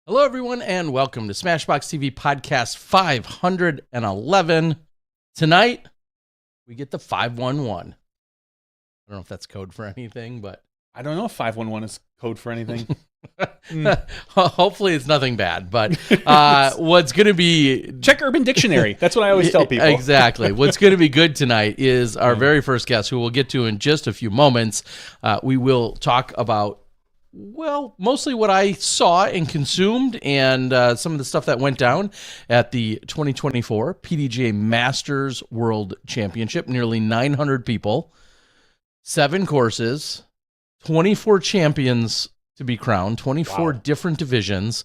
Hello, everyone, and welcome to SmashBoxxTV Podcast 511. Tonight, we get the 511. I don't know if that's code for anything, but... I don't know if 511 is code for anything. Hopefully it's nothing bad, but what's going to be... Check Urban Dictionary. That's what I always tell people. Exactly. What's going to be good tonight is our very first guest, who we'll get to in just a few moments. We will talk about, well, mostly what I saw and consumed and some of the stuff that went down at the 2024 PDGA Masters World Championship. Nearly 900 people, 7 courses, 24 champions to be crowned, 24 different divisions.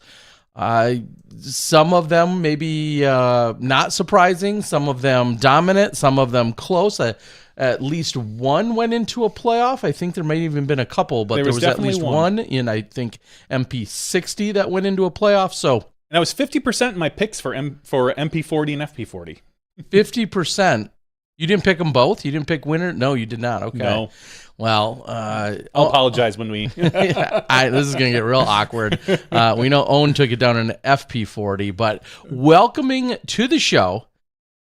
Some of them maybe not surprising, some of them dominant, some of them close. At least one went into a playoff. I think there may have even been a couple, but there was at least one in, I think, MP60 that went into a playoff. So, and I was 50% in my picks for MP40 and FP40. 50%. You didn't pick them both? You didn't pick winner? No, you did not. Okay. No. Well, I'll apologize when we... This is going to get real awkward. We know Owen took it down in FP40, but welcoming to the show,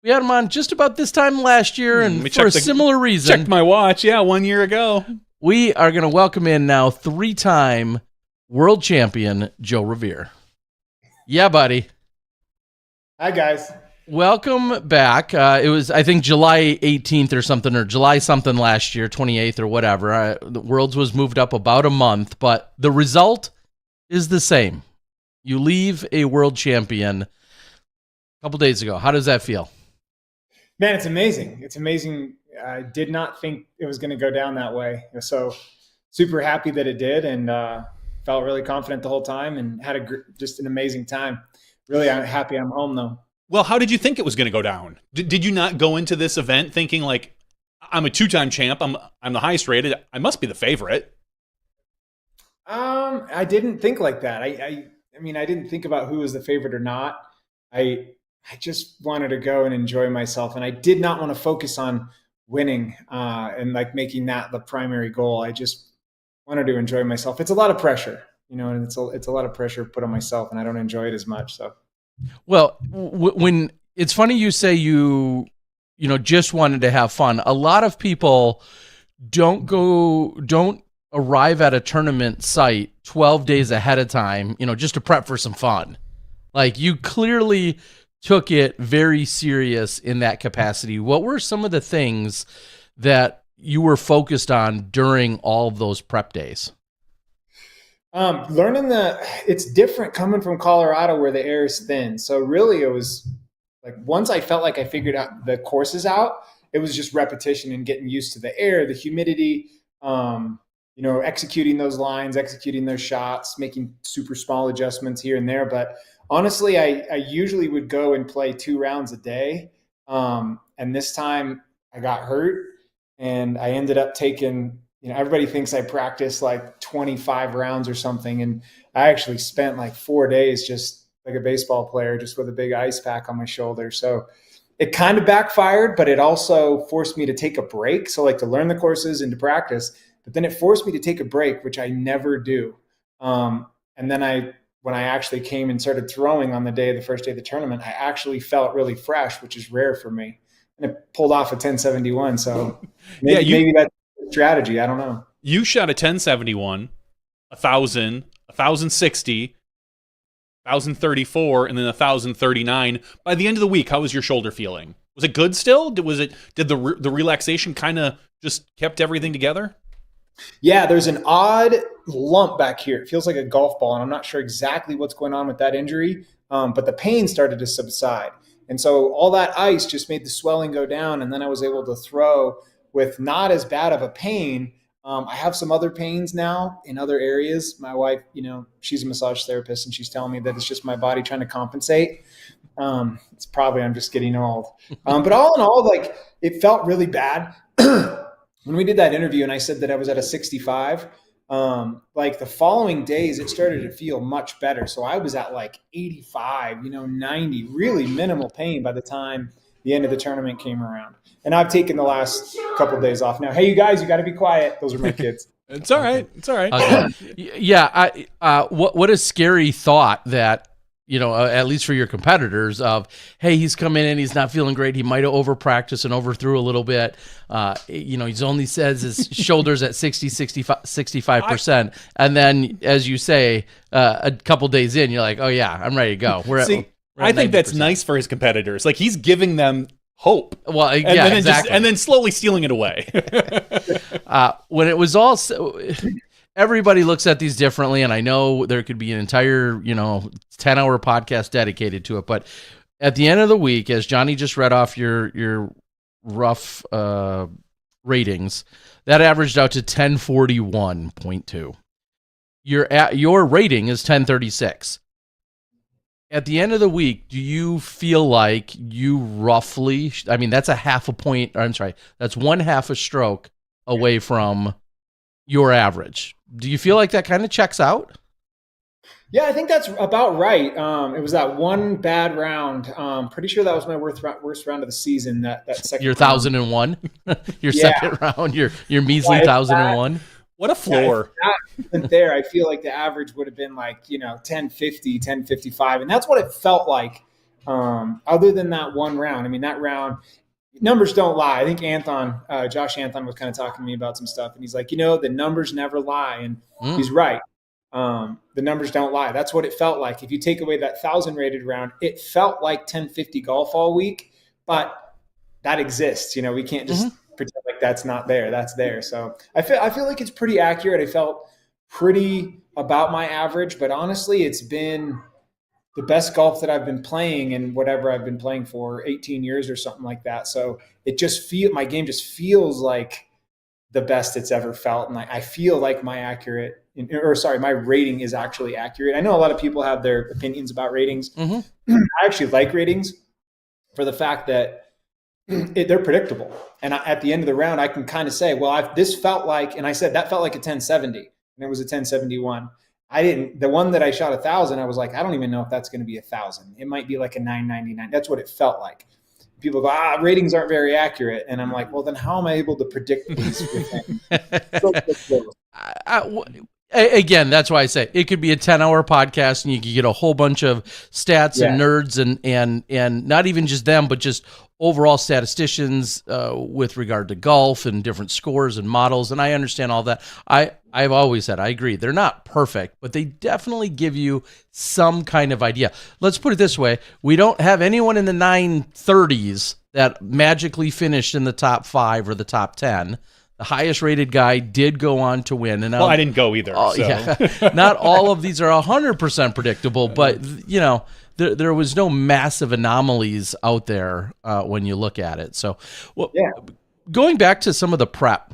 we had him on just about this time last year, and for a similar reason. Checked my watch, 1 year ago. We are going to welcome in now 3-time world champion, Joe Rovere. Yeah, buddy. Hi, guys. Welcome back. It was, I think, July 18th or something, or July something last year, 28th or whatever. The Worlds was moved up about a month, but the result is the same. You leave a world champion a couple days ago. How does that feel? Man, it's amazing. It's amazing. I did not think it was going to go down that way. So super happy that it did, and felt really confident the whole time and had just an amazing time. Really, I'm happy I'm home, though. Well, how did you think it was going to go down? Did you not go into this event thinking, like, I'm a 2-time champ, I'm the highest rated, I must be the favorite? I didn't think like that. I mean, I didn't think about who was the favorite or not. I just wanted to go and enjoy myself, and I did not want to focus on winning and like making that the primary goal. I just wanted to enjoy myself. It's a lot of pressure, and it's a lot of pressure put on myself, and I don't enjoy it as much. So. Well, when it's funny you say you just wanted to have fun. A lot of people don't arrive at a tournament site 12 days ahead of time, just to prep for some fun. Like, you clearly took it very serious in that capacity. What were some of the things that you were focused on during all of those prep days? Learning it's different coming from Colorado where the air is thin. So really it was like, once I felt like I figured out the courses out, it was just repetition and getting used to the air, the humidity, executing those lines, executing those shots, making super small adjustments here and there. But honestly, I usually would go and play 2 rounds a day. And this time I got hurt and I ended up taking, everybody thinks I practice like 25 rounds or something. And I actually spent like 4 days just like a baseball player, just with a big ice pack on my shoulder. So it kind of backfired, but it also forced me to take a break. So like to learn the courses and to practice, but then it forced me to take a break, which I never do. And then when I actually came and started throwing on the first day of the tournament, I actually felt really fresh, which is rare for me. And it pulled off a 1071. So maybe that's strategy. I don't know. You shot a 1071, 1,000, 1,060, 1,034, and then 1,039. By the end of the week, how was your shoulder feeling? Was it good still? Did the relaxation kind of just kept everything together? Yeah, there's an odd lump back here. It feels like a golf ball, and I'm not sure exactly what's going on with that injury, but the pain started to subside. And so all that ice just made the swelling go down, and then I was able to throw with not as bad of a pain. I have some other pains now in other areas. My wife, she's a massage therapist, and she's telling me that it's just my body trying to compensate. It's probably I'm just getting old. But all in all, like, it felt really bad. When we did that interview and I said that I was at a 65, like the following days, it started to feel much better. So I was at like 85, 90, really minimal pain by the time the end of the tournament came around. And I've taken the last couple of days off now. Hey, you guys, you got to be quiet. Those are my kids. It's all right. It's all right. Okay. Yeah. What a scary thought that, at least for your competitors of, hey, he's come in and he's not feeling great. He might have over practiced and overthrew a little bit. He's only says his shoulders at 65%. And then, as you say, a couple days in, you're like, oh yeah, I'm ready to go. I think that's nice for his competitors. Like, he's giving them hope. Well, yeah, exactly. And then slowly stealing it away. When it was all, everybody looks at these differently, and I know there could be an entire, 10-hour podcast dedicated to it. But at the end of the week, as Johnny just read off your rough ratings, that averaged out to 1041.2. Your rating is 1036. At the end of the week, do you feel like you roughly, that's a half a point, or I'm sorry, that's 1/2 a stroke away from your average? Do you feel like that kind of checks out? Yeah, I think that's about right. It was that one bad round. Pretty sure that was my worst round of the season. That second. Your 1,001, your second round, your measly 1,001. What a floor. Yeah, if that wasn't there, I feel like the average would have been like, 1050, 1055. And that's what it felt like. Other than that one round. That round, numbers don't lie. I think Josh Anthon was kind of talking to me about some stuff. And he's like, the numbers never lie. And he's right. The numbers don't lie. That's what it felt like. If you take away that 1,000 rated round, it felt like 1050 golf all week. But that exists. We can't just pretend like that's not there. That's there. So I feel like it's pretty accurate. I felt pretty about my average, but honestly, it's been the best golf that I've been playing in whatever I've been playing for 18 years or something like that. So my game just feels like the best it's ever felt. And I feel like my rating is actually accurate. I know a lot of people have their opinions about ratings. I actually like ratings for the fact that they're predictable. And at the end of the round, I can kind of say, well, this felt like, and I said that felt like a 1070, and it was a 1071. The one that I shot 1,000, I was like, I don't even know if that's going to be 1,000. It might be like a 999. That's what it felt like. People go, ratings aren't very accurate. And I'm like, well, then how am I able to predict these within? Again, that's why I say it could be a 10-hour podcast and you could get a whole bunch of stats and nerds and not even just them, but just overall statisticians with regard to golf and different scores and models. And I understand all that. I've always said, I agree. They're not perfect, but they definitely give you some kind of idea. Let's put it this way. We don't have anyone in the 930s that magically finished in the top 5 or the top 10. The highest rated guy did go on to win. And I didn't go either. Yeah, not all of these are 100% predictable, but there was no massive anomalies out there when you look at it. So, going back to some of the prep,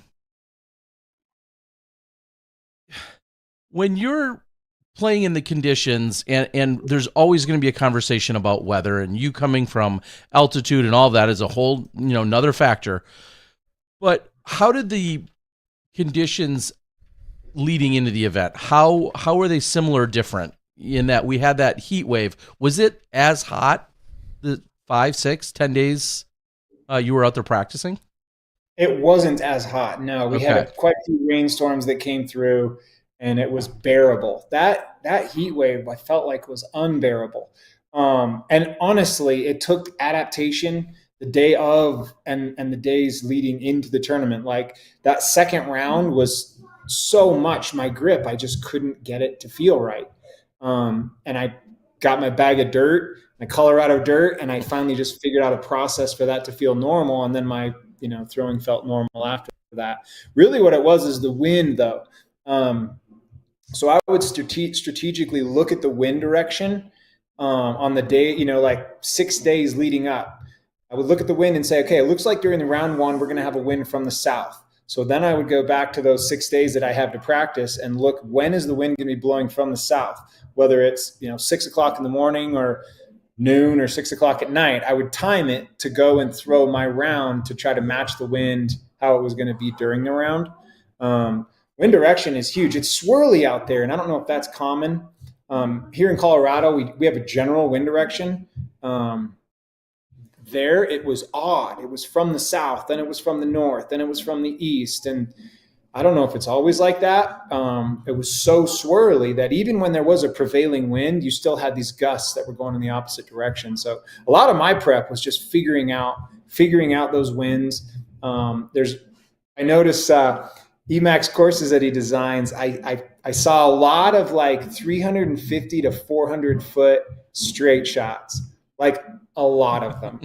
when you're playing in the conditions, and there's always going to be a conversation about weather, and you coming from altitude and all that is a whole another factor. But how did the conditions leading into the event, how are they similar or different in that we had that heat wave? Was it as hot the 5, 6, 10 days you were out there practicing? It wasn't as hot. No, we had quite a few rainstorms that came through and it was bearable. That heat wave I felt like was unbearable. And honestly, it took adaptation the day of and the days leading into the tournament. Like that second round was so much my grip, I just couldn't get it to feel right. And I got my bag of dirt, my Colorado dirt, and I finally just figured out a process for that to feel normal. And then my throwing felt normal after that. Really what it was is the wind though. So I would strategically look at the wind direction on the day, like 6 days leading up. I would look at the wind and say, okay, it looks like during the round one, we're going to have a wind from the south. So then I would go back to those 6 days that I have to practice and look, when is the wind going to be blowing from the south? Whether it's 6 o'clock in the morning or noon or 6 o'clock at night, I would time it to go and throw my round to try to match the wind, how it was going to be during the round. Wind direction is huge. It's swirly out there, and I don't know if that's common. Here in Colorado, we have a general wind direction. There, it was odd. It was from the south, then it was from the north, then it was from the east. And I don't know if it's always like that. It was so swirly that even when there was a prevailing wind, you still had these gusts that were going in the opposite direction. So a lot of my prep was just figuring out those winds. I noticed Emacs courses that he designs. I saw a lot of like 350 to 400 foot straight shots, like a lot of them.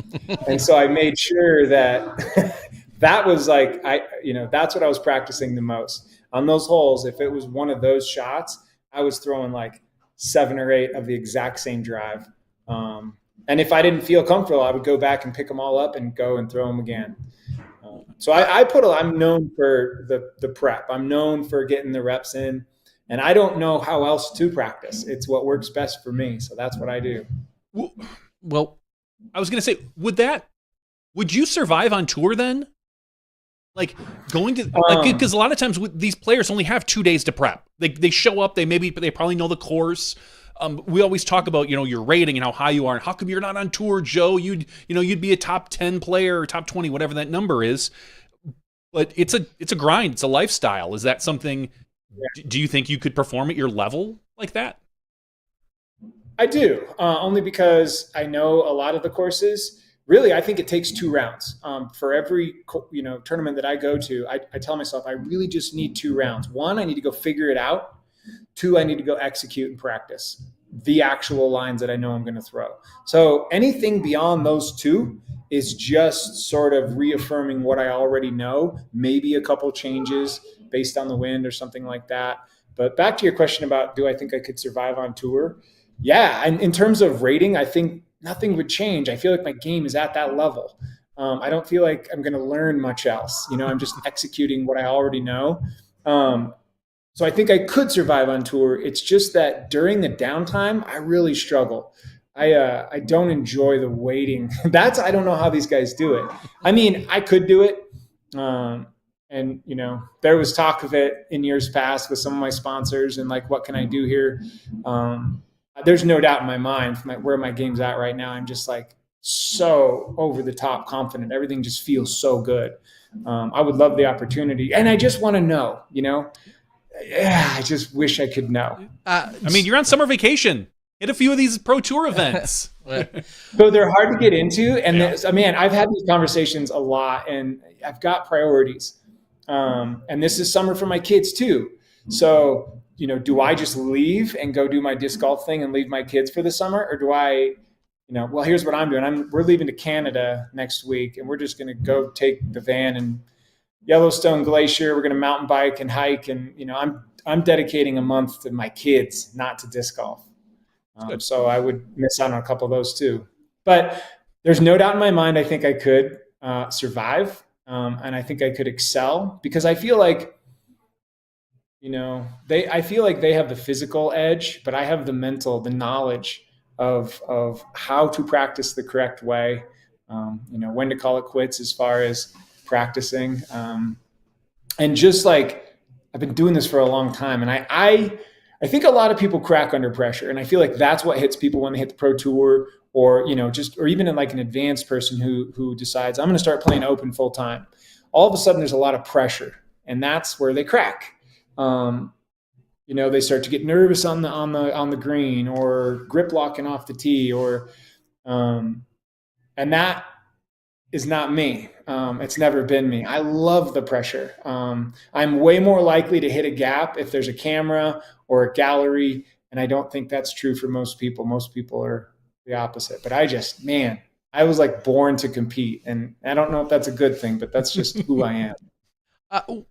And so I made sure that that was like, that's what I was practicing the most on those holes. If it was one of those shots, I was throwing like 7 or 8 of the exact same drive. And if I didn't feel comfortable, I would go back and pick them all up and go and throw them again. So I'm known for the prep. I'm known for getting the reps in, and I don't know how else to practice. It's what works best for me. So that's what I do. Well, I was going to say, would you survive on tour then? Like going to, because a lot of times these players only have 2 days to prep. They show up, they probably know the course. We always talk about, your rating and how high you are, and how come you're not on tour, Joe? You'd be a top 10 player or top 20, whatever that number is. But it's a grind. It's a lifestyle. Is that something? Yeah. Do you think you could perform at your level like that? I do, only because I know a lot of the courses. Really, I think it takes 2 rounds. For every tournament that I go to, I tell myself I really just need 2 rounds. 1, I need to go figure it out. 2, I need to go execute and practice the actual lines that I know I'm going to throw. So anything beyond those 2 is just sort of reaffirming what I already know, maybe a couple changes based on the wind or something like that. But back to your question about, do I think I could survive on tour? Yeah. And in terms of rating, I think nothing would change. I feel like my game is at that level. I don't feel like I'm going to learn much else. I'm just executing what I already know. So I think I could survive on tour. It's just that during the downtime, I really struggle. I don't enjoy the waiting. I don't know how these guys do it. I mean, I could do it. And there was talk of it in years past with some of my sponsors and like, what can I do here? There's no doubt in my mind where my game's at right now. I'm just like so over the top confident. Everything just feels so good. I would love the opportunity. And I just want to know, yeah, I just wish I could know. You're on summer vacation. Hit a few of these pro tour events. So they're hard to get into. And I've had these conversations a lot, and I've got priorities. And this is summer for my kids too. So, do I just leave and go do my disc golf thing and leave my kids for the summer? Or do I, well, here's what I'm doing. We're leaving to Canada next week, and we're just going to go take the van and Yellowstone Glacier. We're going to mountain bike and hike. And, I'm dedicating a month to my kids, not to disc golf. So I would miss out on a couple of those too. But there's no doubt in my mind, I think I could survive. And I think I could excel because I feel like, I feel like they have the physical edge, but I have the mental, the knowledge of how to practice the correct way. When to call it quits as far as practicing. And just like, I've been doing this for a long time, and I think a lot of people crack under pressure, and I feel like that's what hits people when they hit the pro tour, or or even in like an advanced person who decides I'm going to start playing open full time. All of a sudden, there's a lot of pressure, and that's where they crack. They start to get nervous on the green, or grip locking off the tee, and that is not me. It's never been me. I love the pressure. I'm way more likely to hit a gap if there's a camera or a gallery. And I don't think that's true for most people. Most people are the opposite. But I was like born to compete. And I don't know if that's a good thing, but that's just who I am.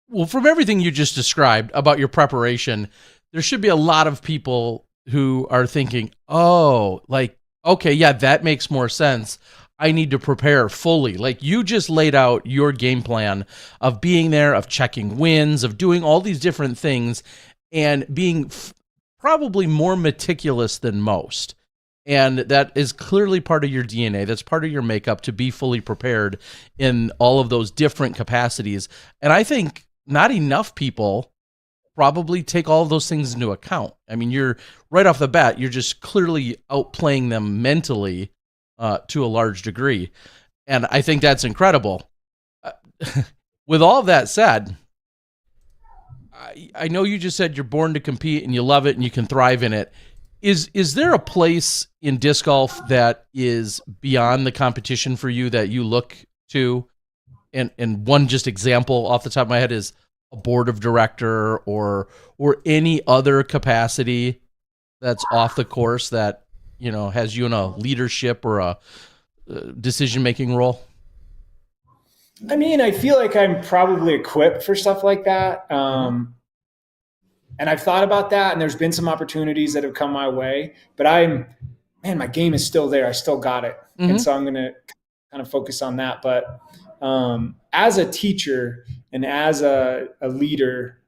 Well, from everything you just described about your preparation, there should be a lot of people who are thinking, okay, yeah, that makes more sense. I need to prepare fully. Like you just laid out your game plan of being there, of checking wins, of doing all these different things and being probably more meticulous than most. And that is clearly part of your DNA. That's part of your makeup to be fully prepared in all of those different capacities. And I think not enough people probably take all of those things into account. I mean, you're right off the bat, you're just clearly outplaying them mentally to a large degree. And I think that's incredible. With all of that said, I know you just said you're born to compete and you love it and you can thrive in it. Is there a place in disc golf that is beyond the competition for you that you look to? And one just example off the top of my head is a board of director or any other capacity that's off the course that, you know, has you in a leadership or a decision-making role? I mean, I feel like I'm probably equipped for stuff like that. And I've thought about that, and there's been some opportunities that have come my way, but my game is still there. I still got it. And so I'm going to kind of focus on that. But as a teacher and as a leader,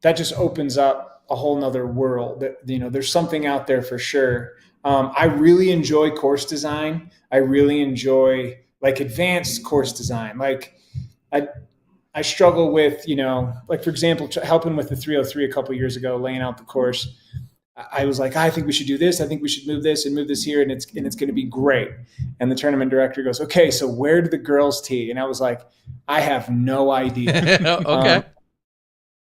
that just opens up a whole nother world. That, you know, there's something out there for sure. I really enjoy course design. I really enjoy like advanced course design. Like I struggle with, you know, like for example, helping with the 303 a couple of years ago, laying out the course. I was like, I think we should do this. I think we should move this and move this here, and it's going to be great. And the tournament director goes, okay, so where do the girls tee? And I was like, I have no idea. Okay.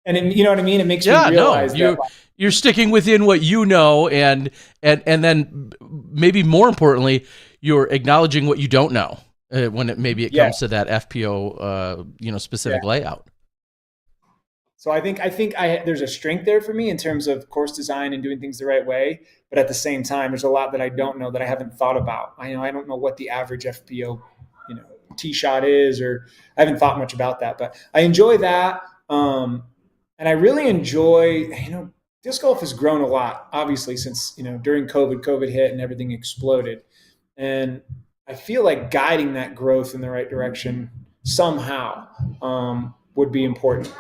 And you know what I mean? It makes me realize that you're sticking within what you know, and then maybe more importantly, you're acknowledging what you don't know when it comes to that FPO specific layout. So I think there's a strength there for me in terms of course design and doing things the right way. But at the same time, there's a lot that I don't know that I haven't thought about. I don't know what the average FPO, tee shot is, or I haven't thought much about that. But I enjoy that, and I really enjoy. Disc golf has grown a lot, obviously, since during COVID hit and everything exploded, and I feel like guiding that growth in the right direction somehow would be important.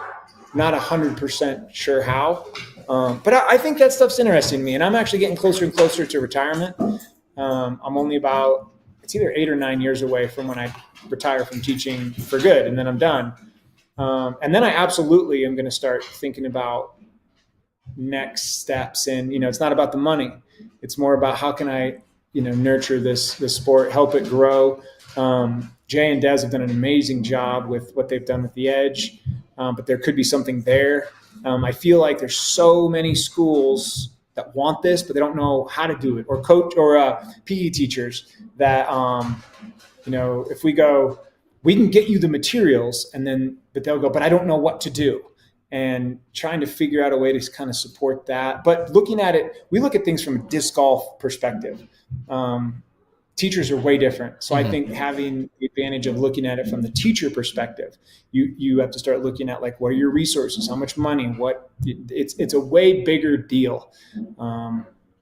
Not 100% sure how, but I think that stuff's interesting to me, and I'm actually getting closer and closer to retirement. I'm only it's either 8 or 9 years away from when I retire from teaching for good, and then I'm done. And then I absolutely am going to start thinking about next steps, and it's not about the money. It's more about how can I nurture this sport, help it grow. Jay and Des have done an amazing job with what they've done with the Edge, but there could be something there. I feel like there's so many schools that want this, but they don't know how to do it, or coach or PE teachers that, if we go, we can get you the materials, but they'll go, but I don't know what to do. And trying to figure out a way to kind of support that. But looking at it, we look at things from a disc golf perspective. Teachers are way different. So I think having the advantage of looking at it from the teacher perspective, you have to start looking at like, what are your resources? How much money? It's a way bigger deal.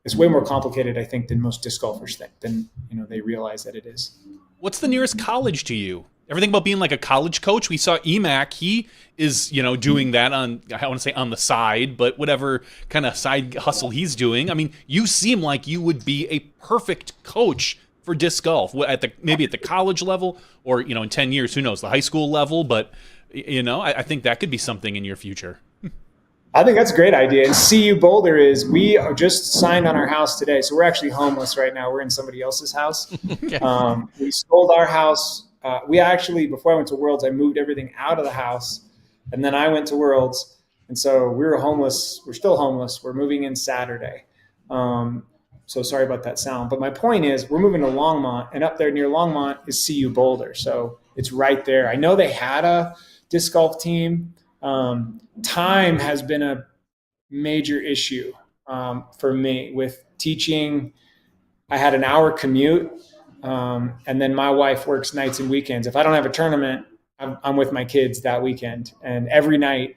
It's way more complicated, I think, than most disc golfers think, than they realize that it is. What's the nearest college to you? Everything about being like a college coach. We saw EMAC. He is, doing that on, I want to say on the side, but whatever kind of side hustle he's doing. I mean, you seem like you would be a perfect coach for disc golf maybe at the college level, or, in 10 years, who knows, the high school level. But, I think that could be something in your future. I think that's a great idea. And CU Boulder we just signed on our house today. So we're actually homeless right now. We're in somebody else's house. We sold our house. We actually, before I went to Worlds, I moved everything out of the house, and then I went to Worlds. And so we were homeless. We're still homeless. We're moving in Saturday. So sorry about that sound. But my point is, we're moving to Longmont, and up there near Longmont is CU Boulder. So it's right there. I know they had a disc golf team. Time has been a major issue for me with teaching. I had an hour commute. And then my wife works nights and weekends. If I don't have a tournament, I'm with my kids that weekend, and every night,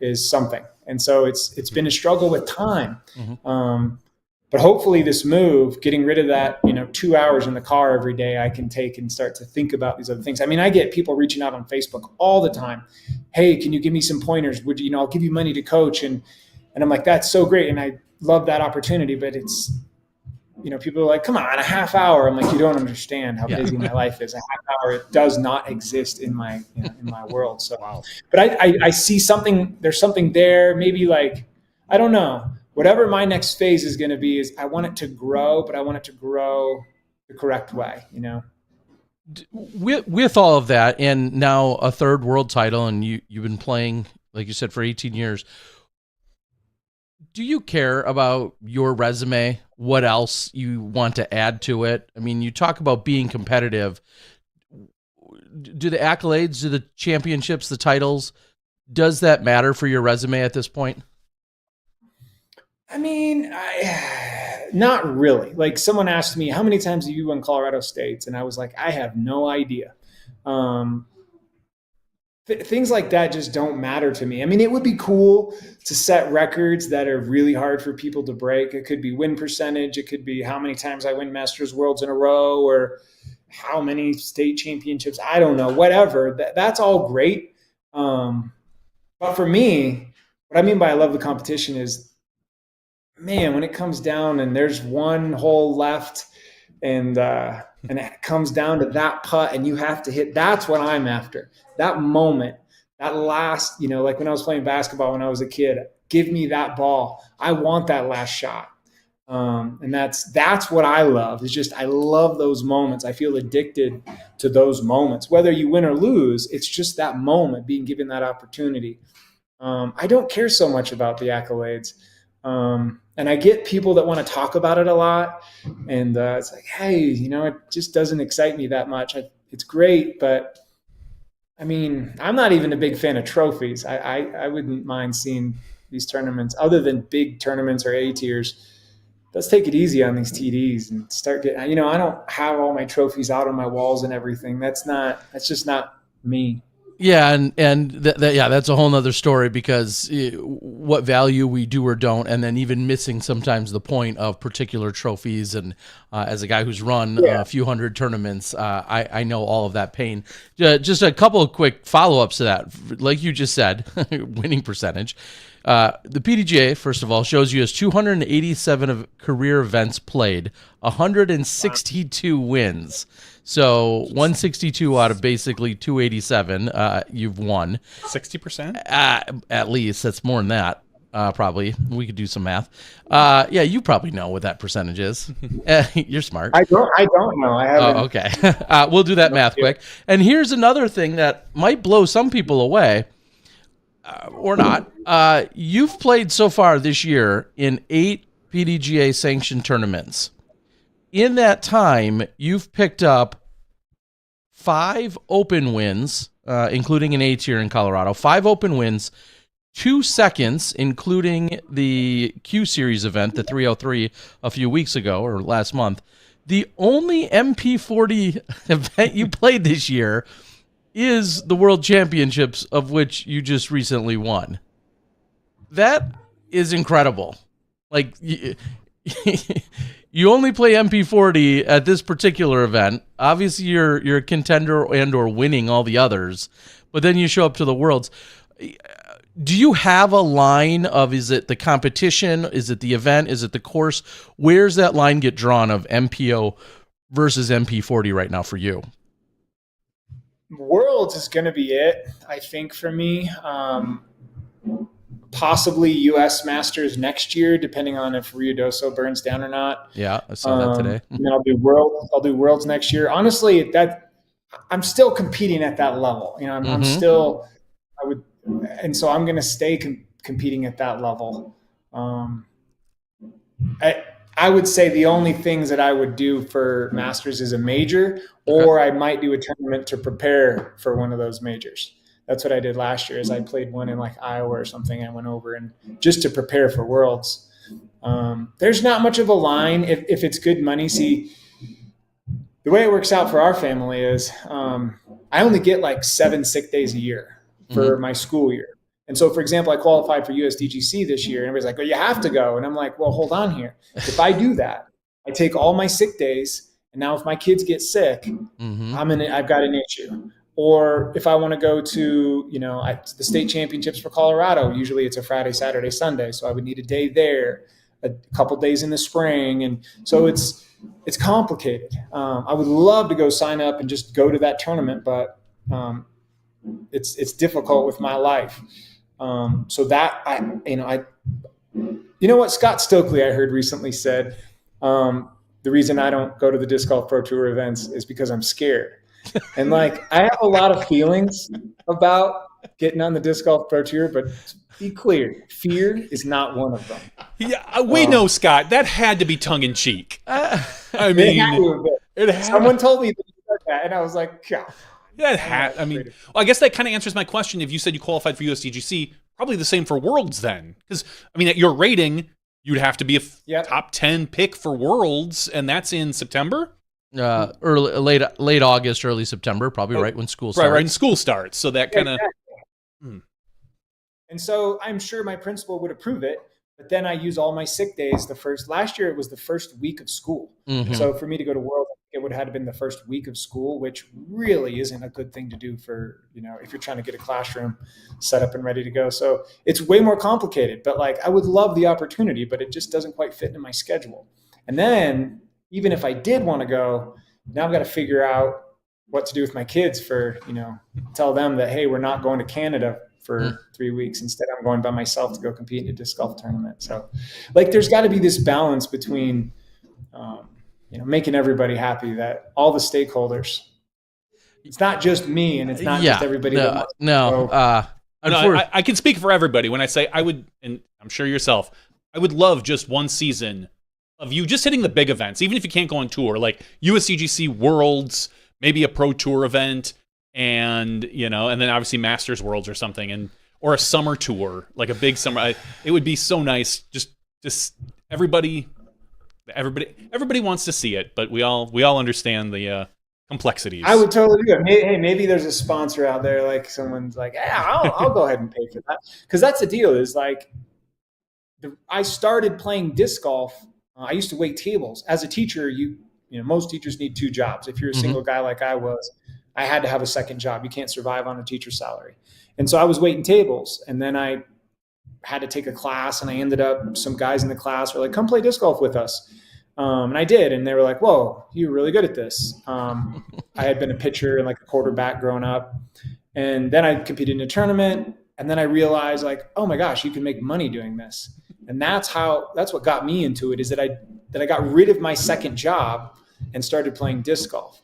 is something. And so it's been a struggle with time. But hopefully this move, getting rid of that, 2 hours in the car every day, I can take and start to think about these other things. I mean, I get people reaching out on Facebook all the time. Hey, can you give me some pointers? Would you, I'll give you money to coach. And I'm like, that's so great. And I love that opportunity, but it's, people are like, come on, a half hour. I'm like, you don't understand how busy my life is. A half hour, it does not exist in my, in my world. So, wow. But I see something, there's something there, maybe like, I don't know, whatever my next phase is going to be, is I want it to grow, but I want it to grow the correct way, With all of that, and now a third world title, and you've been playing like you said, for 18 years. Do you care about your resume? What else you want to add to it? I mean, you talk about being competitive. Do the accolades, do the championships, the titles, does that matter for your resume at this point? I mean, not really. Like, someone asked me, how many times have you won Colorado States? And I was like, I have no idea. Things like that just don't matter to me. I mean, it would be cool to set records that are really hard for people to break. It could be win percentage. It could be how many times I win Masters Worlds in a row, or how many state championships. I don't know, whatever. That's all great. But for me, what I mean by I love the competition is, man, when it comes down and there's one hole left, and it comes down to that putt and you have to hit, that's what I'm after. That moment, that last, like when I was playing basketball when I was a kid, give me that ball. I want that last shot. And that's what I love. It's just, I love those moments. I feel addicted to those moments. Whether you win or lose, it's just that moment, being given that opportunity. I don't care so much about the accolades. And I get people that want to talk about it a lot. And it's like, hey, it just doesn't excite me that much. It's great, but I mean, I'm not even a big fan of trophies. I wouldn't mind seeing these tournaments, other than big tournaments or A tiers. Let's take it easy on these TDs and start getting, I don't have all my trophies out on my walls and everything. That's just not me. Yeah, and that's a whole nother story, because what value we do or don't, and then even missing sometimes the point of particular trophies. And as a guy who's run a few hundred tournaments, I know all of that pain. Just a couple of quick follow-ups to that. Like you just said, winning percentage. The PDGA, first of all, shows you as 287 of career events played, 162 wins. So 162 out of basically 287, you've won. 60%? At least. That's more than that, probably. We could do some math. Yeah, you probably know what that percentage is. You're smart. I don't know. I haven't. Oh, okay. We'll do that math quick. And here's another thing that might blow some people away, or not. You've played so far this year in 8 PDGA sanctioned tournaments. In that time, you've picked up 5 open wins, including an A tier in Colorado, 5 open wins, 2 seconds, including the Q Series event, the 303 a few weeks ago or last month. The only MP40 event you played this year is the World Championships, of which you just recently won. That is incredible. Like, you only play MP40 at this particular event. Obviously, you're a contender and or winning all the others, but then you show up to the Worlds. Do you have a line of, is it the competition? Is it the event? Is it the course? Where's that line get drawn of MPO versus MP40 right now for you? Worlds is going to be it, I think, for me. Possibly U.S. Masters next year, depending on if Ruidoso burns down or not. Yeah, I saw that today. And I'll do Worlds next year. Honestly, I'm still competing at that level. I'm still, and so I'm going to stay competing at that level. I would say the only things that I would do for Masters is a major, or I might do a tournament to prepare for one of those majors. That's what I did last year. Is I played one in like Iowa or something. I went over and just to prepare for Worlds. There's not much of a line if it's good money. See, the way it works out for our family is I only get like 7 sick days a year for my school year. And so, for example, I qualified for USDGC this year, and everybody's like, "Oh, you have to go." And I'm like, "Well, hold on here. If I do that, I take all my sick days, and now if my kids get sick, I've got an issue." Or if I want to go to, the state championships for Colorado, usually it's a Friday, Saturday, Sunday. So I would need a day there, a couple days in the spring. And so it's complicated. I would love to go sign up and just go to that tournament, but it's difficult with my life. So that what Scott Stokely I heard recently said, the reason I don't go to the Disc Golf Pro Tour events is because I'm scared. And like, I have a lot of feelings about getting on the Disc Golf Pro Tour, but be clear, fear is not one of them. Yeah, we know, Scott. That had to be tongue in cheek. I mean, someone told me that, and I was like, God. I mean, well, I guess that kind of answers my question. If you said you qualified for USDGC, probably the same for Worlds then, because I mean, at your rating, you'd have to be a top 10 pick for Worlds, and that's in September. Late August, early September, probably right when school starts. Right when school starts. So that kind of. And so I'm sure my principal would approve it, but then I use all my sick days. Last year it was the first week of school. Mm-hmm. So for me to go to Worlds, it would have been the first week of school, which really isn't a good thing to do for, if you're trying to get a classroom set up and ready to go. So it's way more complicated, but I would love the opportunity, but it just doesn't quite fit into my schedule. And then even if I did want to go, now I've got to figure out what to do with my kids tell them that, hey, we're not going to Canada for 3 weeks. Instead, I'm going by myself to go compete in a disc golf tournament. So there's got to be this balance between, making everybody happy, that all the stakeholders, it's not just me and it's not just everybody. I can speak for everybody when I say I would, and I'm sure yourself, I would love just one season of you just hitting the big events, even if you can't go on tour, like USDGC Worlds, maybe a Pro Tour event, and and then obviously Masters Worlds or something, or a summer tour, like a big summer. It would be so nice. Just everybody wants to see it, but we all understand the complexities. I would totally do it. Hey, maybe there's a sponsor out there, like someone's like, yeah, I'll go ahead and pay for that, because that's the deal. Is I started playing disc golf. I used to wait tables. As a teacher, most teachers need 2 jobs. If you're a single guy like I was, I had to have a second job. You can't survive on a teacher's salary. And so I was waiting tables, and then I had to take a class, and I ended up, some guys in the class were like, come play disc golf with us. And I did. And they were like, whoa, you're really good at this. I had been a pitcher and a quarterback growing up. And then I competed in a tournament. And then I realized oh my gosh, you can make money doing this. And that's what got me into it, is that I got rid of my second job and started playing disc golf.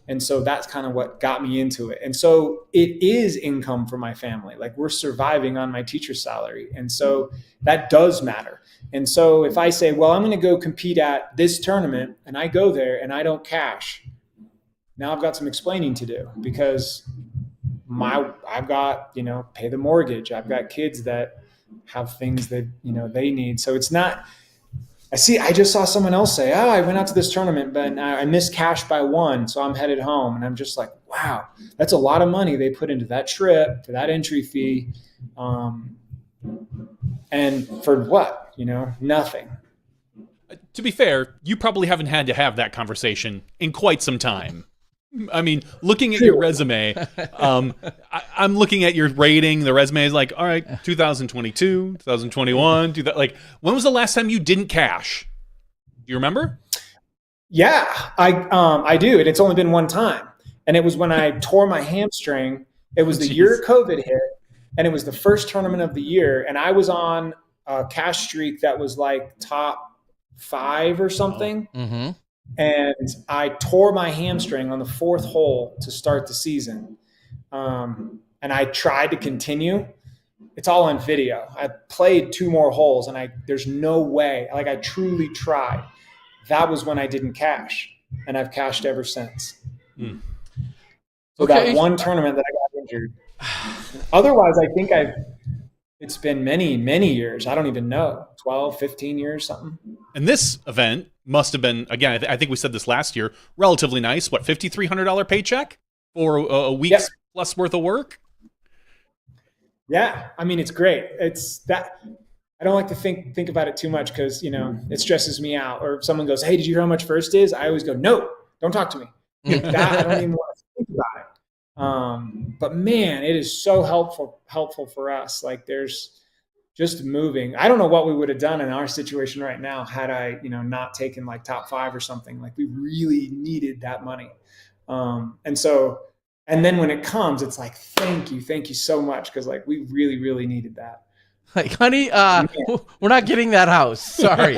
And so that's kind of what got me into it. And so it is income for my family. We're surviving on my teacher's salary. And so that does matter. And so if I say, well, I'm going to go compete at this tournament, and I go there and I don't cash, now I've got some explaining to do, because I've got, pay the mortgage. I've got kids that have things that, they need. So it's not, I just saw someone else say, I went out to this tournament, but I missed cash by 1, so I'm headed home. And I'm just like, wow, that's a lot of money they put into that trip for that entry fee. And for what? Nothing. To be fair, you probably haven't had to have that conversation in quite some time. I mean, looking at your resume, I'm looking at your rating. The resume is all right, 2022, 2021. When was the last time you didn't cash? Do you remember? Yeah, I do. And it's only been one time. And it was when I tore my hamstring. It was the year COVID hit, and it was the first tournament of the year. And I was on a cash streak that was top 5 or something. Mm-hmm. And I tore my hamstring on the 4th hole to start the season. And I tried to continue. It's all on video. I played 2 more holes, and there's no way. I truly tried. That was when I didn't cash, and I've cashed ever since. So that one tournament that I got injured. Otherwise, I think it's been many, many years. I don't even know, 12, 15 years, something. And this event must have been, again, I think we said this last year, relatively nice. What, $5,300 paycheck for a week's plus worth of work? Yeah, I mean, it's great. It's that. I don't like to think about it too much, because it stresses me out. Or if someone goes, "Hey, did you hear how much first is?" I always go, "No, don't talk to me." That I don't even want to think about it. But man, it is so helpful for us. There's just moving. I don't know what we would have done in our situation right now had I, not taken top 5 or something. We really needed that money. And then when it comes, it's thank you so much. Cause we really, really needed that. Honey, we're not getting that house. Sorry.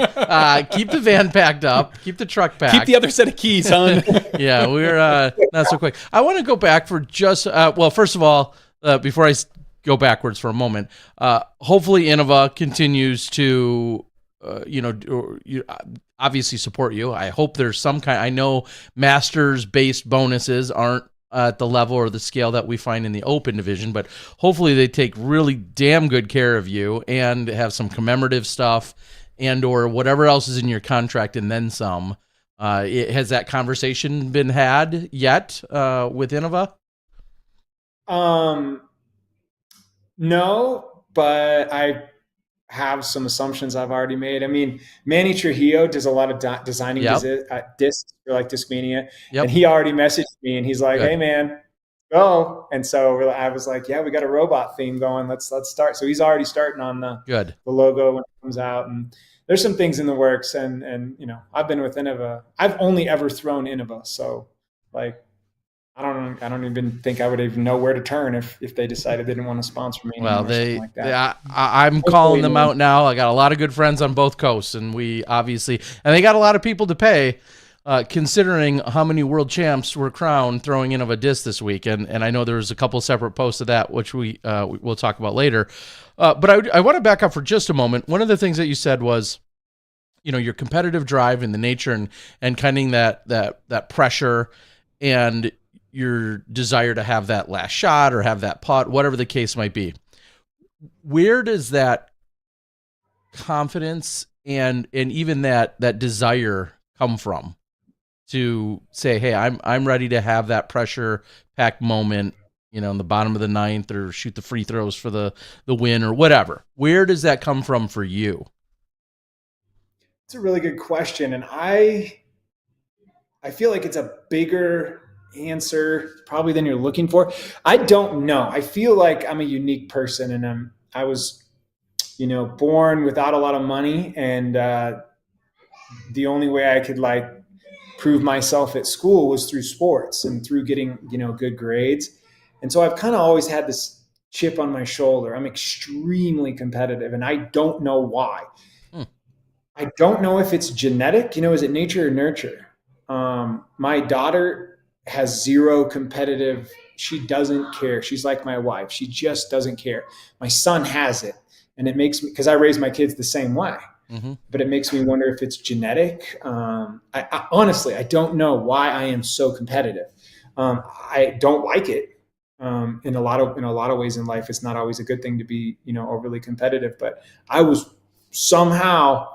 Keep the van packed up. Keep the truck packed. Keep the other set of keys, hon. Yeah, we're not so quick. I want to go back for just, first of all, before I go backwards for a moment, hopefully Innova continues to, obviously support you. I hope there's some kind. I know Masters-based bonuses aren't at the level or the scale that we find in the Open division, but hopefully they take really damn good care of you and have some commemorative stuff and or whatever else is in your contract and then some. Has that conversation been had yet with Innova? No, but I have some assumptions I've already made. I mean, Manny Trujillo does a lot of designing discs for like Discmania, and he already messaged me and he's like, "Hey man, go!" And so I was like, "Yeah, we got a robot theme going. Let's start." So he's already starting on the logo when it comes out, and there's some things in the works. And I've been with Innova. I've only ever thrown Innova, so like. I don't even think I would even know where to turn if they decided they didn't want to sponsor me. Well, like that. I'm calling them out now. I got a lot of good friends on both coasts, and we obviously, and they got a lot of people to pay, considering how many world champs were crowned throwing in of a disc this week. And I know there was a couple separate posts of that, which we'll talk about later. But I want to back up for just a moment. One of the things that you said was, your competitive drive and the nature and kind of that pressure and your desire to have that last shot or have that putt, whatever the case might be. Where does that confidence and even that desire come from to say, hey, I'm ready to have that pressure packed moment, in the bottom of the ninth, or shoot the free throws for the win or whatever? Where does that come from for you? It's a really good question. And I feel like it's a bigger answer probably than you're looking for. I don't know. I feel like I'm a unique person, and I was, born without a lot of money, and the only way I could prove myself at school was through sports and through getting, good grades. And so I've kind of always had this chip on my shoulder. I'm extremely competitive, and I don't know why. I don't know if it's genetic, is it nature or nurture? My daughter has zero competitive. She doesn't care. She's like my wife. She just doesn't care. My son has it. And it makes me, because I raise my kids the same way, but it makes me wonder if it's genetic. I honestly, I don't know why I am so competitive. I don't like it. In a lot of ways in life, it's not always a good thing to be, overly competitive, but I was somehow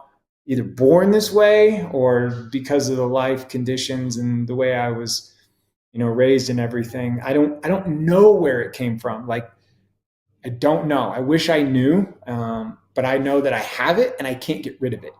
either born this way or because of the life conditions and the way I was, raised and everything. I don't know where it came from. I don't know. I wish I knew, but I know that I have it and I can't get rid of it.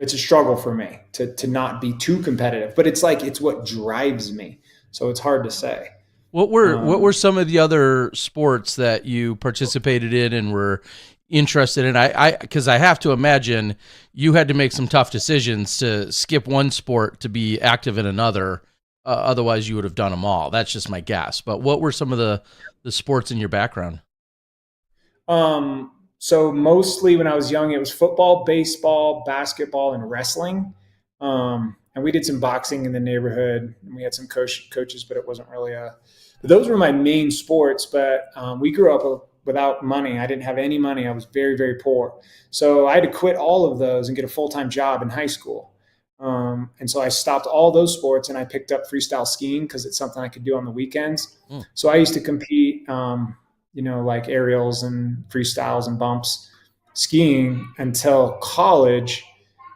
It's a struggle for me to not be too competitive, but it's what drives me. So it's hard to say. What were some of the other sports that you participated in and were interested in? Because I have to imagine you had to make some tough decisions to skip one sport to be active in another. Otherwise, you would have done them all. That's just my guess. But what were some of the sports in your background? So mostly when I was young, it was football, baseball, basketball, and wrestling. And we did some boxing in the neighborhood. And we had some coaches, but it wasn't really those were my main sports. But we grew up without money. I didn't have any money. I was very, very poor. So I had to quit all of those and get a full-time job in high school. And so I stopped all those sports and I picked up freestyle skiing because it's something I could do on the weekends. So I used to compete, like aerials and freestyles and bumps skiing until college.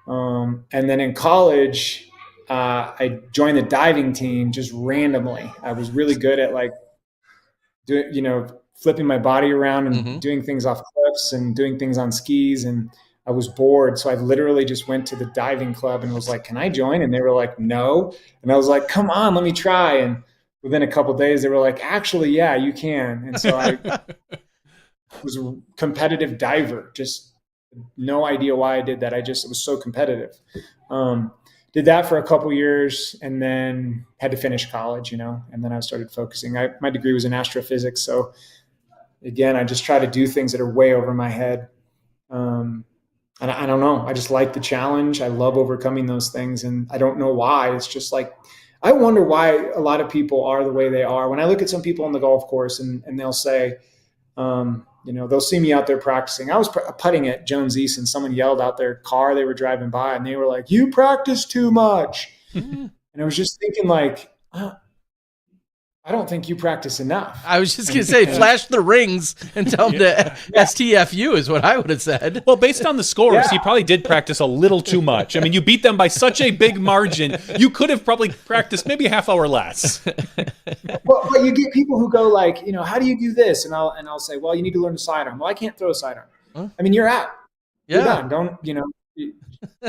And then in college, I joined the diving team just randomly. I was really good at doing, flipping my body around and doing things off cliffs and doing things on skis. And I was bored. So I literally just went to the diving club and was like, can I join? And they were like, no. And I was like, come on, let me try. And within a couple of days, they were like, actually, yeah, you can. And so I was a competitive diver, just no idea why I did that. It was so competitive. Did that for a couple years and then had to finish college, and then I started focusing. My degree was in astrophysics. So again, I just try to do things that are way over my head. And I don't know. I just like the challenge. I love overcoming those things. And I don't know why. It's just I wonder why a lot of people are the way they are. When I look at some people on the golf course and they'll say, they'll see me out there practicing. I was putting at Jones East and someone yelled out their car they were driving by and they were like, "You practice too much." And I was just thinking like, I don't think you practice enough. I was just going to say, flash the rings and tell them to STFU is what I would have said. Well, based on the scores, you probably did practice a little too much. I mean, you beat them by such a big margin. You could have probably practiced maybe a half hour less. Well, but you get people who go like, how do you do this? And I'll say, well, you need to learn to sidearm. Well, I can't throw a sidearm. Huh? I mean, you're out. You're Yeah. done.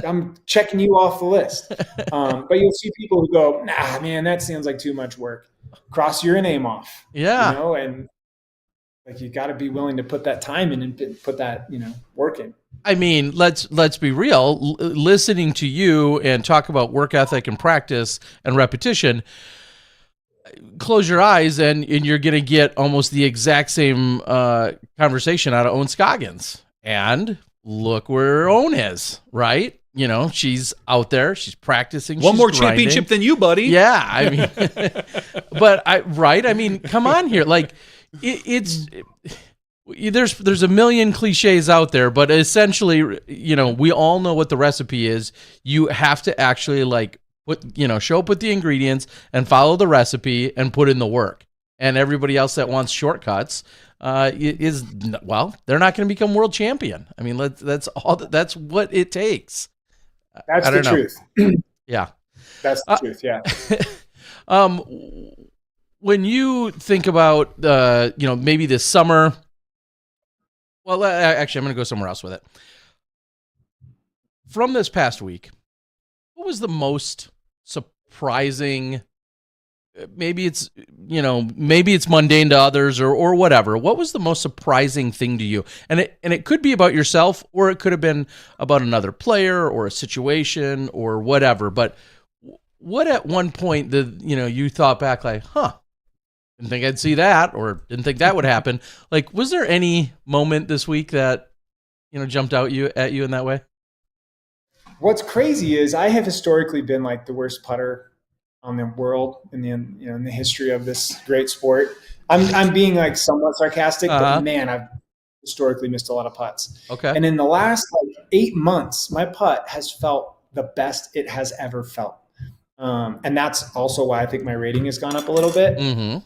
I'm checking you off the list. But you'll see people who go, nah, man, that sounds like too much work. Cross your name off. Yeah. And like you got to be willing to put that time in and put that, work in. I mean, let's be real. Listening to you and talk about work ethic and practice and repetition, close your eyes and you're going to get almost the exact same conversation out of Owen Scoggins. And look where Owen is, right? She's out there. She's practicing. One she's more grinding. championship than you, buddy. Yeah, I mean, I mean, come on here. Like, there's a million cliches out there, but essentially, we all know what the recipe is. You have to actually show up with the ingredients and follow the recipe and put in the work. And everybody else that wants shortcuts they're not going to become world champion. I mean, that's what it takes. That's the truth. Yeah. That's the truth. Yeah. When you think about, maybe this summer, well, actually, I'm going to go somewhere else with it. From this past week, what was the most surprising? Maybe it's mundane to others or whatever. What was the most surprising thing to you? And it could be about yourself, or it could have been about another player or a situation or whatever. But what at one point you thought back like, didn't think I'd see that, or didn't think that would happen. Like, was there any moment this week that jumped out at you in that way? What's crazy is I have historically been like the worst putter on the world in the history of this great sport. I'm being like somewhat sarcastic, but man, I've historically missed a lot of putts. Okay. And in the last 8 months, my putt has felt the best it has ever felt. And that's also why I think my rating has gone up a little bit. Mm-hmm.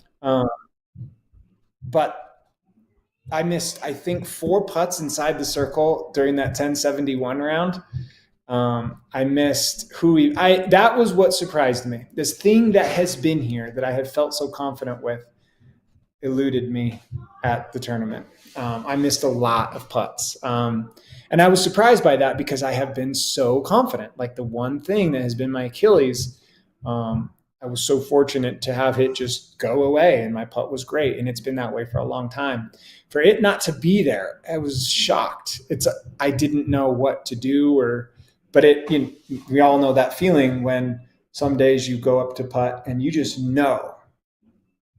But I missed, I think, 4 putts inside the circle during that 1071 round. I missed that was what surprised me. This thing that has been here that I had felt so confident with eluded me at the tournament. I missed a lot of putts. And I was surprised by that because I have been so confident. Like the one thing that has been my Achilles, I was so fortunate to have it just go away and my putt was great. And it's been that way for a long time. For it not to be there, I was shocked. I didn't know what to do but we all know that feeling when some days you go up to putt and you just know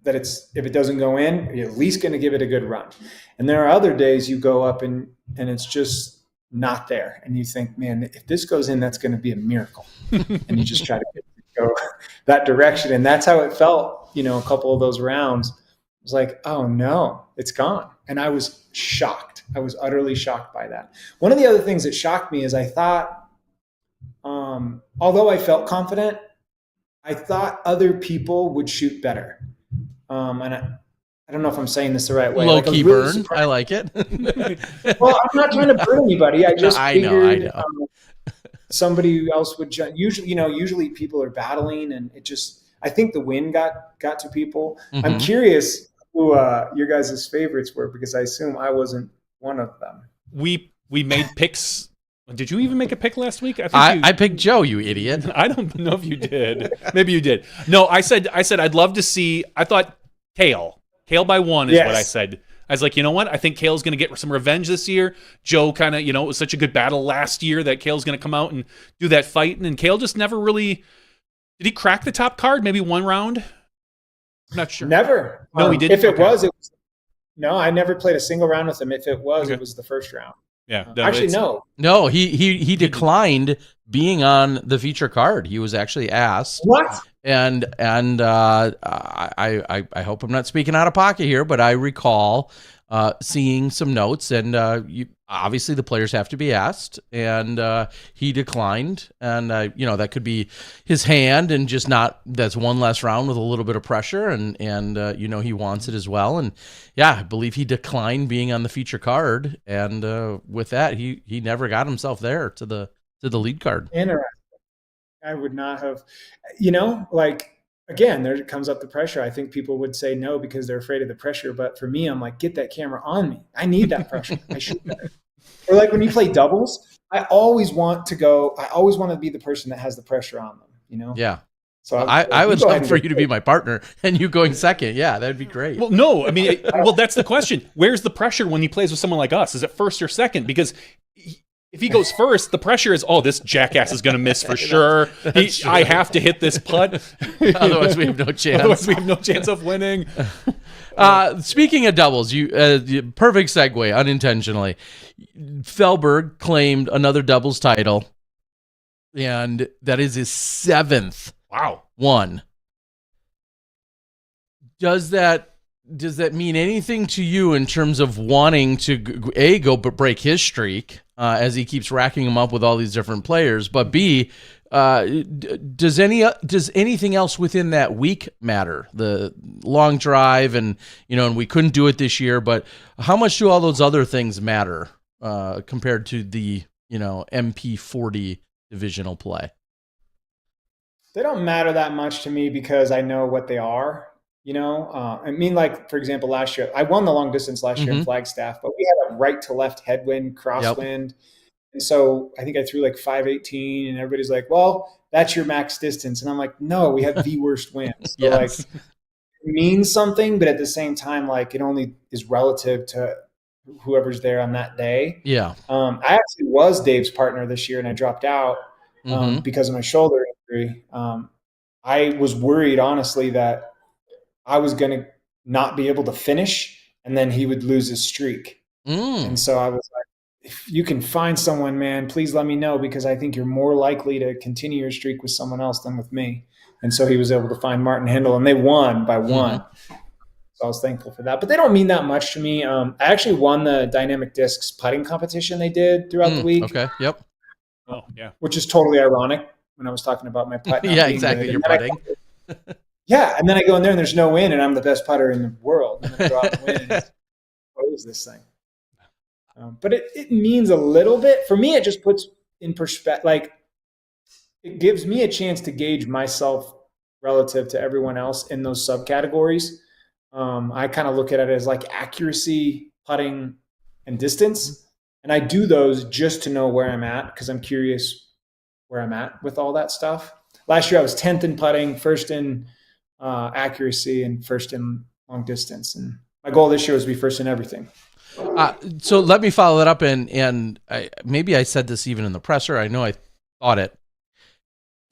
that if it doesn't go in, you're at least going to give it a good run. And there are other days you go up and it's just not there. And you think, man, if this goes in, that's going to be a miracle. And you just try to go that direction. And that's how it felt, a couple of those rounds. It was like, oh no, it's gone. And I was shocked. I was utterly shocked by that. One of the other things that shocked me is I thought, although I felt confident, I thought other people would shoot better. And I don't know if I'm saying this the right way. Low key burn. I like it. Well, I'm not trying to burn anybody. I just figured I know. Somebody else would usually people are battling and I think the wind got to people. Mm-hmm. I'm curious who your guys' favorites were because I assume I wasn't one of them. We made picks. Did you even make a pick last week? I picked Joe, you idiot. I don't know if you did. Maybe you did. No, I said I'd love to see. I thought Kale by 1 is what I said. I was like, you know what? I think Kale's going to get some revenge this year. Joe kind of, it was such a good battle last year that Kale's going to come out and do that fight. And Kale just never really, did he crack the top card? Maybe one round? I'm not sure. Never. No, he didn't. If it was, no, I never played a single round with him. If it was, it was the first round. Yeah. Actually, no. No, he declined being on the feature card. He was actually asked. What? And I hope I'm not speaking out of pocket here, but I recall seeing some notes, and obviously the players have to be asked, and he declined, and that could be his hand, and just not. That's one less round with a little bit of pressure, and he wants it as well, and yeah, I believe he declined being on the feature card, and with that, he never got himself there to the lead card. Interesting. I would not have, again, there comes up the pressure. I think people would say no because they're afraid of the pressure. But for me, I'm like, get that camera on me. I need that pressure. I shoot that. Or like when you play doubles, I always want to be the person that has the pressure on them, Yeah. So I would love for you to be my partner and you going second. Yeah, that'd be great. Well, no, I mean, that's the question. Where's the pressure when he plays with someone like us? Is it first or second? Because if he goes first, the pressure is, this jackass is going to miss for sure. I have to hit this putt. Otherwise, we have no chance. Otherwise, we have no chance of winning. Speaking of doubles, perfect segue, unintentionally. Felberg claimed another doubles title, and that is his 7th. Wow. One. Does that mean anything to you in terms of wanting to go but break his streak as he keeps racking them up with all these different players, but B, does anything else within that week matter? The long drive and we couldn't do it this year, but how much do all those other things matter compared to the MP40 divisional play? They don't matter that much to me because I know what they are. For example, last year, I won the long distance last year in Flagstaff, but we had a right to left headwind, crosswind. Yep. And so I think I threw like 518 and everybody's like, well, that's your max distance. And I'm like, no, we have the worst wind. So yes. It means something, but at the same time, it only is relative to whoever's there on that day. Yeah. I actually was Dave's partner this year and I dropped out because of my shoulder injury. I was worried, honestly, that I was going to not be able to finish and then he would lose his streak. And so I was like, if you can find someone, man, please let me know because I think you're more likely to continue your streak with someone else than with me. And so he was able to find Martin Hindle and they won by one. So I was thankful for that. But they don't mean that much to me. I actually won the Dynamic Discs putting competition they did throughout the week. Okay, yep. Oh, yeah. Which is totally ironic when I was talking about my putt. Yeah, exactly. You're putting. Yeah, and then I go in there and there's no win, and I'm the best putter in the world. And then I go out and win. What is this thing? But it means a little bit. For me, it just puts in perspective, it gives me a chance to gauge myself relative to everyone else in those subcategories. I kind of look at it as accuracy, putting, and distance. And I do those just to know where I'm at because I'm curious where I'm at with all that stuff. Last year, I was 10th in putting, first in accuracy, and first in long distance. And my goal this year was to be first in everything. So let me follow that up, and maybe I said this even in the presser. I know I thought it.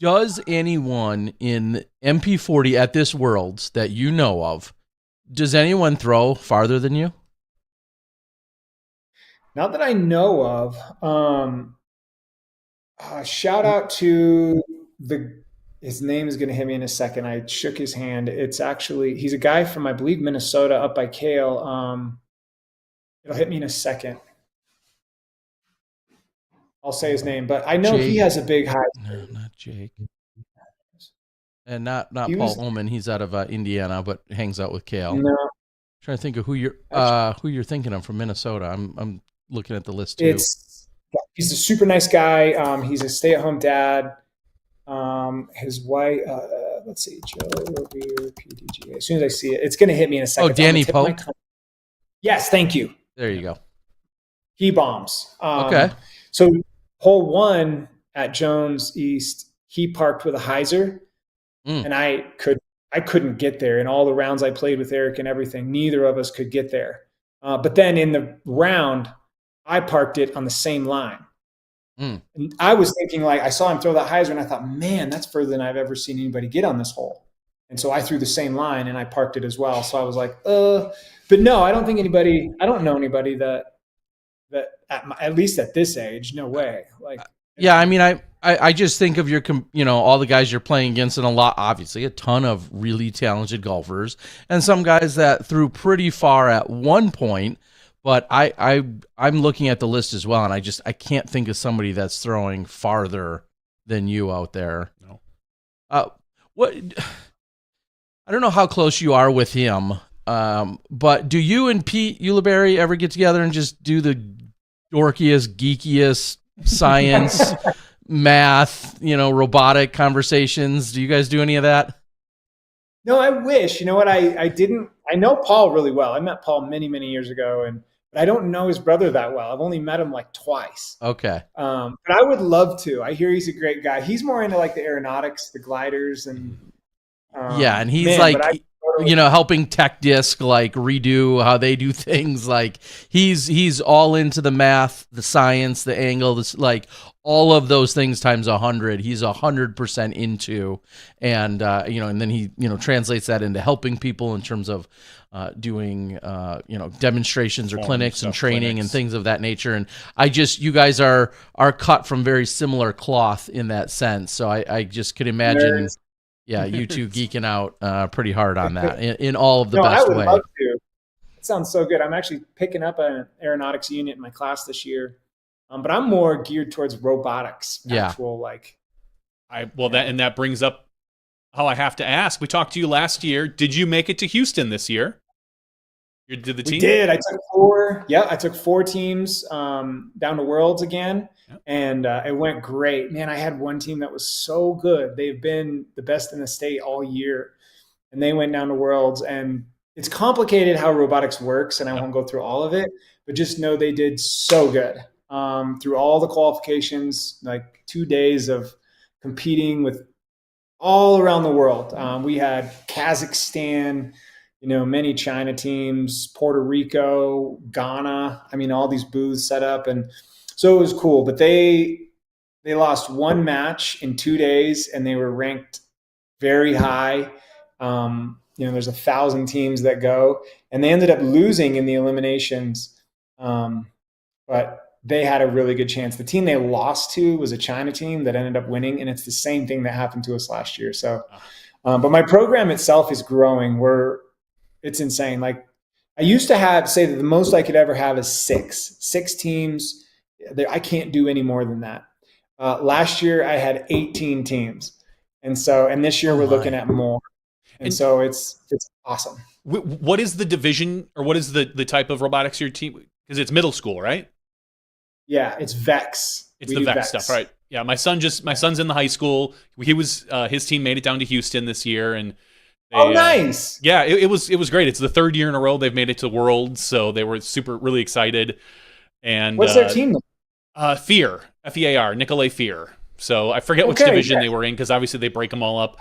Does anyone in MP40 at this Worlds that you know of, does anyone throw farther than you? Not that I know of. Shout out to his name is going to hit me in a second. I shook his hand. He's a guy from, I believe, Minnesota up by Kale. It'll hit me in a second. I'll say his name, but I know Jake. He has a big high. No, not Jake. And not Paul Oman. He's out of Indiana, but hangs out with Kale. No. I'm trying to think of who you're thinking of from Minnesota. I'm looking at the list too. He's a super nice guy. He's a stay-at-home dad. His wife, let's see, Joe Rovere, PDGA. As soon as I see it, it's going to hit me in a second. Oh, Danny Pope? Yes, thank you. There you go. He bombs. Okay. So hole 1 at Jones East, he parked with a hyzer, and I couldn't get there. In all the rounds I played with Eric and everything, neither of us could get there. But then in the round, I parked it on the same line. And I was thinking, I saw him throw that hyzer, and I thought, man, that's further than I've ever seen anybody get on this hole. And so I threw the same line, and I parked it as well. So I was like, but no, I don't know anybody that that at least at this age, no way. Like, yeah, I mean, I just think of your, all the guys you're playing against, and obviously a ton of really talented golfers, and some guys that threw pretty far at one point. But I'm looking at the list as well, and I can't think of somebody that's throwing farther than you out there. No. What? I don't know how close you are with him, but do you and Pete Ulibarri ever get together and just do the dorkiest, geekiest science, math, robotic conversations? Do you guys do any of that? No, I wish. You know what? I didn't. I know Paul really well. I met Paul many, many years ago, but I don't know his brother that well. I've only met him like twice. Okay. But I would love to. I hear he's a great guy. He's more into like the aeronautics, the gliders, and and he's helping Tech Disc like redo how they do things. Like he's all into the math, the science, the angle, like all of those things times 100. He's 100% into, and and then he translates that into helping people in terms of doing demonstrations or clinics and training and things of that nature. And you guys are cut from very similar cloth in that sense. So I just could imagine. Nerds. Yeah, you two geeking out pretty hard on that in all of the best way. I would love to. It sounds so good. I'm actually picking up an aeronautics unit in my class this year, but I'm more geared towards robotics. Yeah. That brings up how I have to ask. We talked to you last year. Did you make it to Houston this year? Did the team? We did. I took 4. Yeah, I took 4 teams down to Worlds again, and it went great. Man, I had one team that was so good. They've been the best in the state all year, and they went down to Worlds. And it's complicated how robotics works, and I won't go through all of it, but just know they did so good through all the qualifications, like 2 days of competing with all around the world. We had Kazakhstan, many China teams, Puerto Rico, Ghana. I mean, all these booths set up. And so it was cool, but they lost one match in 2 days, and they were ranked very high. There's 1,000 teams that go, and they ended up losing in the eliminations. But they had a really good chance. The team they lost to was a China team that ended up winning, and it's the same thing that happened to us last year. So, but my program itself is growing. It's insane. Like I used to say that the most I could ever have is 6 teams. I can't do any more than that. Last year I had 18 teams. And this year we're looking at more. And so it's awesome. What is the division, or what is the type of robotics your team? Because it's middle school, right? Yeah, it's VEX. It's the VEX stuff, right? Yeah, my son's in the high school. His team made it down to Houston this year, and nice. Yeah, it was great. It's the 3rd year in a row they've made it to Worlds, so they were really excited. And what's their team? Fear, Fear, Nicolay Fear. So I forget which division they were in, because obviously they break them all up.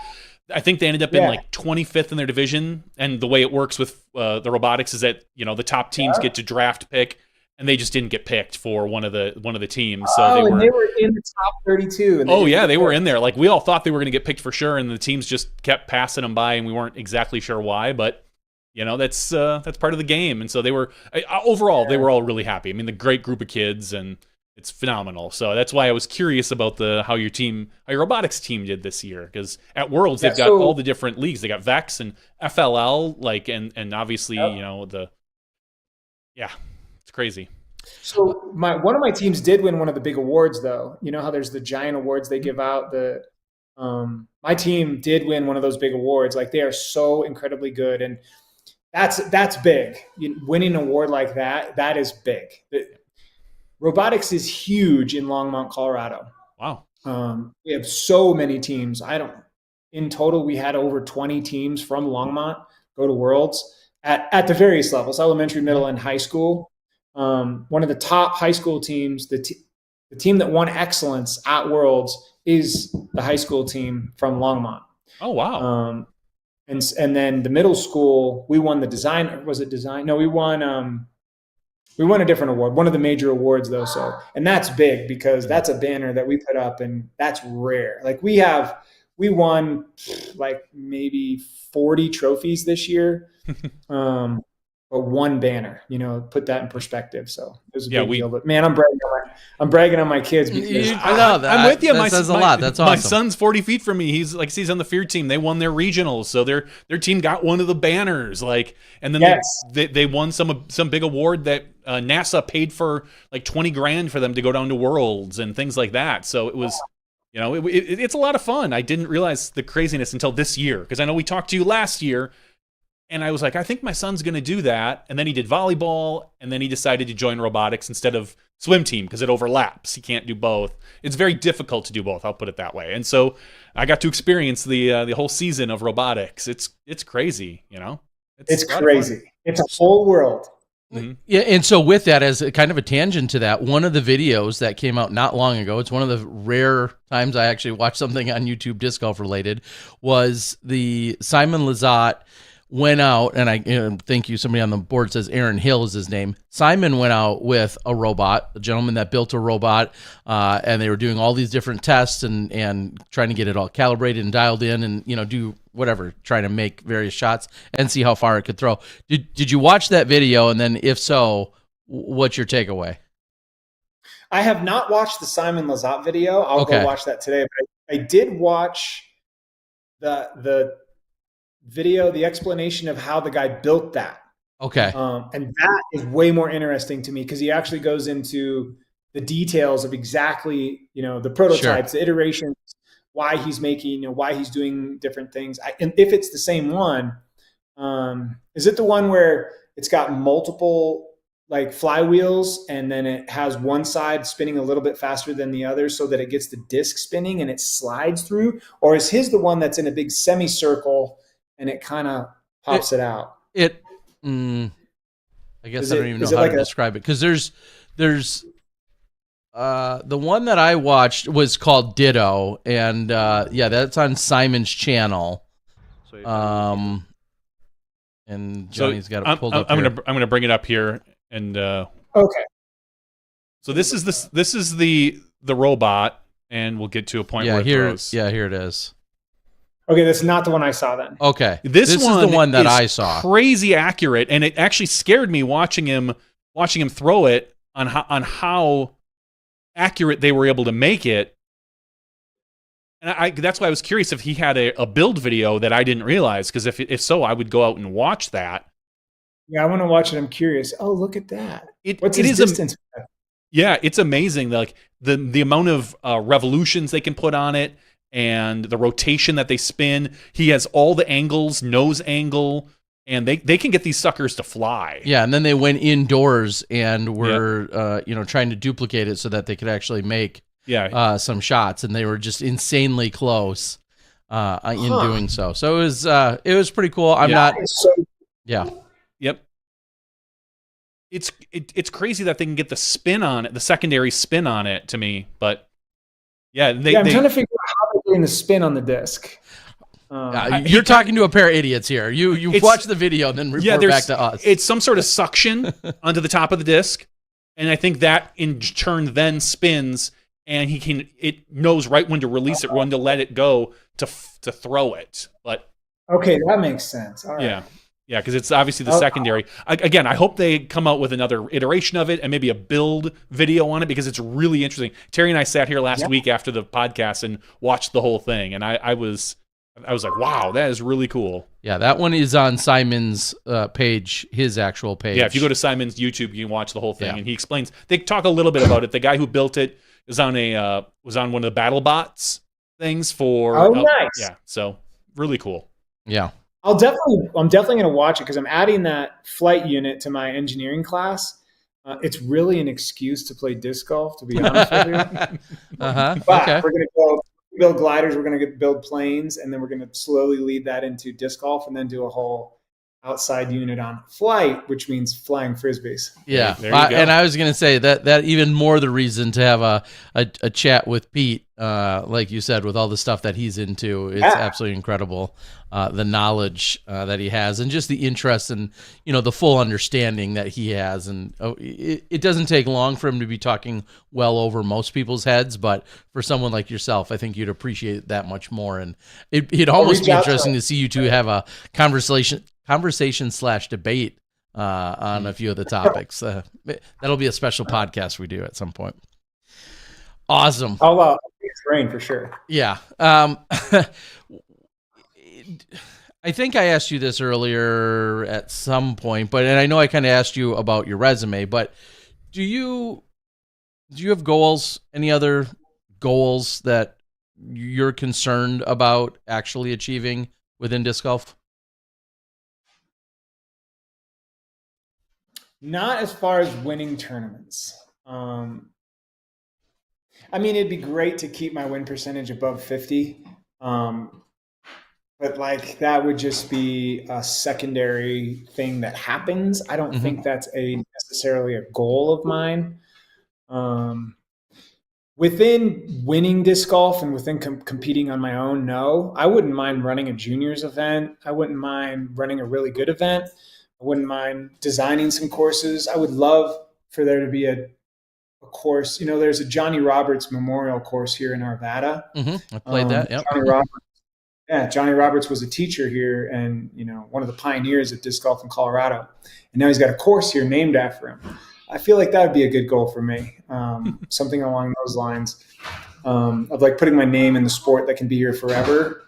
I think they ended up in like 25th in their division. And the way it works with the robotics is that the top teams get to draft pick, and they just didn't get picked for one of the teams. So they were in the top 32. They were in there. Like we all thought they were going to get picked for sure, and the teams just kept passing them by, and we weren't exactly sure why. But that's part of the game. And so they were overall they were all really happy. I mean, the great group of kids, and it's phenomenal. So that's why I was curious about how your robotics team did this year, because at Worlds they've got all the different leagues. They got VEX and FLL, and obviously it's crazy. So one of my teams did win one of the big awards, though. You know how there's the giant awards they give out. My team did win one of those big awards. Like they are so incredibly good, and that's big. Winning an award like that is big. Robotics is huge in Longmont, Colorado. Wow. We have so many teams. In total, we had over 20 teams from Longmont go to Worlds at the various levels, elementary, middle, and high school. One of the top high school teams, the team that won excellence at Worlds, is the high school team from Longmont. Oh, wow. And then the middle school, we won the design. Was it design? No, we won a different award, one of the major awards though. So, and that's big because that's a banner that we put up, and that's rare. Like we won like maybe 40 trophies this year. one banner, put that in perspective. So it was a big deal. But man, I'm bragging on my kids because I know that. I'm with you. That says a lot. That's awesome. My son's 40 feet from me. He's on the fear team. They won their regionals, so their team got one of the banners. And then they won some big award that NASA paid for like $20,000 for them to go down to Worlds and things like that. So it was. It's a lot of fun. I didn't realize the craziness until this year, because I know we talked to you last year, and I was like, I think my son's going to do that. And then he did volleyball, and then he decided to join robotics instead of swim team because it overlaps. He can't do both. It's very difficult to do both, I'll put it that way. And so I got to experience the whole season of robotics. It's crazy, It's crazy. It's a whole world. Mm-hmm. Yeah, and so with that, as a kind of a tangent to that, one of the videos that came out not long ago, it's one of the rare times I actually watched something on YouTube disc golf related, was the Simon Lizotte went out, and I thank you, somebody on the board says Aaron Hill is his name. Simon went out with a robot, a gentleman that built a robot, and they were doing all these different tests and trying to get it all calibrated and dialed in and, do whatever, trying to make various shots and see how far it could throw. Did you watch that video? And then if so, what's your takeaway? I have not watched the Simon Lizotte video. I'll go watch that today. But I did watch the video, the explanation of how the guy built that. Okay. And that is way more interesting to me because he actually goes into the details of exactly, the prototypes, the iterations, why he's making, why he's doing different things. And if it's the same one, is it the one where it's got multiple like flywheels and then it has one side spinning a little bit faster than the other so that it gets the disc spinning and it slides through? Or is his the one that's in a big semicircle and it kind of pops it out? I guess I don't even know how to describe it, because there's the one that I watched was called Ditto, and that's on Simon's channel. And Johnny's got it pulled up. I'm gonna bring it up here, and okay. So this is the robot, and we'll get to a point where it throws. Yeah, here it is. Okay, that's not the one I saw then. Okay. This is the one that I saw. Crazy accurate, and it actually scared me watching him throw it on how accurate they were able to make it. And that's why I was curious if he had a build video that I didn't realize, because if so, I would go out and watch that. Yeah, I want to watch it. I'm curious. Oh, look at that. What's his distance? Yeah, it's amazing. Like the amount of revolutions they can put on it, and the rotation that they spin. He has all the angles, nose angle, and they can get these suckers to fly. Yeah, and then they went indoors and were trying to duplicate it so that they could actually make some shots, and they were just insanely close in doing so. So it was pretty cool. Yep. It's crazy that they can get the spin on it, the secondary spin on it, to me, but I'm trying to figure out how they're doing the spin on the disc. You're talking to a pair of idiots here. You watch the video and then report back to us. It's some sort of suction onto the top of the disc, and I think that in turn then spins, and it knows right when to release it, when to let it go to throw it. But okay, that makes sense. All right. Yeah, because it's obviously the secondary. Again, I hope they come out with another iteration of it and maybe a build video on it, because it's really interesting. Terry and I sat here last week after the podcast and watched the whole thing, and I was like, wow, that is really cool. Yeah, that one is on Simon's page, his actual page. Yeah, if you go to Simon's YouTube, you can watch the whole thing, and he explains. They talk a little bit about it. The guy who built it was on one of the BattleBots things for. Oh, nice. Yeah, so really cool. Yeah. I'm definitely going to watch it because I'm adding that flight unit to my engineering class. It's really an excuse to play disc golf, to be honest with you. But we're going to go build gliders, we're going to build planes, and then we're going to slowly lead that into disc golf, and then do a whole outside unit on flight, which means flying frisbees. Yeah, and I was going to say that even more the reason to have a chat with Pete, like you said, with all the stuff that he's into. It's absolutely incredible, the knowledge that he has, and just the interest and the full understanding that he has. And it doesn't take long for him to be talking well over most people's heads, but for someone like yourself, I think you'd appreciate that much more. And it'd almost be interesting to see you two have a conversation/debate on a few of the topics. That'll be a special podcast we do at some point. Awesome. I'll pick his brain for sure. Yeah. I think I asked you this earlier at some point, and I know I kind of asked you about your resume, but do you have goals? Any other goals that you're concerned about actually achieving within disc golf? Not as far as winning tournaments. I mean, it'd be great to keep my win percentage above 50. But like that would just be a secondary thing that happens. I don't think that's necessarily a goal of mine. Within winning disc golf and within competing on my own, no. I wouldn't mind running a juniors event. I wouldn't mind running a really good event. I wouldn't mind designing some courses. I would love for there to be a course. You know, there's a Johnny Roberts Memorial course here in Arvada. I played that. Yep. Johnny Roberts was a teacher here and, you know, one of the pioneers of disc golf in Colorado. And now he's got a course here named after him. I feel like that would be a good goal for me. Something along those lines of like putting my name in the sport that can be here forever.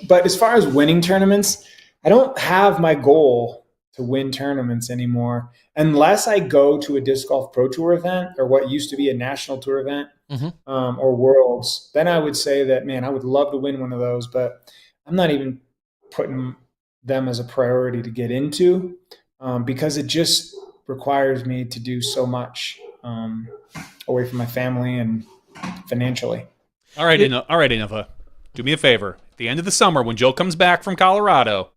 But as far as winning tournaments, I don't have my goal to win tournaments anymore unless I go to a disc golf pro tour event or what used to be a national tour event. Or worlds, then I would say that, man, I would love to win one of those, but I'm not even putting them as a priority to get into because it just requires me to do so much away from my family and financially. All right, Innova, do me a favor. At the end of the summer, when Joe comes back from Colorado,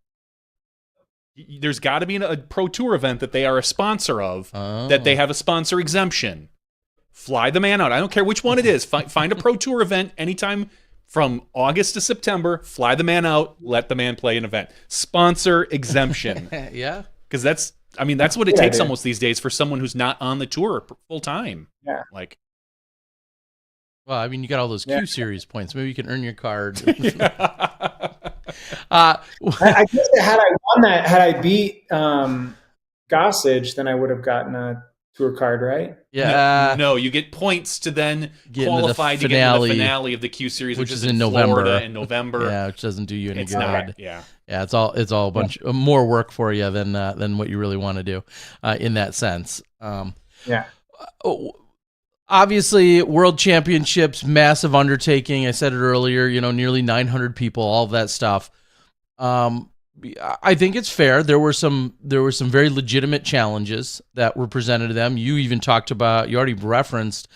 there's got to be a pro tour event that they are a sponsor of, that they have a sponsor exemption. Fly the man out. I don't care which one it is. Find a pro tour event anytime from August to September. Fly the man out. Let the man play an event. Sponsor exemption. Yeah. Because that's what it takes almost these days for someone who's not on the tour full time. Yeah. Like, well, I mean, you got all those Q series points. Maybe you can earn your card. I guess had I won that, had I beat Gossage, then I would have gotten a tour card, right? Yeah. No, you get points to then qualify to get into the finale of the Q Series, which is in November. In November. Yeah, which doesn't do you any good. Not, yeah, it's all a bunch more work for you than what you really want to do in that sense. Obviously, World Championships, massive undertaking. I said it earlier. You know, nearly 900 people, all of that stuff. I think it's fair. There were some very legitimate challenges that were presented to them. You even talked about, you already referenced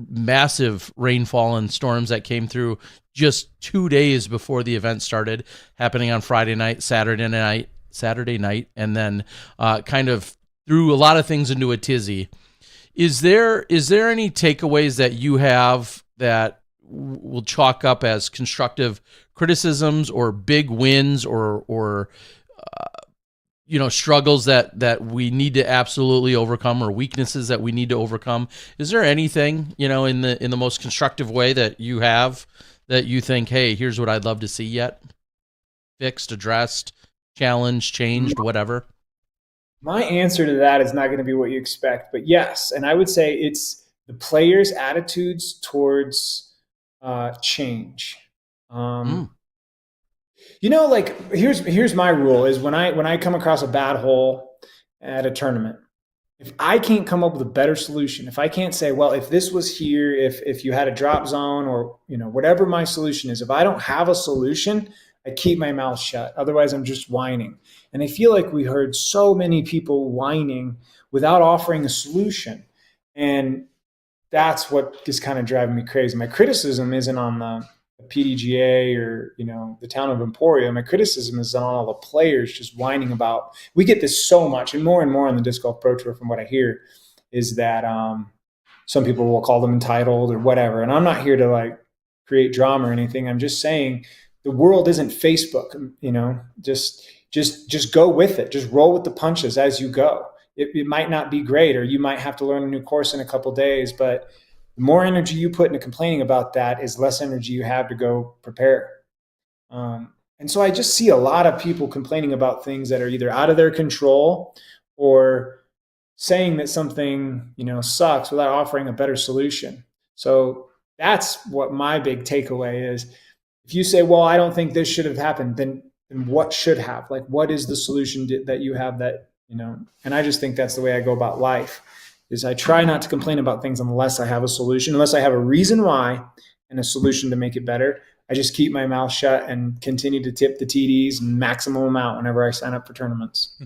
massive rainfall and storms that came through just 2 days before the event started, happening on Friday night, Saturday night, and then kind of threw a lot of things into a tizzy. Is there any takeaways that you have that will chalk up as constructive criticisms or big wins or struggles that we need to absolutely overcome or weaknesses that we need to overcome? Is there anything, in the most constructive way that you have that you think, hey, here's what I'd love to see yet fixed, addressed, challenged, changed, whatever? My answer to that is not going to be what you expect, but yes. And I would say it's the players' attitudes towards change. Here's my rule is when I come across a bad hole at a tournament, if I can't come up with a better solution, if I can't say, well, if this was here, if you had a drop zone or, whatever my solution is, if I don't have a solution, I keep my mouth shut. Otherwise I'm just whining. And I feel like we heard so many people whining without offering a solution. And that's what is kind of driving me crazy. My criticism isn't on the PDGA or, the town of Emporia. My criticism is on all the players just whining about, we get this so much and more on the Disc Golf Pro Tour from what I hear is that some people will call them entitled or whatever. And I'm not here to create drama or anything. I'm just saying the world isn't Facebook, just go with it. Just roll with the punches as you go. It might not be great, or you might have to learn a new course in a couple of days, but the more energy you put into complaining about that is less energy you have to go prepare. And And so I just see a lot of people complaining about things that are either out of their control or saying that something, sucks without offering a better solution. So that's what my big takeaway is. If you say, well, I don't think this should have happened, then what should have? Like, what is the solution that you have that, and I just think that's the way I go about life, is I try not to complain about things unless I have a solution, unless I have a reason why and a solution to make it better. I just keep my mouth shut and continue to tip the TDs maximum amount whenever I sign up for tournaments.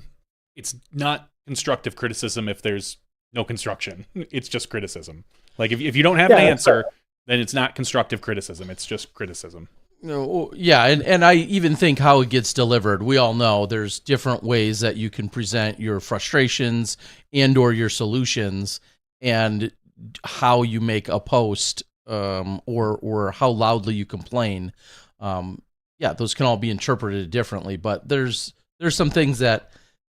It's not constructive criticism if there's no construction. It's just criticism. Like if you don't have an answer, then it's not constructive criticism. It's just criticism. Yeah, and I even think how it gets delivered. We all know there's different ways that you can present your frustrations and or your solutions, and how you make a post or how loudly you complain. Those can all be interpreted differently, but there's some things that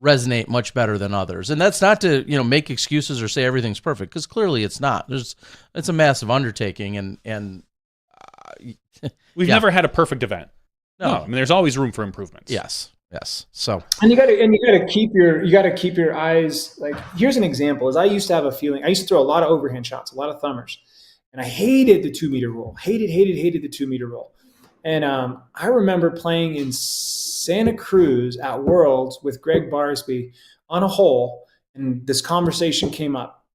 resonate much better than others. And that's not to, make excuses or say everything's perfect, because clearly it's not. It's a massive undertaking, and we've never had a perfect event. No. I mean, there's always room for improvements. Yes. So, and you got to keep your eyes, like, here's an example. Is I used to have a feeling, I used to throw a lot of overhand shots, a lot of thumbers, and I hated the 2 meter rule. Hated the 2 meter rule. And I remember playing in Santa Cruz at Worlds with Greg Barsby on a hole, and this conversation came up.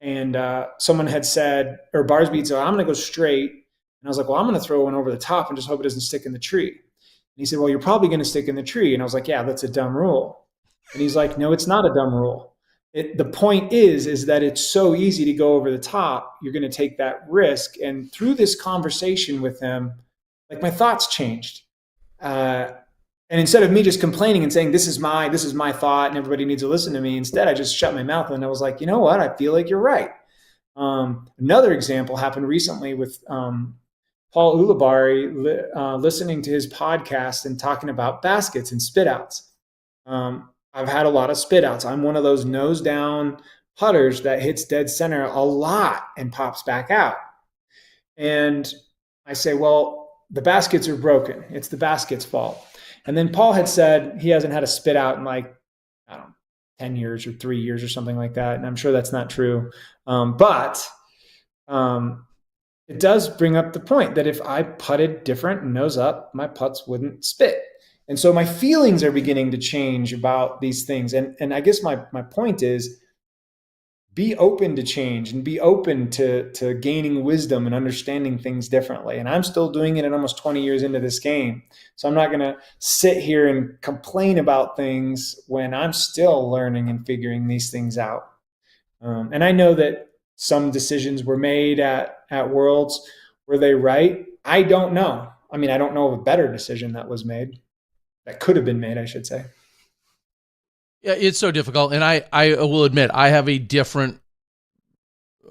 And someone had said, or Barsby had said, I'm going to go straight. And I was like, well, I'm going to throw one over the top and just hope it doesn't stick in the tree. And he said, well, you're probably going to stick in the tree. And I was like, yeah, that's a dumb rule. And he's like, no, it's not a dumb rule. The point is that it's so easy to go over the top. You're going to take that risk. And through this conversation with him, like, my thoughts changed. And instead of me just complaining and saying, this is my thought and everybody needs to listen to me, instead I just shut my mouth and I was like, you know what? I feel like you're right. Another example happened recently with Paul Ulibarri, listening to his podcast and talking about baskets and spit outs. I've had a lot of spit outs. I'm one of those nose down putters that hits dead center a lot and pops back out. And I say, well, the baskets are broken. It's the basket's fault. And then Paul had said he hasn't had a spit out in, like, 10 years or 3 years or something like that. And I'm sure that's not true. But it does bring up the point that if I putted different and nose up, my putts wouldn't spit. And so my feelings are beginning to change about these things. And I guess my point is, be open to change and be open to gaining wisdom and understanding things differently. And I'm still doing it at almost 20 years into this game. So I'm not going to sit here and complain about things when I'm still learning and figuring these things out. And I know that some decisions were made at Worlds. Were they right? I don't know. I mean, I don't know of a better decision that was made, that could have been made, I should say. Yeah, it's so difficult. And I will admit, I have a different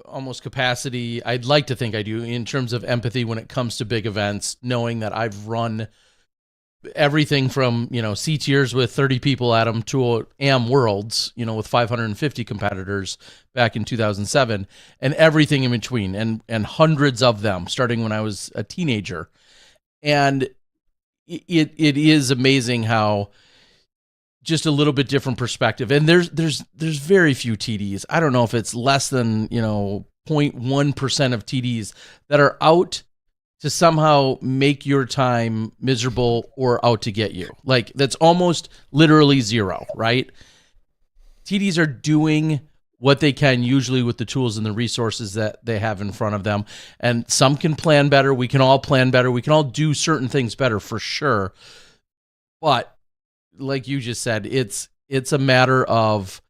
almost capacity. I'd like to think I do, in terms of empathy when it comes to big events, knowing that I've run everything from, C tiers with 30 at them to AM Worlds, with 550 competitors back in 2007, and everything in between, and hundreds of them starting when I was a teenager. And it is amazing how just a little bit different perspective. And there's very few TDs. I don't know if it's less than, 0.1% of TDs that are out to somehow make your time miserable or out to get you. Like, that's almost literally zero, right? TDs are doing what they can, usually with the tools and the resources that they have in front of them. And some can plan better. We can all plan better. We can all do certain things better, for sure. But like you just said, it's a matter of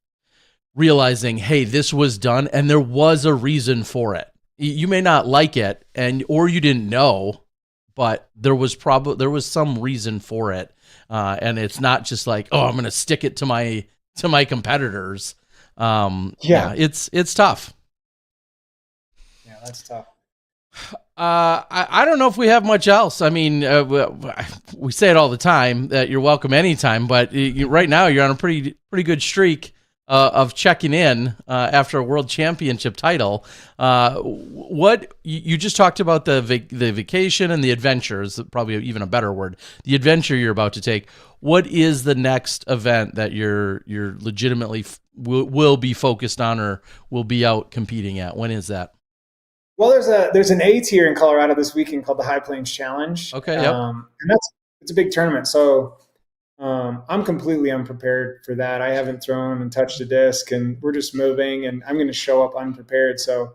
realizing, hey, this was done and there was a reason for it. You may not like it, or you didn't know, but there was some reason for it. And it's not just like, oh, I'm going to stick it to my competitors. It's tough. Yeah, that's tough. I don't know if we have much else. I mean, we say it all the time that you're welcome anytime, but right now you're on a pretty good streak. of checking in after a world championship title. What you just talked about the vacation and the adventures, probably even a better word, the adventure you're about to take. What is the next event that you're legitimately will be focused on or will be out competing at? When is that? Well, there's an A tier in Colorado this weekend called the High Plains Challenge. Okay, yep. And it's a big tournament. So I'm completely unprepared for that. I haven't thrown and touched a disc, and we're just moving, and I'm going to show up unprepared. So,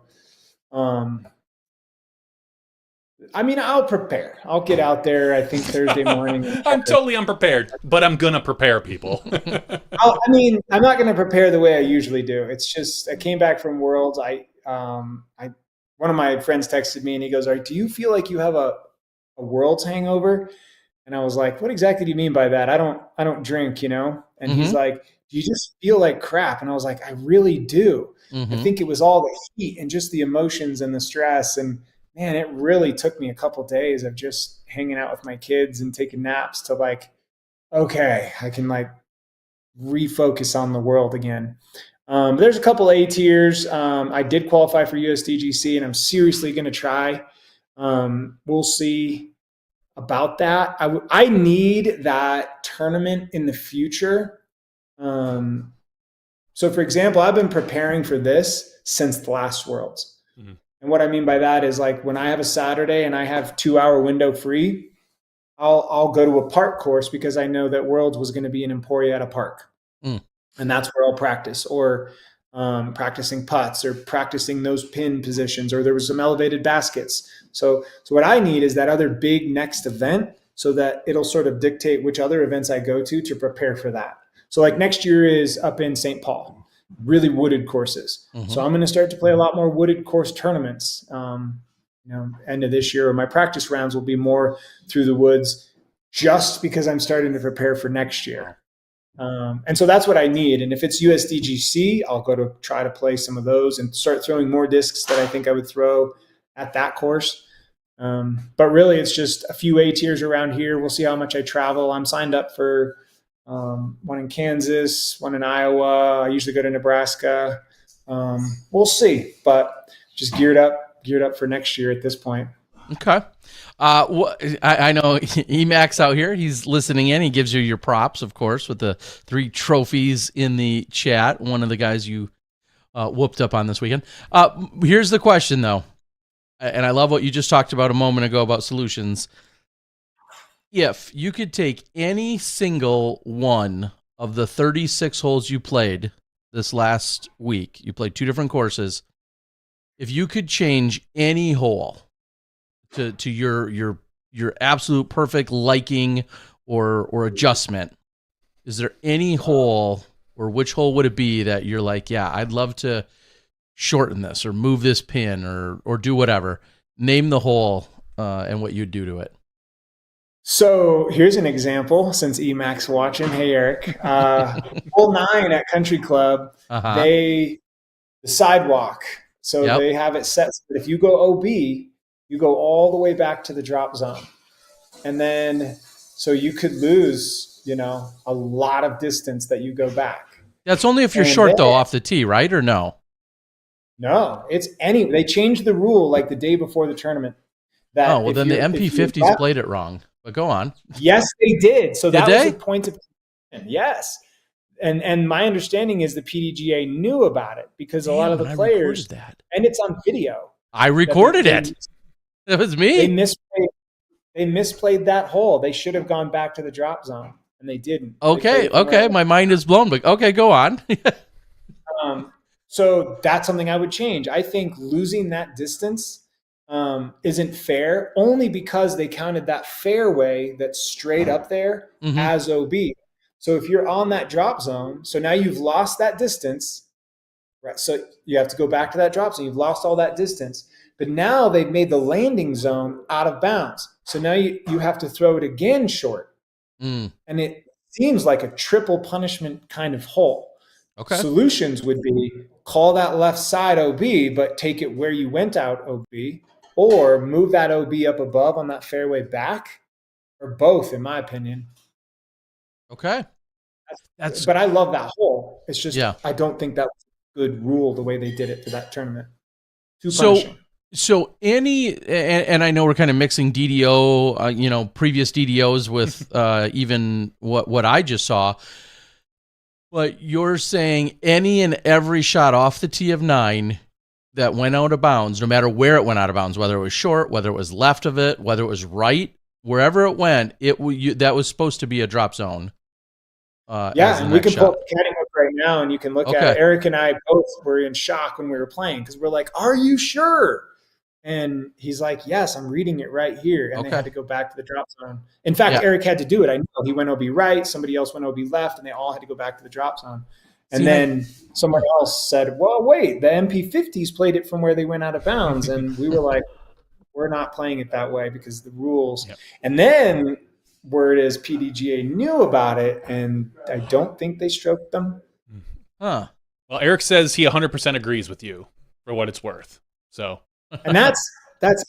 I mean, I'll prepare. I'll get out there, I think, Thursday morning. I'm totally unprepared, but I'm going to prepare people. I'm not going to prepare the way I usually do. It's just I came back from Worlds. One of my friends texted me, and he goes, do you feel like you have a Worlds hangover? And I was like, what exactly do you mean by that? I don't drink, And he's like, do you just feel like crap? And I was like, I really do. I think it was all the heat and just the emotions and the stress. And man, it really took me a couple of days of just hanging out with my kids and taking naps to like, okay, I can like refocus on the world again. There's a couple A tiers. I did qualify for USDGC, and I'm seriously going to try. We'll see about that. I need that tournament in the future. So, for example, I've been preparing for this since the last Worlds. Mm-hmm. And what I mean by that is like when I have a Saturday and I have 2-hour window free, I'll go to a park course because I know that Worlds was going to be in Emporia at a park. And that's where I'll practice, or practicing putts, or practicing those pin positions, or there was some elevated baskets. So what I need is that other big next event so that it'll sort of dictate which other events I go to prepare for that. So like next year is up in St. Paul, really wooded courses. Mm-hmm. So I'm going to start to play a lot more wooded course tournaments. End of this year, or my practice rounds will be more through the woods, just because I'm starting to prepare for next year. And so that's what I need. And if it's USDGC, I'll go to try to play some of those and start throwing more discs that I think I would throw at that course. But really, it's just a few A tiers around here. We'll see how much I travel. I'm signed up for one in Kansas, one in Iowa. I usually go to Nebraska. We'll see, but just geared up for next year at this point. Okay. I know Emax out here. He's listening in. He gives you your props, of course, with the 3 trophies in the chat. One of the guys you whooped up on this weekend. Here's the question, though, and I love what you just talked about a moment ago about solutions. If you could take any single one of the 36 holes you played this last week, you played 2 different courses. If you could change any hole to your absolute perfect liking or adjustment, is there any hole, or which hole would it be that you're like, yeah, I'd love to shorten this or move this pin or do whatever? Name the hole and what you'd do to it. So here's an example, since Emax watching. Hey, Eric. Hole 9 at Country Club, the sidewalk. So they have it set so that if you go OB, you go all the way back to the drop zone. And then, so you could lose, a lot of distance that you go back. That's only if you're short, though, off the tee, right? Or no? No, they changed the rule like the day before the tournament. Then the MP50s played it wrong. But go on. Yes, they did. So that was the point of yes. And my understanding is the PDGA knew about it because a lot of the players, and it's on video. I recorded it. That was me. They misplayed that hole. They should have gone back to the drop zone, and they didn't. Okay. My mind is blown, but okay, go on. So that's something I would change. I think losing that distance isn't fair, only because they counted that fairway that's straight up there as OB. So if you're on that drop zone, so now you've lost that distance, right? So you have to go back to that drop zone. You've lost all that distance. But now they've made the landing zone out of bounds. So now you have to throw it again short. And it seems like a triple punishment kind of hole. Okay. Solutions would be call that left side OB, but take it where you went out OB, or move that OB up above on that fairway back, or both, in my opinion. Okay. But I love that hole. It's just Yeah. I don't think that was a good rule the way they did it for that tournament. Too punishing. So and I know we're kind of mixing DDO, previous DDOs with even what I just saw, but you're saying any and every shot off the tee of 9 that went out of bounds, no matter where it went out of bounds, whether it was short, whether it was left of it, whether it was right, wherever it went, that was supposed to be a drop zone. And we can pull up the caddy book right now, and you can look at it. Eric and I both were in shock when we were playing because we're like, "Are you sure?" And he's like, "Yes, I'm reading it right here." And they had to go back to the drop zone. In fact, Eric had to do it. I know he went OB right, somebody else went OB left, and they all had to go back to the drop zone. And then someone else said, "Well, wait, the MP50s played it from where they went out of bounds." And we were like, "We're not playing it that way because the rules." Yep. And then word is PDGA knew about it, and I don't think they stroked them. Huh. Well, Eric says he 100% agrees with you for what it's worth. So, and that's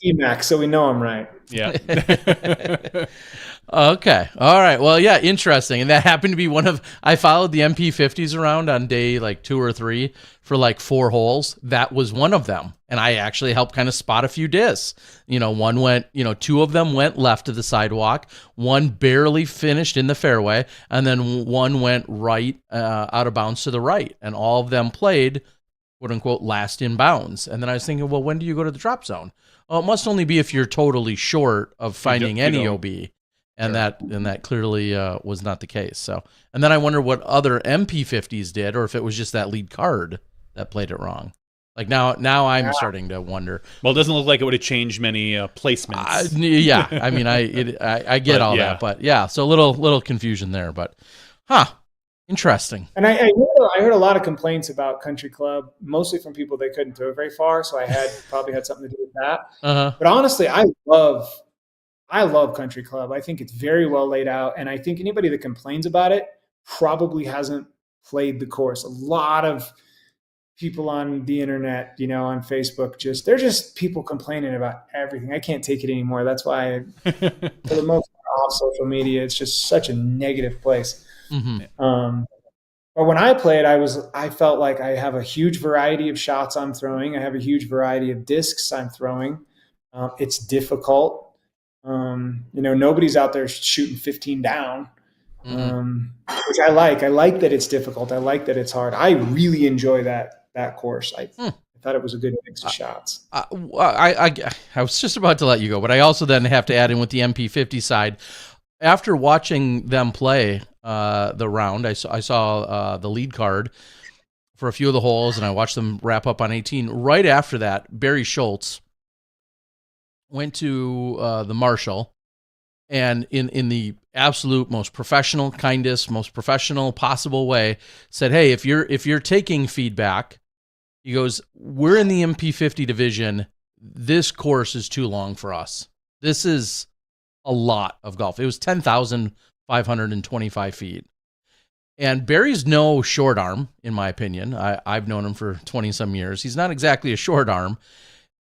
EMAC, so we know I'm right. Yeah. Okay. All right. Well, yeah, interesting. And that happened to be I followed the MP50s around on day like 2 or 3 for like 4 holes. That was one of them. And I actually helped kind of spot a few discs. One went, 2 of them went left of the sidewalk. One barely finished in the fairway. And then one went right out of bounds to the right. And all of them played, quote unquote, last in bounds. And then I was thinking, well, when do you go to the drop zone? Well, it must only be if you're totally short of finding any OB. And that clearly was not the case. So, and then I wonder what other MP50s did, or if it was just that lead card that played it wrong. Like now I'm starting to wonder. Well, it doesn't look like it would have changed many placements. Yeah, I mean, I get all that, but yeah, so a little confusion there, but interesting. And I heard a lot of complaints about Country Club, mostly from people that couldn't throw very far. So I probably had something to do with that. But honestly, I love Country Club. I think it's very well laid out. And I think anybody that complains about it probably hasn't played the course. A lot of people on the internet, on Facebook, they're just people complaining about everything. I can't take it anymore. That's why for the most part off social media, it's just such a negative place. Mm-hmm. But when I played, I felt like I have a huge variety of shots I'm throwing. I have a huge variety of discs I'm throwing. It's difficult. Nobody's out there shooting 15 down, which I like. I like that it's difficult. I like that it's hard. I really enjoy that course. I thought it was a good mix of shots. I was just about to let you go, but I also then have to add in with the MP50 side. After watching them play the round, I saw the lead card for a few of the holes, and I watched them wrap up on 18. Right after that, Barry Schultz went to the Marshall, and in the absolute most professional, kindest, most professional possible way, said, "Hey, if you're taking feedback," he goes, "we're in the MP50 division. This course is too long for us. This is a lot of golf." It was 10,525 feet. And Barry's no short arm, in my opinion. I've known him for 20-some years. He's not exactly a short arm.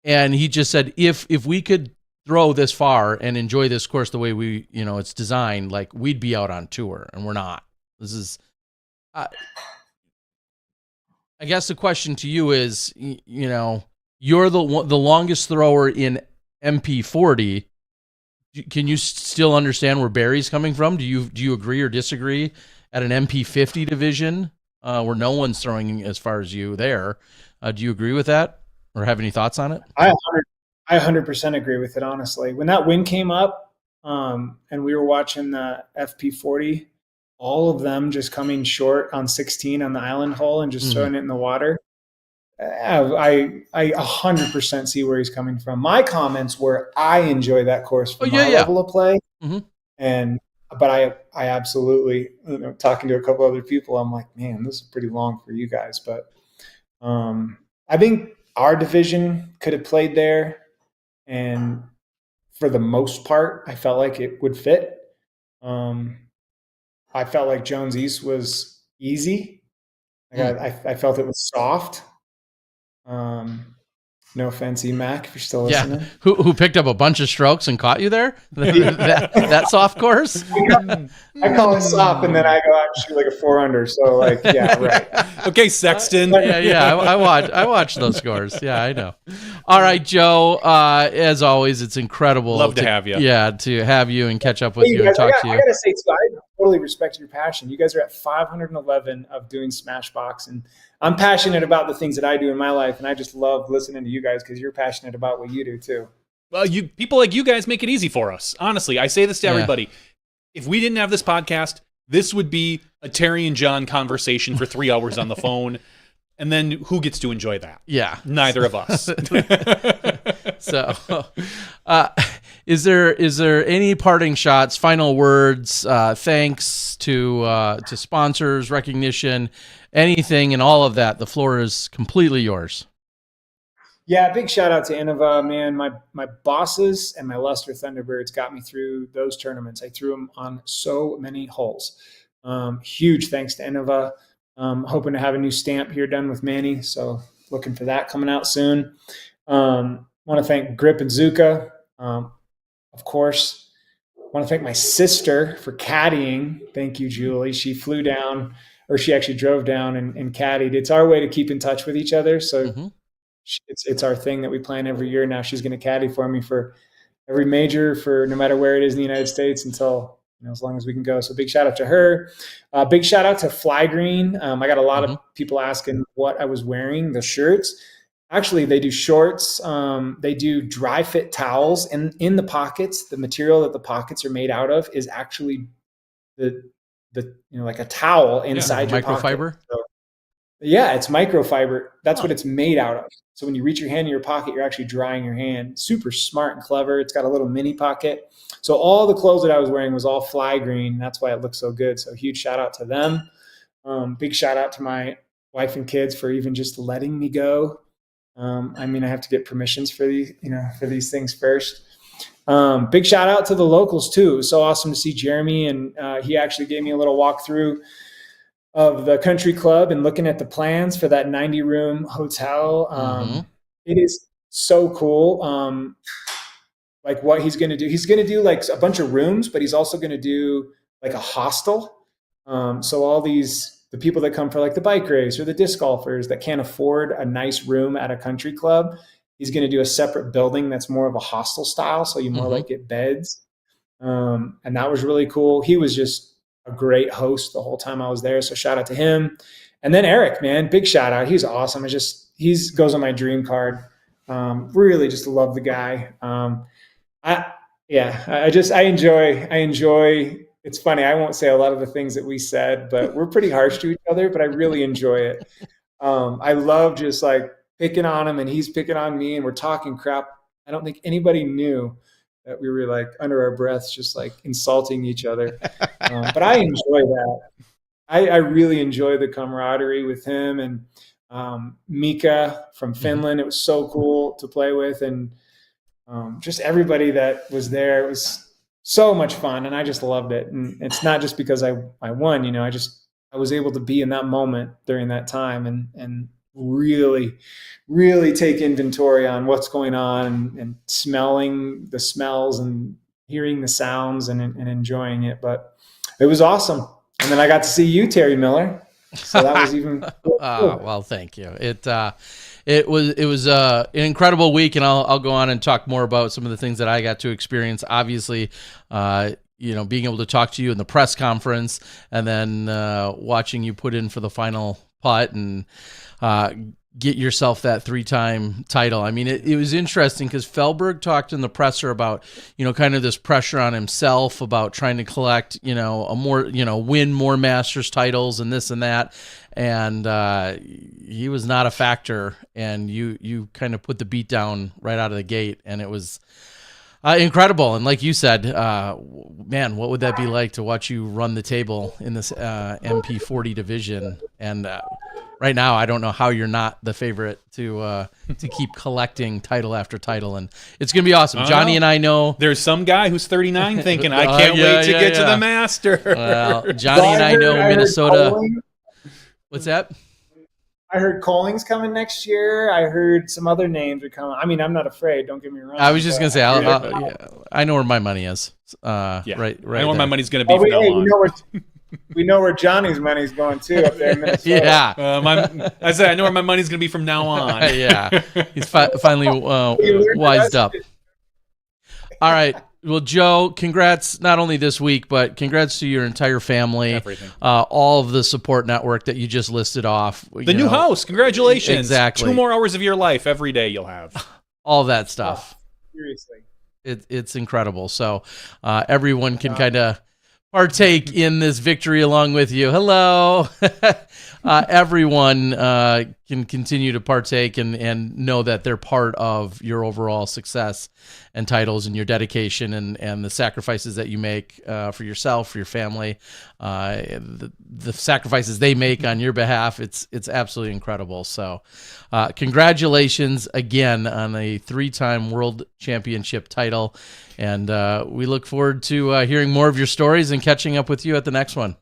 And he just said, if we could throw this far and enjoy this course the way it's designed, like we'd be out on tour, and we're not. This is, I guess the question to you is, you're the longest thrower in MP40. Can you still understand where Barry's coming from? Do you agree or disagree at an MP50 division where no one's throwing as far as you there? Do you agree with that? Or have any thoughts on it? I 100% agree with it, honestly. When that win came up and we were watching the FP40, all of them just coming short on 16 on the island hole and just throwing it in the water, I 100% see where he's coming from. My comments were, I enjoy that course for my level of play. Mm-hmm. But I absolutely, talking to a couple other people, I'm like, man, this is pretty long for you guys. But I think our division could have played there, and for the most part, I felt like it would fit. I felt like Jones East was easy. I felt it was soft. No offense, Mac, if you're still listening. Yeah, who picked up a bunch of strokes and caught you there? that soft course? I call it soft, and then I go out and shoot like a 4-under. So, like, yeah, right. Okay, Sexton. Yeah. I watch those scores. Yeah, I know. All right, Joe. As always, it's incredible. Love to have you. Yeah, to have you and catch up with you guys, and talk to you. I gotta say too, I totally respect your passion. You guys are at 511 of doing Smashbox, and I'm passionate about the things that I do in my life, and I just love listening to you guys because you're passionate about what you do too. Well, people like you guys make it easy for us. Honestly, I say this to everybody. If we didn't have this podcast, this would be a Terry and John conversation for 3 hours on the phone. And then who gets to enjoy that? Yeah. Neither of us. So, is there any parting shots, final words, thanks to sponsors, recognition, anything and all of that? The floor is completely yours. Yeah, big shout out to Innova, man. My bosses and my Luster Thunderbirds got me through those tournaments. I threw them on so many holes. Huge thanks to Innova. Hoping to have a new stamp here done with Manny, so looking for that coming out soon. Want to thank Grip and Zuka, of course. Want to thank my sister for caddying. Thank you, Julie. She flew down, or she actually drove down and caddied. It's our way to keep in touch with each other. So it's our thing that we plan every year. Now she's going to caddy for me for every major, for no matter where it is in the United States, until as long as we can go. So big shout out to her. Big shout out to Fly Green. I got a lot of people asking what I was wearing, the shirts. Actually, they do shorts. They do dry fit towels, and in the pockets, the material that the pockets are made out of is actually the like a towel inside your microfiber. Pocket. So, yeah, it's microfiber. That's what it's made out of. So when you reach your hand in your pocket, you're actually drying your hand. Super smart and clever. It's got a little mini pocket. So all the clothes that I was wearing was all Fly Green. That's why it looks so good. So huge shout out to them. Big shout out to my wife and kids for even just letting me go. I have to get permissions for these things first. Big shout out to the locals too. It was so awesome to see Jeremy, and he actually gave me a little walkthrough of the country club and looking at the plans for that 90-room hotel. It is so cool. Like what he's going to do. He's going to do like a bunch of rooms, but he's also going to do like a hostel. So all the people that come for like the bike race or the disc golfers that can't afford a nice room at a country club, he's going to do a separate building that's more of a hostel style. So you more like get beds. And that was really cool. He was just a great host the whole time I was there. So shout out to him. And then Eric, man, big shout out. He's awesome. He goes on my dream card. Really just love the guy. I enjoy, it's funny. I won't say a lot of the things that we said, but we're pretty harsh to each other, but I really enjoy it. I love just like picking on him and he's picking on me and we're talking crap. I don't think anybody knew that we were like under our breaths, just like insulting each other. But I enjoy that. I really enjoy the camaraderie with him and Mika from Finland. It was so cool to play with, and just everybody that was there. It was so much fun, and I just loved it. And it's not just because I won, I was able to be in that moment during that time and really, really take inventory on what's going on and smelling the smells and hearing the sounds and enjoying it. But it was awesome. And then I got to see you, Terry Miller. So that was even cool. Well, thank you. It was an incredible week, and I'll go on and talk more about some of the things that I got to experience. Obviously, being able to talk to you in the press conference, and then watching you put in for the final putt and get yourself that 3-time title. I mean, it was interesting because Felberg talked in the presser about, kind of this pressure on himself about trying to collect, win more Masters titles and this and that. And he was not a factor, and you kind of put the beat down right out of the gate, and it was incredible. And like you said, man, what would that be like to watch you run the table in this MP40 division? And right now, I don't know how you're not the favorite to keep collecting title after title, and it's gonna be awesome. Johnny and I know there's some guy who's 39 thinking, I can't wait to get to the Master. Well, Johnny and I know Minnesota. What's that? I heard Colling's coming next year. I heard some other names are coming. I mean, I'm not afraid. Don't get me wrong. I was just gonna say, I know where my money is. Right. I know where my money's gonna be from now on. We know where Johnny's money's going too up there in Minnesota. Yeah. I said I know where my money's gonna be from now on. Yeah. He's finally wised up. All right. Well, Joe, congrats not only this week, but congrats to your entire family. Everything. All of the support network that you just listed off. The new house. Congratulations. Exactly. 2 more hours of your life every day you'll have. All that stuff. Seriously. It's incredible. So everyone can kind of partake in this victory along with you. Hello. Everyone can continue to partake and know that they're part of your overall success and titles and your dedication and the sacrifices that you make for yourself, for your family, the sacrifices they make on your behalf. It's absolutely incredible. So congratulations again on a 3-time world championship title. And we look forward to hearing more of your stories and catching up with you at the next one.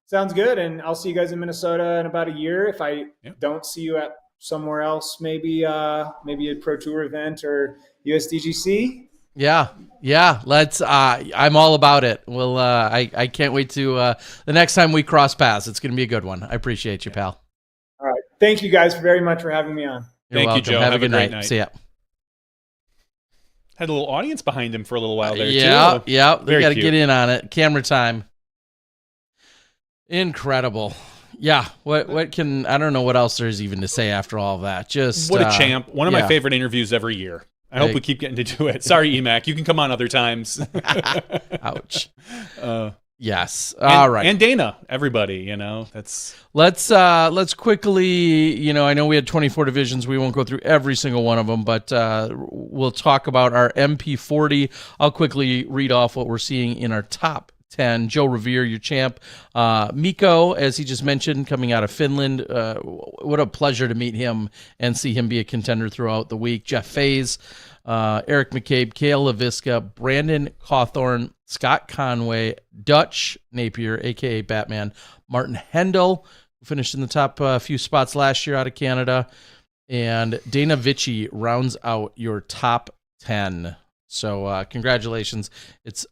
Sounds good. And I'll see you guys in Minnesota in about a year. If I don't see you at somewhere else, maybe a Pro Tour event or USDGC. Yeah. Let's. I'm all about it. Well, I can't wait to the next time we cross paths. It's going to be a good one. I appreciate you, pal. All right. Thank you guys very much for having me on. You're welcome. Thank you, Joe. Have a good night. See ya. Had a little audience behind him for a little while there, too. Yeah. We got to cute. get in on it. Camera time. Incredible. Yeah. What can, I don't know what else there's even to say after all of that. Just what a champ. One of my favorite interviews every year. I hope we keep getting to do it. Sorry, EMAC. You can come on other times. Ouch. Yes. All right. And Dana, everybody, that's. Let's quickly, I know we had 24 divisions. We won't go through every single one of them, but we'll talk about our MP40. I'll quickly read off what we're seeing in our top 10. Joe Rovere, your champ. Mikko, as he just mentioned, coming out of Finland. What a pleasure to meet him and see him be a contender throughout the week. Jeff Faze, Eric McCabe, Kale LaVisca, Brandon Cawthorn, Scott Conway, Dutch Napier, a.k.a. Batman, Martin Hendel, who finished in the top few spots last year out of Canada, and Dana Vici rounds out your top 10. So congratulations.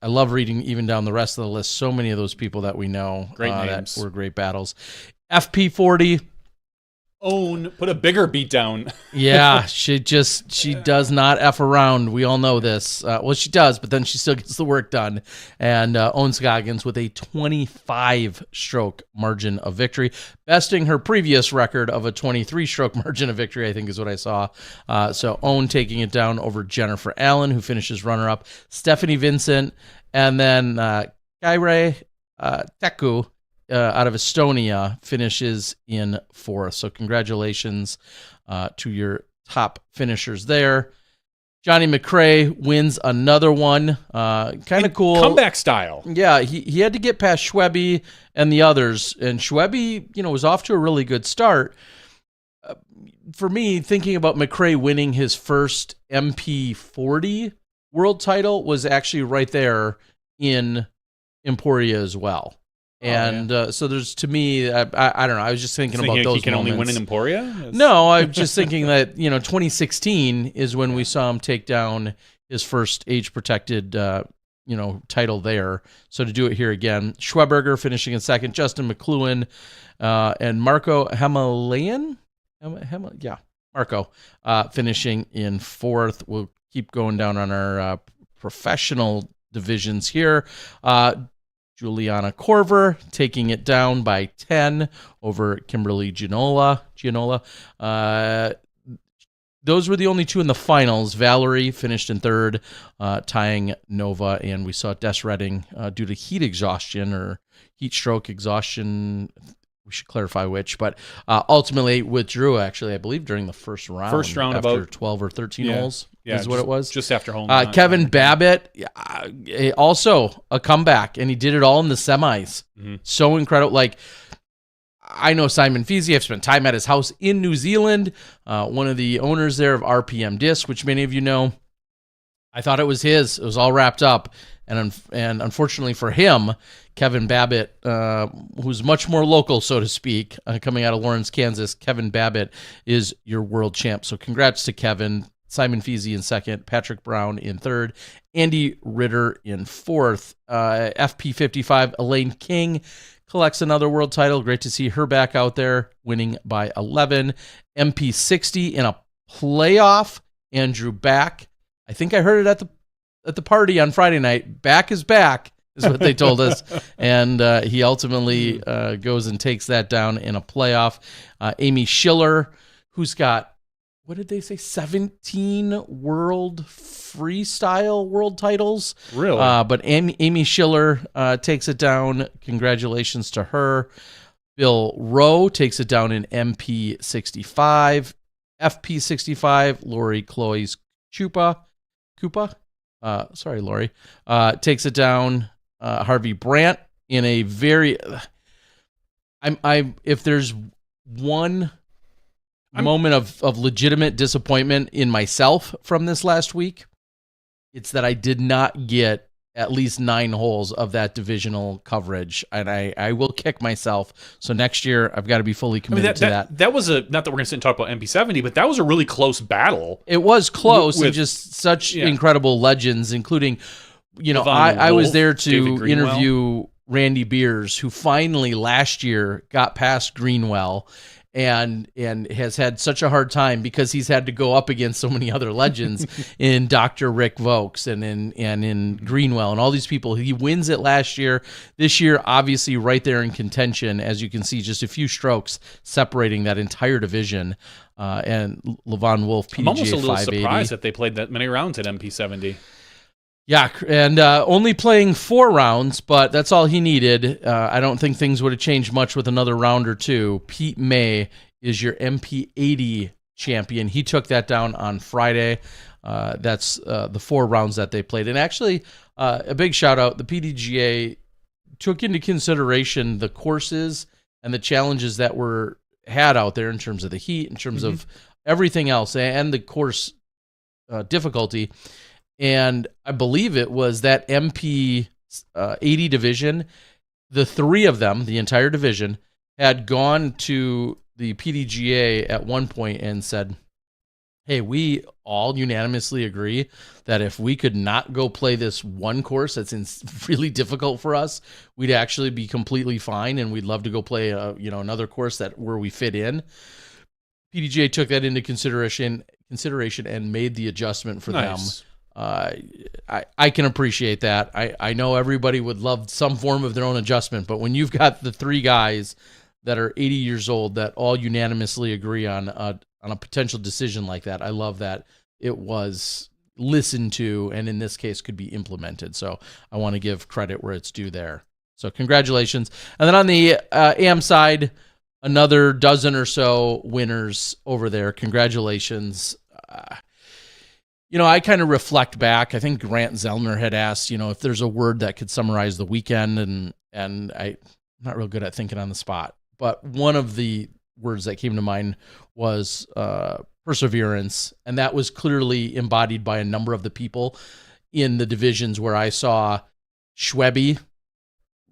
I love reading even down the rest of the list. So many of those people that we know great names. That were great battles. FP40. Put a bigger beat down. Yeah, she does not F around. We all know this. Well, she does, but then she still gets the work done. And Owen Scoggins with a 25-stroke margin of victory, besting her previous record of a 23-stroke margin of victory, I think is what I saw. So Owen taking it down over Jennifer Allen, who finishes runner-up, Stephanie Vincent, and then Kaire Teku, out of Estonia, finishes in 4th. So congratulations to your top finishers there. Johnny McRae wins another one. Kind of cool. Comeback style. Yeah, he had to get past Schwebe and the others. And Schwebe, was off to a really good start. For me, thinking about McRae winning his first MP40 world title was actually right there in Emporia as well. And so there's, to me, I don't know. I was just thinking about those he can moments. only win in Emporia? No, I'm just thinking that, 2016 is when we saw him take down his first age-protected, title there. So to do it here again, Schweberger finishing in 2nd, Justin McLuhan, and Marco Hemalayan? Marco finishing in 4th. We'll keep going down on our professional divisions here. Juliana Corver taking it down by 10 over Kimberly Gianola. Those were the only 2 in the finals. Valerie finished in 3rd, tying Nova, and we saw Des Redding due to heat exhaustion or heat stroke exhaustion. We should clarify which, but ultimately withdrew, actually, I believe, during the first round. After about 12 or 13 holes is what it was. Just after hole. Kevin Babbitt, also a comeback, and he did it all in the semis. Mm-hmm. So incredible. I know Simon Feasy. I've spent time at his house in New Zealand. One of the owners there of RPM Disc, which many of you know. I thought it was his. It was all wrapped up. and unfortunately for him, Kevin Babbitt, who's much more local, so to speak, coming out of Lawrence, Kansas, Kevin Babbitt is your world champ. So congrats to Kevin. Simon Feasy in second, Patrick Brown in third, Andy Ritter in fourth. FP55, Elaine King collects another world title. Great to see her back out there, winning by 11. MP60 in a playoff, Andrew Back. I think I heard it at the party on Friday night. Back is back, is what they told us. And he ultimately goes and takes that down in a playoff. Amy Schiller, who's got, what did they say, 17 world freestyle world titles? Really? But Amy Schiller takes it down. Congratulations to her. Bill Rowe takes it down in MP65. FP65, Lori Chloe's Koopa. Sorry, Lori. Takes it down. Harvey Brandt in a very... if there's one moment of legitimate disappointment in myself from this last week, it's that I did not get at least 9 holes of that divisional coverage, and I will kick myself. So next year I've got to be fully committed to that. That was not that we're going to sit and talk about MP70, but that was a really close battle. It was close, and just such incredible legends, including, I was there to interview Randy Beers, who finally last year got past Greenwell and has had such a hard time because he's had to go up against so many other legends in Dr. Rick Vokes and in Greenwell and all these people. He wins it last year. This year, obviously right there in contention, as you can see, just a few strokes separating that entire division. And Levon Wolf, PDGA 580. I'm almost a little surprised that they played that many rounds at MP70. Yeah, and only playing 4 rounds, but that's all he needed. I don't think things would have changed much with another round or two. Pete May is your MP80 champion. He took that down on Friday. That's the 4 rounds that they played. And actually, a big shout-out, the PDGA took into consideration the courses and the challenges that were had out there in terms of the heat, in terms of everything else, and the course difficulty. And I believe it was that MP 80 division, the 3 of them, the entire division, had gone to the PDGA at one point and said, hey, we all unanimously agree that if we could not go play this one course that's really difficult for us, we'd actually be completely fine, and we'd love to go play another course where we fit in. PDGA took that into consideration and made the adjustment for them. I can appreciate that. I know everybody would love some form of their own adjustment, but when you've got the 3 guys that are 80 years old that all unanimously agree on a potential decision like that, I love that it was listened to and in this case could be implemented. So I want to give credit where it's due there. So congratulations. And then on the AM side, another dozen or so winners over there. Congratulations. I kind of reflect back. I think Grant Zellner had asked, if there's a word that could summarize the weekend, and I'm not real good at thinking on the spot. But one of the words that came to mind was perseverance, and that was clearly embodied by a number of the people in the divisions where I saw Schwebe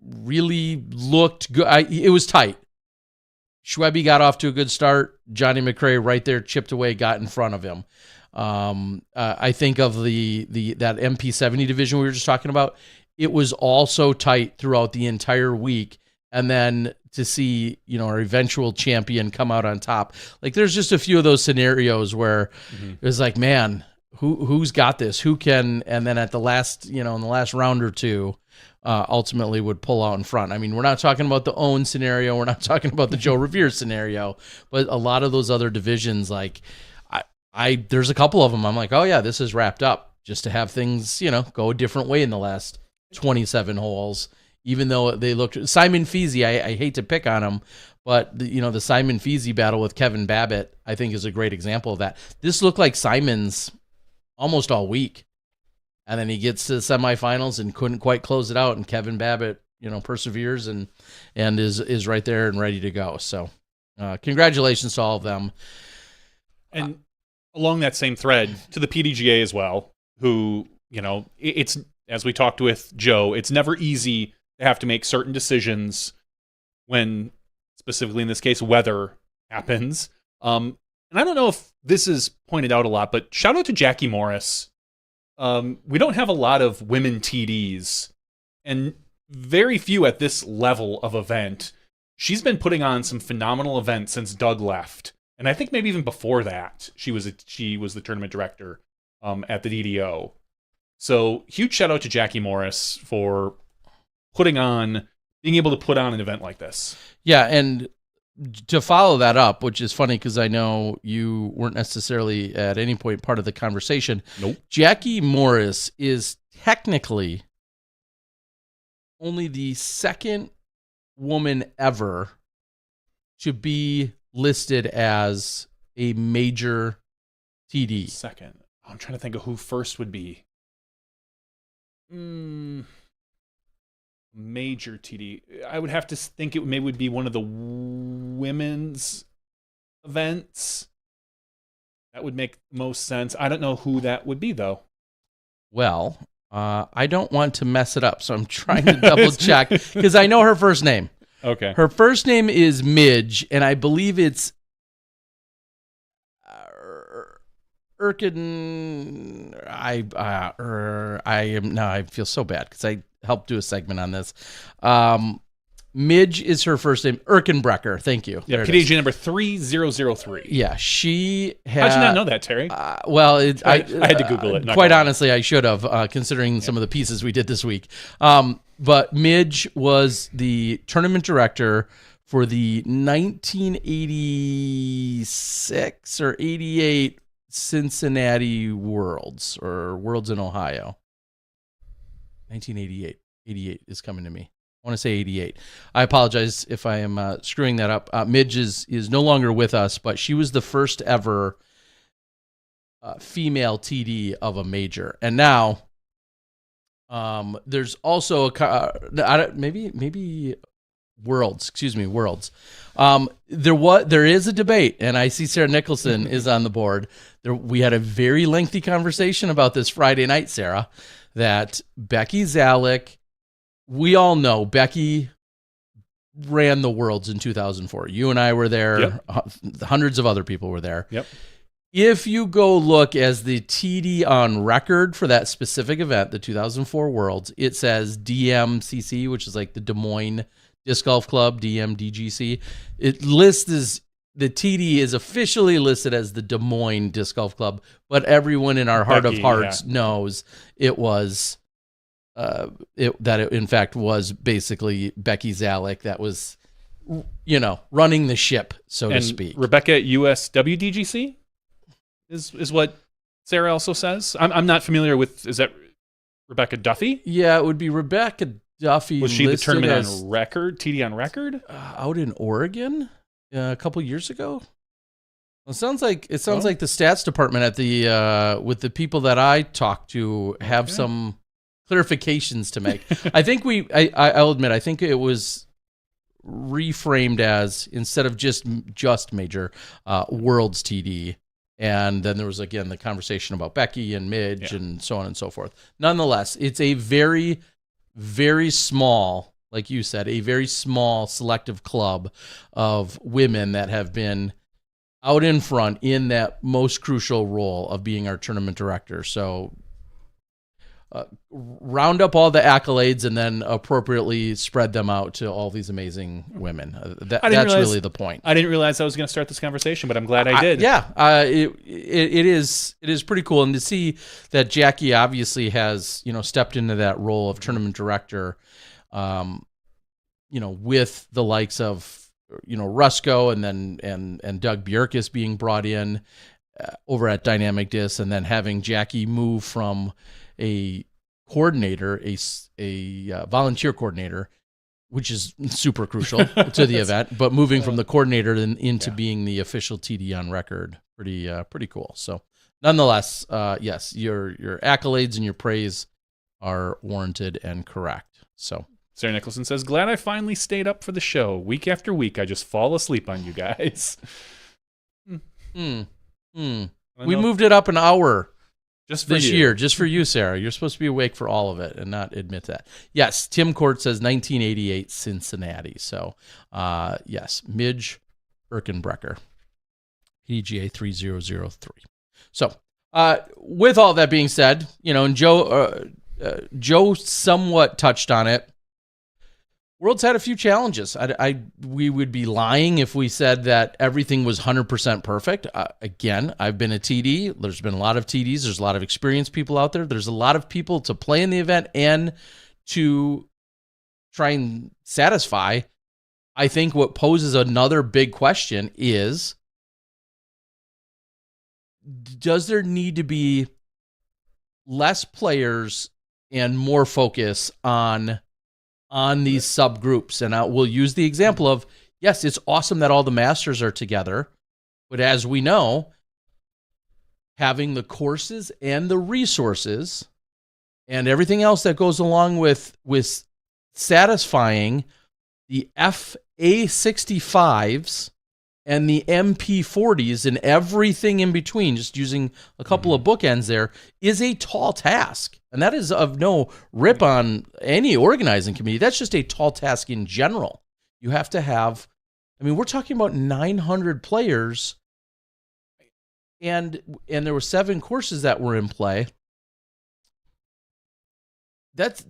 really looked good. It was tight. Schwebe got off to a good start. Johnny McRae right there chipped away, got in front of him. I think of that MP70 division we were just talking about. It was all so tight throughout the entire week, and then to see our eventual champion come out on top. Like there's just a few of those scenarios where it was like, man, who's got this? Who can? And then at the last, in the last round or two, ultimately would pull out in front. I mean, we're not talking about the Owen scenario. We're not talking about the Joe Rovere scenario, but a lot of those other divisions, like. There's a couple of them I'm like, oh yeah, this is wrapped up, just to have things, go a different way in the last 27 holes, even though they looked Simon Feasy, I hate to pick on him, but the Simon Feasy battle with Kevin Babbitt, I think is a great example of that. This looked like Simon's almost all week. And then he gets to the semifinals and couldn't quite close it out, and Kevin Babbitt, perseveres and is right there and ready to go. So congratulations to all of them. And along that same thread, to the PDGA as well, who, it's as we talked with Joe, it's never easy to have to make certain decisions when, specifically in this case, weather happens. And I don't know if this is pointed out a lot, but shout out to Jackie Morris. We don't have a lot of women TDs, and very few at this level of event. She's been putting on some phenomenal events since Doug left, and I think maybe even before that, she was the tournament director at the DDO. So huge shout out to Jackie Morris for being able to put on an event like this. Yeah, and to follow that up, which is funny because I know you weren't necessarily at any point part of the conversation. Nope. Jackie Morris is technically only the second woman ever to be listed as a major TD. Second. I'm trying to think of who first would be. Major TD. I would have to think it maybe would be one of the women's events. That would make most sense. I don't know who that would be, though. Well, I don't want to mess it up, so I'm trying to double check because I know her first name. Okay. Her first name is Midge, and I believe it's Erkin. I feel so bad because I helped do a segment on this. Midge is her first name. Erkenbrecher. Thank you. Yeah, PDG number 3003. Yeah, she had. How'd you not know that, Terry? Well, I had to Google it. Quite honestly, I should have, considering some of the pieces we did this week. But Midge was the tournament director for the 1986 or 88 Cincinnati Worlds, or Worlds in Ohio. 1988. 88 is coming to me. I want to say 88. I apologize if I am screwing that up. Midge is no longer with us, but she was the first ever female TD of a major. And now there's also maybe Worlds. Excuse me, Worlds. There is a debate, and I see Sarah Nicholson is on the board. We had a very lengthy conversation about this Friday night, Sarah, that Becky Zalek. We all know Becky ran the Worlds in 2004. You and I were there. Yep. Hundreds of other people were there. Yep. If you go look as the TD on record for that specific event, the 2004 Worlds, it says DMCC, which is like the Des Moines Disc Golf Club, DMDGC. It lists as the TD is officially listed as the Des Moines Disc Golf Club, but everyone in our heart of hearts knows it was it in fact was basically Becky Zalek that was, running the ship, so to speak. Rebecca at USWDGC is what Sarah also says. I'm not familiar with. Is that Rebecca Duffy? Yeah, it would be Rebecca Duffy. Was she the tournament on record? TD on record? Out in Oregon a couple years ago. Well, it sounds like the stats department at the with the people that I talked to have some clarifications to make. I think I'll admit, I think it was reframed as, instead of just major, Worlds TD. And then there was, again, the conversation about Becky and Midge and so on and so forth. Nonetheless, it's a very, very small, like you said, a very small selective club of women that have been out in front in that most crucial role of being our tournament director. So round up all the accolades and then appropriately spread them out to all these amazing women. That's really the point. I didn't realize I was going to start this conversation, but I'm glad I did. It is pretty cool. And to see that Jackie obviously has, stepped into that role of tournament director, with the likes of, Rusko and Doug Bjerkis being brought in over at Dynamic Disc, and then having Jackie move from a coordinator, a volunteer coordinator, which is super crucial to the event, but moving from the coordinator into being the official TD on record, pretty cool. So nonetheless, yes, your accolades and your praise are warranted and correct. So Sarah Nicholson says, glad I finally stayed up for the show. Week after week, I just fall asleep on you guys. We moved it up an hour. Just for this you. year, just for you, Sarah. You're supposed to be awake for all of it and not admit that. Yes, Tim Court says 1988 Cincinnati. So, yes, Midge Erkenbrecher, PDGA 3003. So, with all that being said, and Joe somewhat touched on it. World's had a few challenges. We would be lying if we said that everything was 100% perfect. Again, I've been a TD. There's been a lot of TDs. There's a lot of experienced people out there. There's a lot of people to play in the event and to try and satisfy. I think what poses another big question is, does there need to be less players and more focus on these subgroups? And we'll use the example of, yes, it's awesome that all the masters are together, but as we know, having the courses and the resources and everything else that goes along with satisfying the FA65s and the MP40s and everything in between, just using a couple of bookends there, is a tall task. And that is of no rip on any organizing committee. That's just a tall task in general. You have to have, we're talking about 900 players, and there were 7 courses that were in play. That's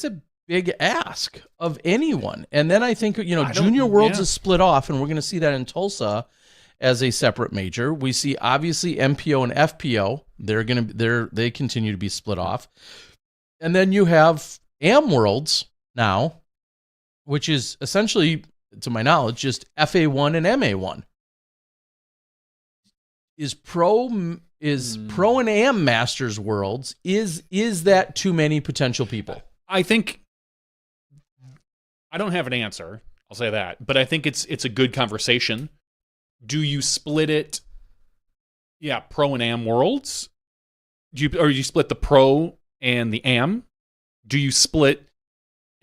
a big ask of anyone. And then I think, Junior Worlds is split off, and we're going to see that in Tulsa as a separate major. We see obviously MPO and FPO. They continue to be split off. And then you have AM Worlds now, which is essentially, to my knowledge, just FA1 and MA1. Is Pro and AM Masters Worlds, is that too many potential people? I think I don't have an answer. I'll say that, but I think it's a good conversation. Do you split it? Yeah, Pro and AM Worlds. Or you split the Pro and the AM? Do you split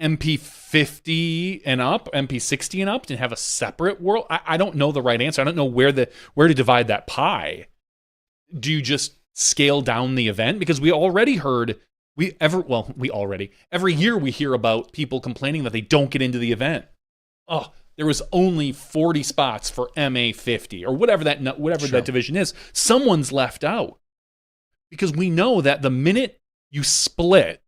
MP50 and up, MP60 and up, and have a separate world? I don't know the right answer. I don't know where to divide that pie. Do you just scale down the event? Because we already heard. Every year we hear about people complaining that they don't get into the event. Oh, there was only 40 spots for MA50 or whatever that division is. Someone's left out. Because we know that the minute you split,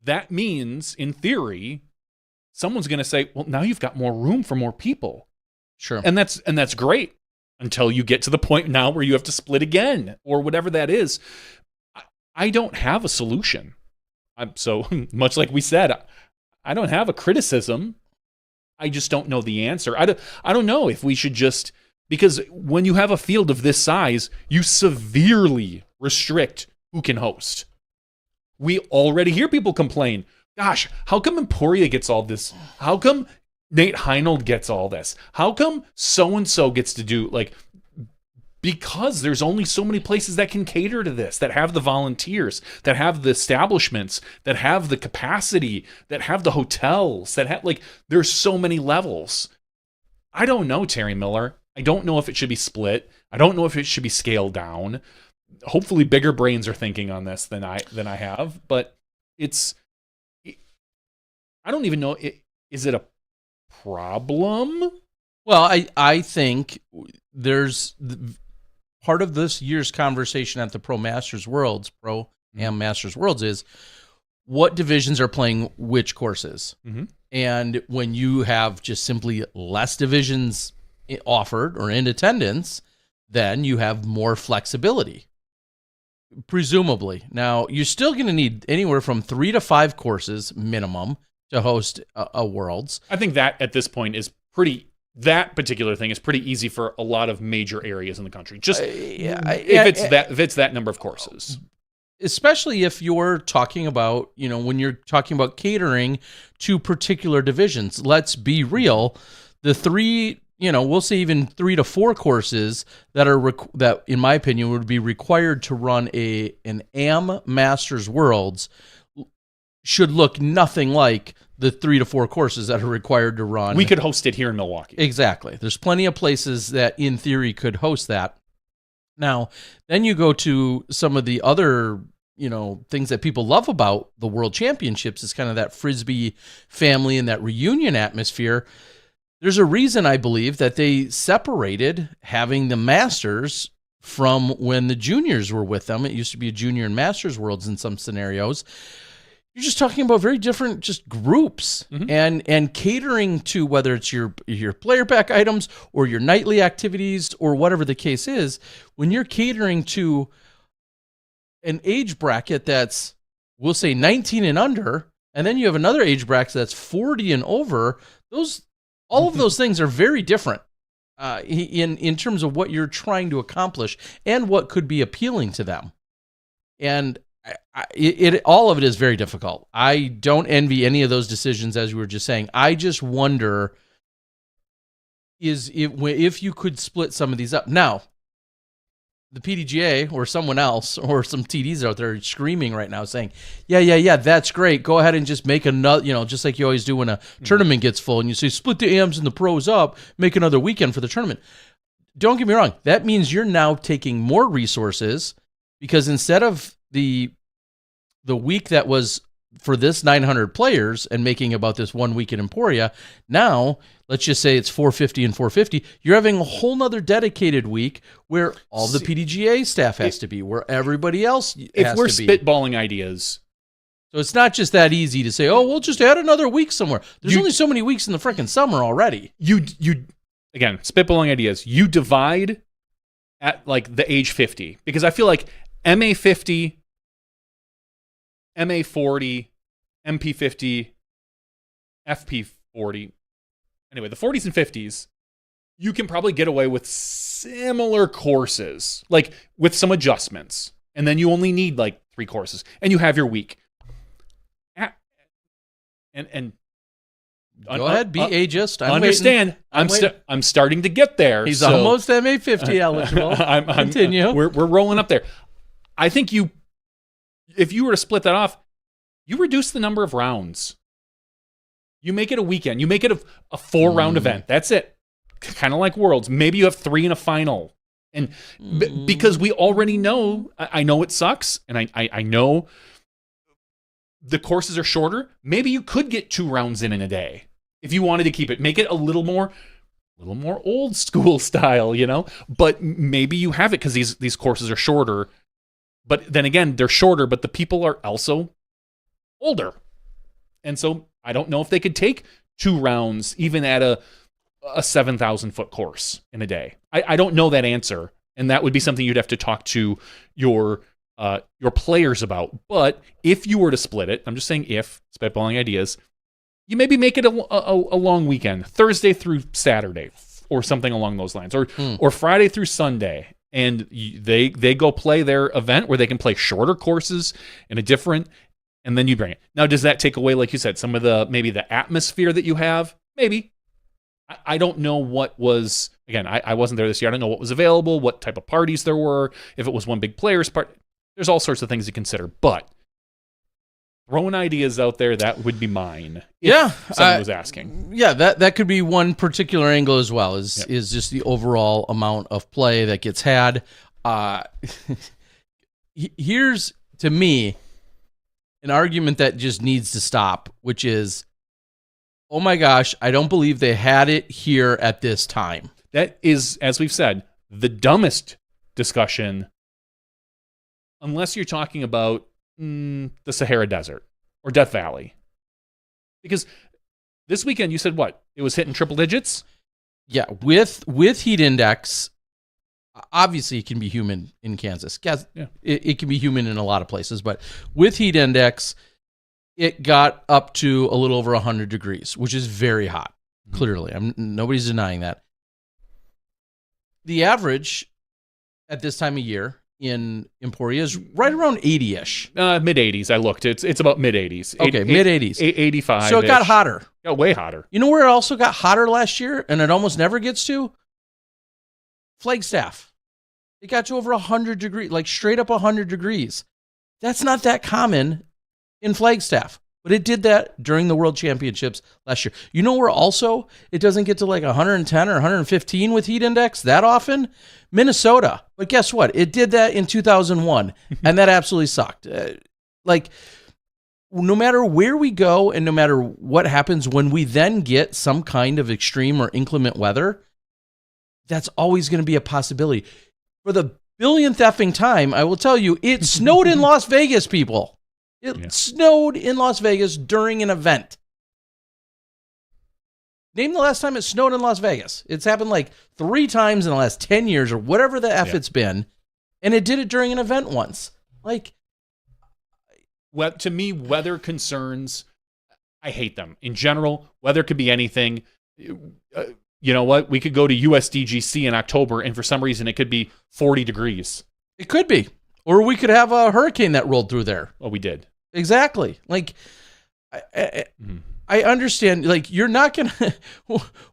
that means, in theory, someone's going to say, well, now you've got more room for more people. Sure. And that's great until you get to the point now where you have to split again or whatever that is. I don't have a solution. So much like we said, I don't have a criticism. I just don't know the answer. I don't know if we should just, because when you have a field of this size, you severely restrict who can host. We already hear people complain, gosh, how come Emporia gets all this? How come Nate Heinold gets all this? How come so-and-so gets to do, because there's only so many places that can cater to this, that have the volunteers, that have the establishments, that have the capacity, that have the hotels, that have, there's so many levels. I don't know, Terry Miller. I don't know if it should be split. I don't know if it should be scaled down. Hopefully bigger brains are thinking on this than I have, but I don't even know, is it a problem? Well, I think there's part of this year's conversation at the Pro Am Masters Worlds is what divisions are playing which courses. Mm-hmm. And when you have just simply less divisions offered or in attendance, then you have more flexibility, presumably. Now, you're still going to need anywhere from 3 to 5 courses minimum to host a Worlds. I think that at this point is that particular thing is pretty easy for a lot of major areas in the country. Just if it's that number of courses. Especially if you're talking about, when you're talking about catering to particular divisions. Let's be real. The 3, we'll say even 3 to 4 courses that that, in my opinion, would be required to run an AM Masters Worlds should look nothing like the 3 to 4 courses that are required to run. We could host it here in Milwaukee. Exactly. There's plenty of places that, in theory, could host that. Now, then you go to some of the other, things that people love about the World Championships is kind of that Frisbee family and that reunion atmosphere. There's a reason, I believe, that they separated having the Masters from when the juniors were with them. It used to be a junior and Masters worlds in some scenarios. You're just talking about very different just groups, and catering to whether it's your player pack items or your nightly activities or whatever the case is. When you're catering to an age bracket that's, we'll say 19 and under, and then you have another age bracket that's 40 and over, all of those things are very different in terms of what you're trying to accomplish and what could be appealing to them. And all of it is very difficult. I don't envy any of those decisions, as we were just saying. I just wonder if you could split some of these up. Now, the PDGA or someone else or some TDs out there screaming right now saying, yeah, that's great. Go ahead and just make another, just like you always do when a tournament gets full and you say split the AMs and the pros up, make another weekend for the tournament. Don't get me wrong. That means you're now taking more resources, because instead of the week that was for this 900 players and making about this 1 week in Emporia, now let's just say it's 450 and 450. You're having a whole nother dedicated week where all the PDGA staff has to be, where everybody else has to be. If we're spitballing ideas. So it's not just that easy to say, we'll just add another week somewhere. There's only so many weeks in the freaking summer already. You again, spitballing ideas. You divide at like the age 50, because I feel like MA 50, MA 40, MP 50, FP 40. Anyway, the 40s and 50s, you can probably get away with similar courses, like with some adjustments. And then you only need like 3 courses, and you have your week. And go ahead, be ageist. I'm starting to get there. He's almost MA 50 eligible. Continue. We're rolling up there. I think if you were to split that off, you reduce the number of rounds. You make it a weekend. You make it a 4-round event. That's it. Kind of like Worlds. Maybe you have 3 in a final. And because we already know, I know it sucks, and I know the courses are shorter. Maybe you could get 2 rounds in a day if you wanted to keep it. Make it a little more old school style, But maybe you have it because these courses are shorter. But then again, they're shorter, but the people are also older. And so I don't know if they could take 2 rounds even at a 7,000-foot course in a day. I don't know that answer. And that would be something you'd have to talk to your players about. But if you were to split it, I'm just saying if, spitballing ideas, you maybe make it a long weekend, Thursday through Saturday or something along those lines, or Friday through Sunday. And they go play their event where they can play shorter courses in a different, and then you bring it. Now, does that take away, like you said, some of maybe the atmosphere that you have? Maybe. I don't know what was, again, I wasn't there this year. I don't know what was available, what type of parties there were, if it was one big player's part. There's all sorts of things to consider, but throwing ideas out there, that would be mine. If someone was asking. Yeah, that could be one particular angle as well, is just the overall amount of play that gets had. Here's, to me, an argument that just needs to stop, which is, oh my gosh, I don't believe they had it here at this time. That is, as we've said, the dumbest discussion, unless you're talking about the Sahara Desert or Death Valley. Because this weekend, you said what? It was hitting triple digits? Yeah, with heat index, obviously it can be humid in Kansas. It can be humid in a lot of places, but with heat index, it got up to a little over 100 degrees, which is very hot, clearly. Nobody's denying that. The average at this time of year in Emporia is right around 80-ish. Mid-80s, I looked. It's about mid-80s. Okay, mid-80s. 85. So it got hotter. Got way hotter. You know where it also got hotter last year, and it almost never gets to? Flagstaff. It got to over 100 degrees, like straight up 100 degrees. That's not that common in Flagstaff, But it did that during the World Championships last year. You know where also it doesn't get to like 110 or 115 with heat index that often? Minnesota. But guess what? It did that in 2001, and that absolutely sucked. No matter where we go and no matter what happens, when we then get some kind of extreme or inclement weather, that's always going to be a possibility. For the billionth effing time, I will tell you, it snowed in Las Vegas, people. It snowed in Las Vegas during an event. Name the last time it snowed in Las Vegas. It's happened like 3 times in the last 10 years or whatever the F it's been, and it did it during an event once. Well, to me, weather concerns, I hate them. In general, weather could be anything. You know what? We could go to USDGC in October, and for some reason, it could be 40 degrees. It could be. Or we could have a hurricane that rolled through there. Oh, we did. Exactly. I understand. You're not going to...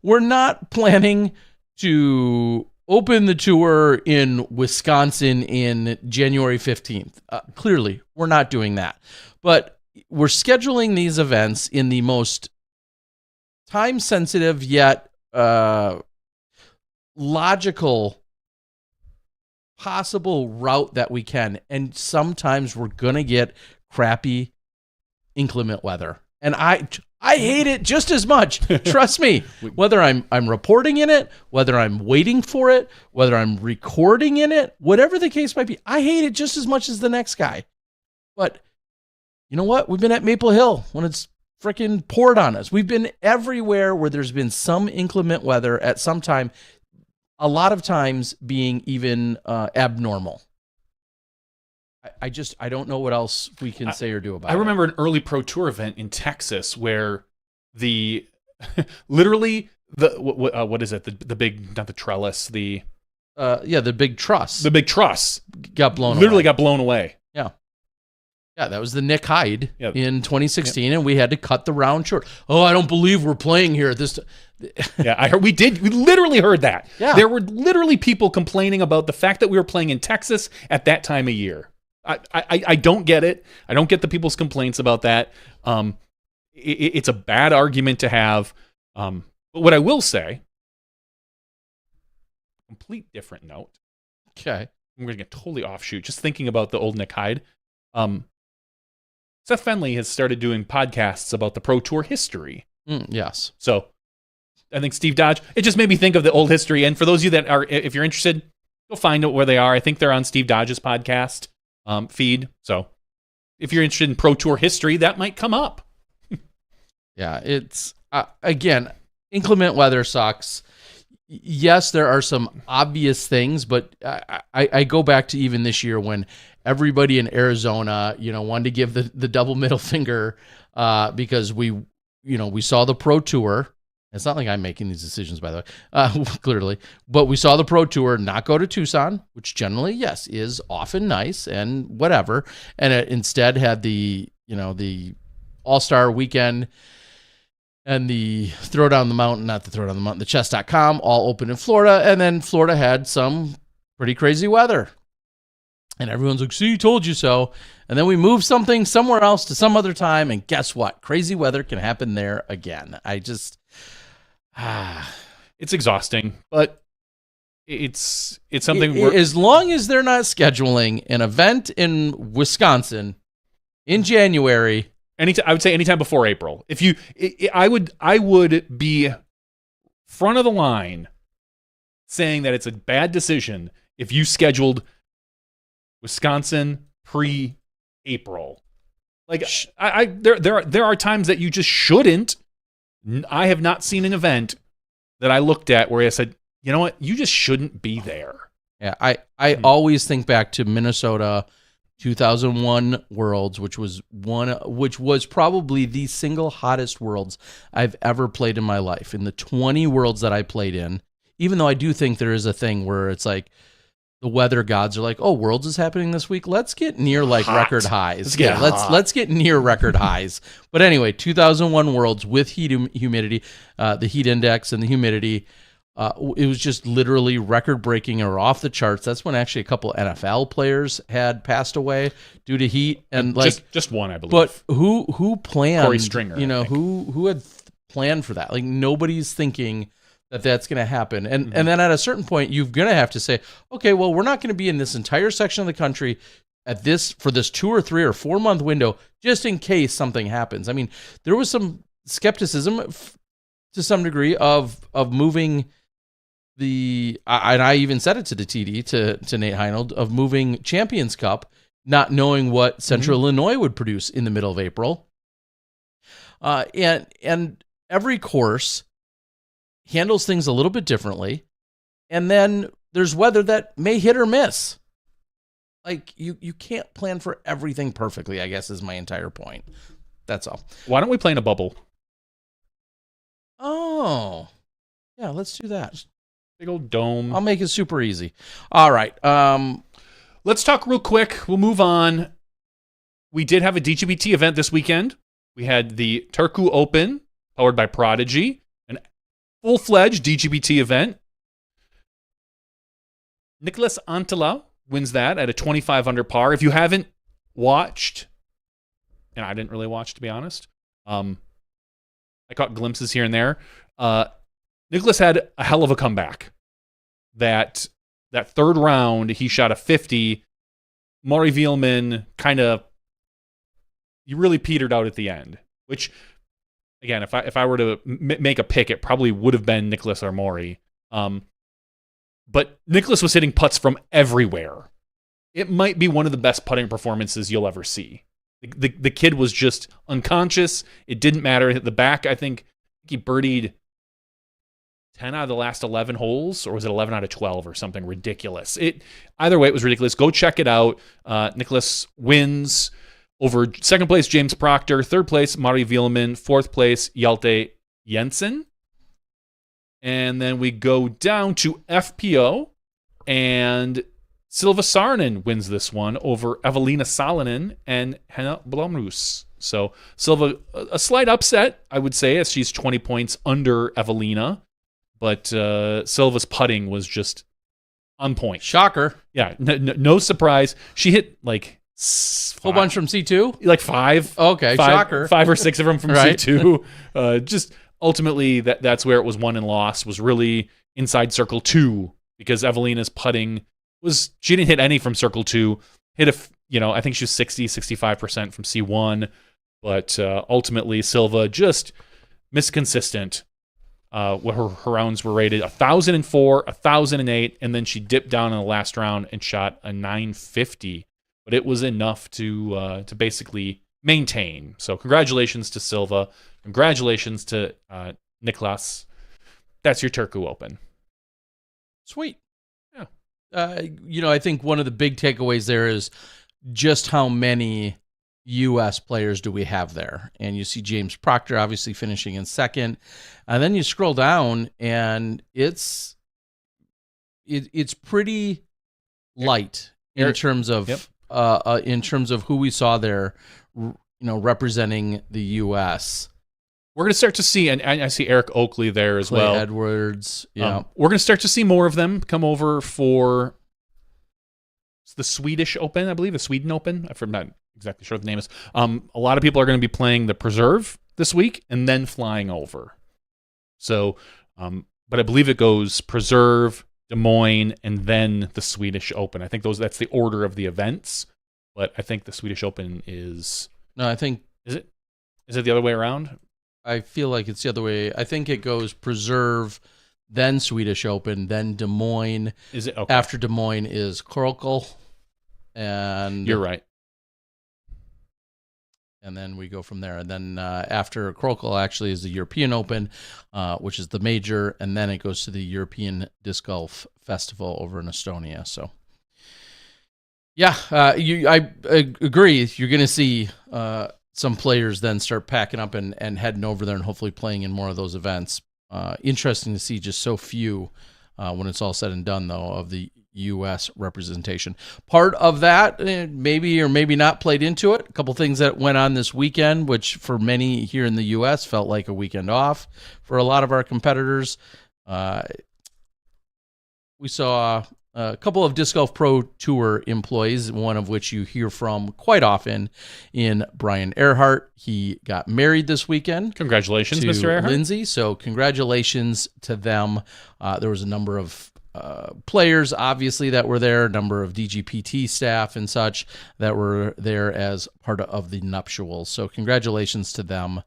We're not planning to open the tour in Wisconsin in January 15th. Clearly, we're not doing that. But we're scheduling these events in the most time-sensitive yet logical possible route that we can. And sometimes we're going to get crappy, inclement weather. And I hate it just as much. Trust me. Whether I'm reporting in it, whether I'm waiting for it, whether I'm recording in it, whatever the case might be, I hate it just as much as the next guy. But you know what? We've been at Maple Hill when it's freaking poured on us. We've been everywhere where there's been some inclement weather at some time, a lot of times being even abnormal. I don't know what else we can say or do about it. I remember an early Pro Tour event in Texas where the literally the what is it, the big, not the trellis, the big truss. The big truss got blown literally away. got blown away. Yeah, that was the Nick Hyde in 2016, and we had to cut the round short. Oh, I don't believe we're playing here at this. I heard we literally heard that. Yeah. There were literally people complaining about the fact that we were playing in Texas at that time of year. I don't get it. I don't get the people's complaints about that. It's a bad argument to have. But what I will say, complete different note. Okay. I'm going to get totally offshoot. Just thinking about the old Nick Hyde. Seth Fenley has started doing podcasts about the Pro Tour history. Yes. So I think Steve Dodge, it just made me think of the old history. And for those of you that are, if you're interested, go find out where they are. I think they're on Steve Dodge's podcast feed. So if you're interested in Pro Tour history, that might come up. Yeah, it's, again, inclement weather sucks. Yes, there are some obvious things, but I go back to even this year when everybody in Arizona, wanted to give the double middle finger because we saw the Pro Tour. It's not like I'm making these decisions, by the way, clearly. But we saw the Pro Tour not go to Tucson, which generally, yes, is often nice and whatever. And it instead had the All-Star Weekend and the the chess.com all open in Florida. And then Florida had some pretty crazy weather. And everyone's like, see, told you so. And then we move something somewhere else to some other time. And guess what? Crazy weather can happen there again. It's exhausting, but it's something as long as they're not scheduling an event in Wisconsin in January. I would say anytime before April. I would be front of the line saying that it's a bad decision if you scheduled Wisconsin pre-April. There are times that you just shouldn't. I have not seen an event that I looked at where I said, you know what, you just shouldn't be there. Yeah, I always think back to Minnesota 2001 Worlds, which was probably the single hottest Worlds I've ever played in my life. In the 20 Worlds that I played in, even though I do think there is a thing where it's like the weather gods are like, oh, Worlds is happening this week. Let's get near record highs. Let's get near record highs. But anyway, 2001 Worlds with humidity, the heat index and the humidity, It was just literally record-breaking or off the charts. That's when actually a couple NFL players had passed away due to heat, and just one, I believe. But who planned? Corey Stringer, who had planned for that? Like, nobody's thinking that that's going to happen. And then at a certain point, you're going to have to say, okay, well, we're not going to be in this entire section of the country for this 2 or 3 or 4 month window, just in case something happens. I mean, there was some skepticism to some degree of moving and I even said it to the TD, to Nate Heinold, of moving Champions Cup, not knowing what Central Illinois would produce in the middle of April. And every course handles things a little bit differently. And then there's weather that may hit or miss. Like, you can't plan for everything perfectly, I guess, is my entire point. That's all. Why don't we play in a bubble? Oh, yeah, let's do that. Big old dome. I'll make it super easy. All right. Let's talk real quick. We'll move on. We did have a DGPT event this weekend. We had the Turku Open, powered by Prodigy, an full-fledged DGPT event. Nicholas Antila wins that at a 25 under par. If you haven't watched, and I didn't really watch, to be honest, I caught glimpses here and there. Nicholas had a hell of a comeback. That third round, he shot a 50. Maury Vielman he really petered out at the end, which, again, if I were to make a pick, it probably would have been Nicholas or Maury. But Nicholas was hitting putts from everywhere. It might be one of the best putting performances you'll ever see. The kid was just unconscious. It didn't matter. Hit the back, I think he birdied 10 out of the last 11 holes, or was it 11 out of 12 or something ridiculous? Either way, it was ridiculous. Go check it out. Nicholas wins over second place, James Proctor. Third place, Mari Vielman. Fourth place, Hjalte Jensen. And then we go down to FPO, and Silva Saarinen wins this one over Evelina Salonen and Henna Blomroos. So Silva, a slight upset, I would say, as she's 20 points under Evelina. But Silva's putting was just on point. Shocker. Yeah, no surprise. She hit like whole bunch from C2? Like 5. Okay, shocker. 5 or 6 of them from right. C2. Just ultimately, that's where it was won and lost, was really inside circle 2, because Evelina's putting she didn't hit any from circle 2. Hit I think she was 60-65% from C1, but ultimately Silva just misconsistent. Her rounds were rated 1,004, 1,008, and then she dipped down in the last round and shot a 950. But it was enough to basically maintain. So congratulations to Silva. Congratulations to Niklas. That's your Turku Open. Sweet. Yeah. I think one of the big takeaways there is just how many U.S. players do we have there? And you see James Proctor obviously finishing in second, and then you scroll down, and it's pretty light in terms of who we saw there, representing the U.S. We're going to start to see, and I see Eric Oakley there as Clay well. Edwards, yeah. We're going to start to see more of them come over for the Swedish Open, I believe, the Sweden Open. I'm not exactly sure what the name is. A lot of people are going to be playing the Preserve this week and then flying over. So, but I believe it goes Preserve, Des Moines, and then the Swedish Open. I think that's the order of the events, but I think the Swedish Open is... No, I think... Is it the other way around? I feel like it's the other way. I think it goes Preserve, then Swedish Open, then Des Moines. Is it? Okay. After Des Moines is Krokel. And you're right. And then we go from there. And then after Krokel actually is the European Open, which is the major. And then it goes to the European Disc Golf Festival over in Estonia. So, yeah, I agree. You're going to see some players then start packing up and heading over there and hopefully playing in more of those events. Interesting to see just so few when it's all said and done, though, of the U.S. representation. Part of that, maybe or maybe not played into it. A couple things that went on this weekend, which for many here in the U.S. felt like a weekend off for a lot of our competitors. we saw a couple of Disc Golf Pro Tour employees, one of which you hear from quite often in Brian Earhart. He got married this weekend. Congratulations, to Mr. Earhart. Lindsay. So congratulations to them. There was a number of players, obviously, that were there, a number of DGPT staff and such that were there as part of the nuptials. So congratulations to them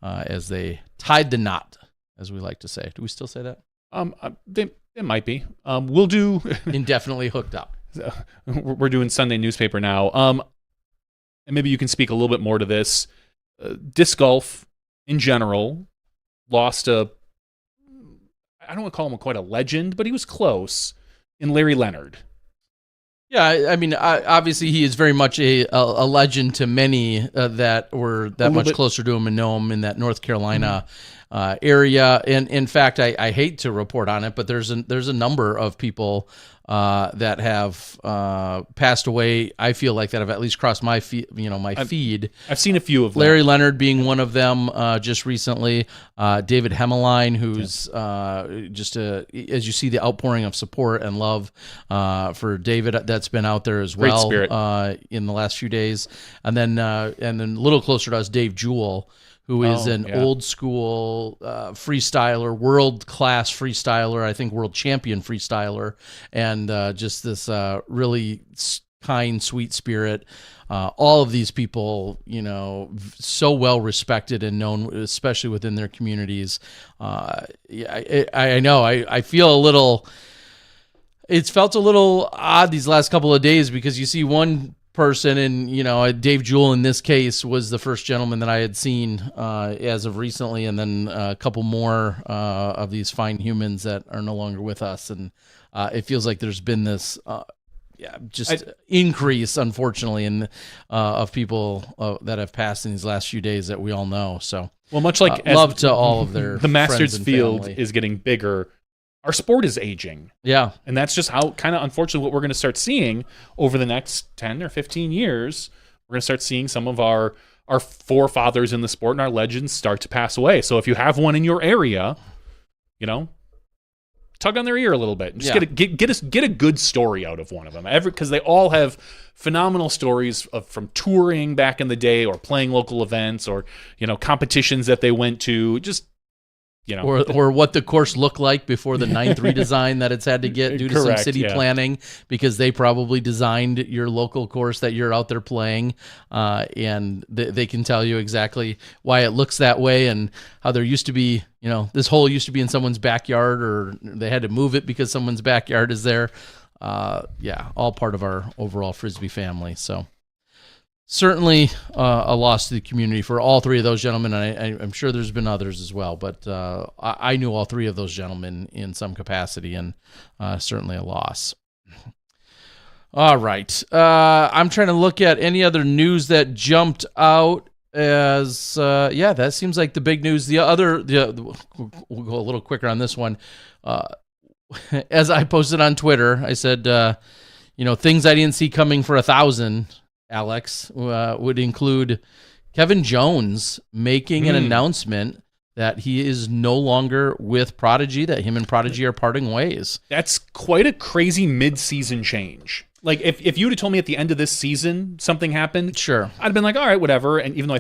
as they tied the knot, as we like to say. Do we still say that? It might be. We'll do indefinitely hooked up. We're doing Sunday newspaper now. And maybe you can speak a little bit more to this. Disc golf in general lost I don't want to call him quite a legend, but he was close in Larry Leonard. Yeah, I mean, obviously he is very much a legend to many that were that much closer to him and know him in that North Carolina area. And in fact, I hate to report on it, but there's a number of people that have passed away. I feel like that have at least crossed my feed. I've seen a few of them. Larry Leonard being one of them just recently. David Hemmeline, who's as you see the outpouring of support and love for David that's been out there as well. Great spirit. In the last few days, and then a little closer to us, Dave Jewell, who is an old school freestyler, world-class freestyler, I think world champion freestyler, and just this really kind, sweet spirit. All of these people, so well respected and known, especially within their communities. I know. I feel a little... It's felt a little odd these last couple of days because you see one person, and Dave Jewell in this case was the first gentleman that I had seen as of recently, and then a couple more of these fine humans that are no longer with us, and it feels like there's been this increase, unfortunately, in of people that have passed in these last few days that we all know. So, well, much like love to all of their the Masters friends and field family. is getting bigger. Our sport is aging. Yeah. And that's just how kind of unfortunately what we're going to start seeing over the next 10 or 15 years. We're going to start seeing some of our forefathers in the sport and our legends start to pass away. So if you have one in your area, tug on their ear a little bit. And just get a good story out of one of them. Because they all have phenomenal stories from touring back in the day or playing local events or, competitions that they went to. Just or what the course looked like before the 9-3 redesign that it's had to get due to some city planning, because they probably designed your local course that you're out there playing, and they can tell you exactly why it looks that way and how there used to be, this hole used to be in someone's backyard, or they had to move it because someone's backyard is there. All part of our overall Frisbee family. So certainly a loss to the community for all three of those gentlemen. And I'm sure there's been others as well, but I knew all three of those gentlemen in some capacity, and certainly a loss. All right. I'm trying to look at any other news that jumped out as, that seems like the big news. We'll go a little quicker on this one. As I posted on Twitter, I said, things I didn't see coming for 1,000, Alex, would include Kevin Jones making an announcement that he is no longer with Prodigy, that him and Prodigy are parting ways. That's quite a crazy mid-season change. Like, if you would have told me at the end of this season something happened, sure, I'd have been like, all right, whatever. And even though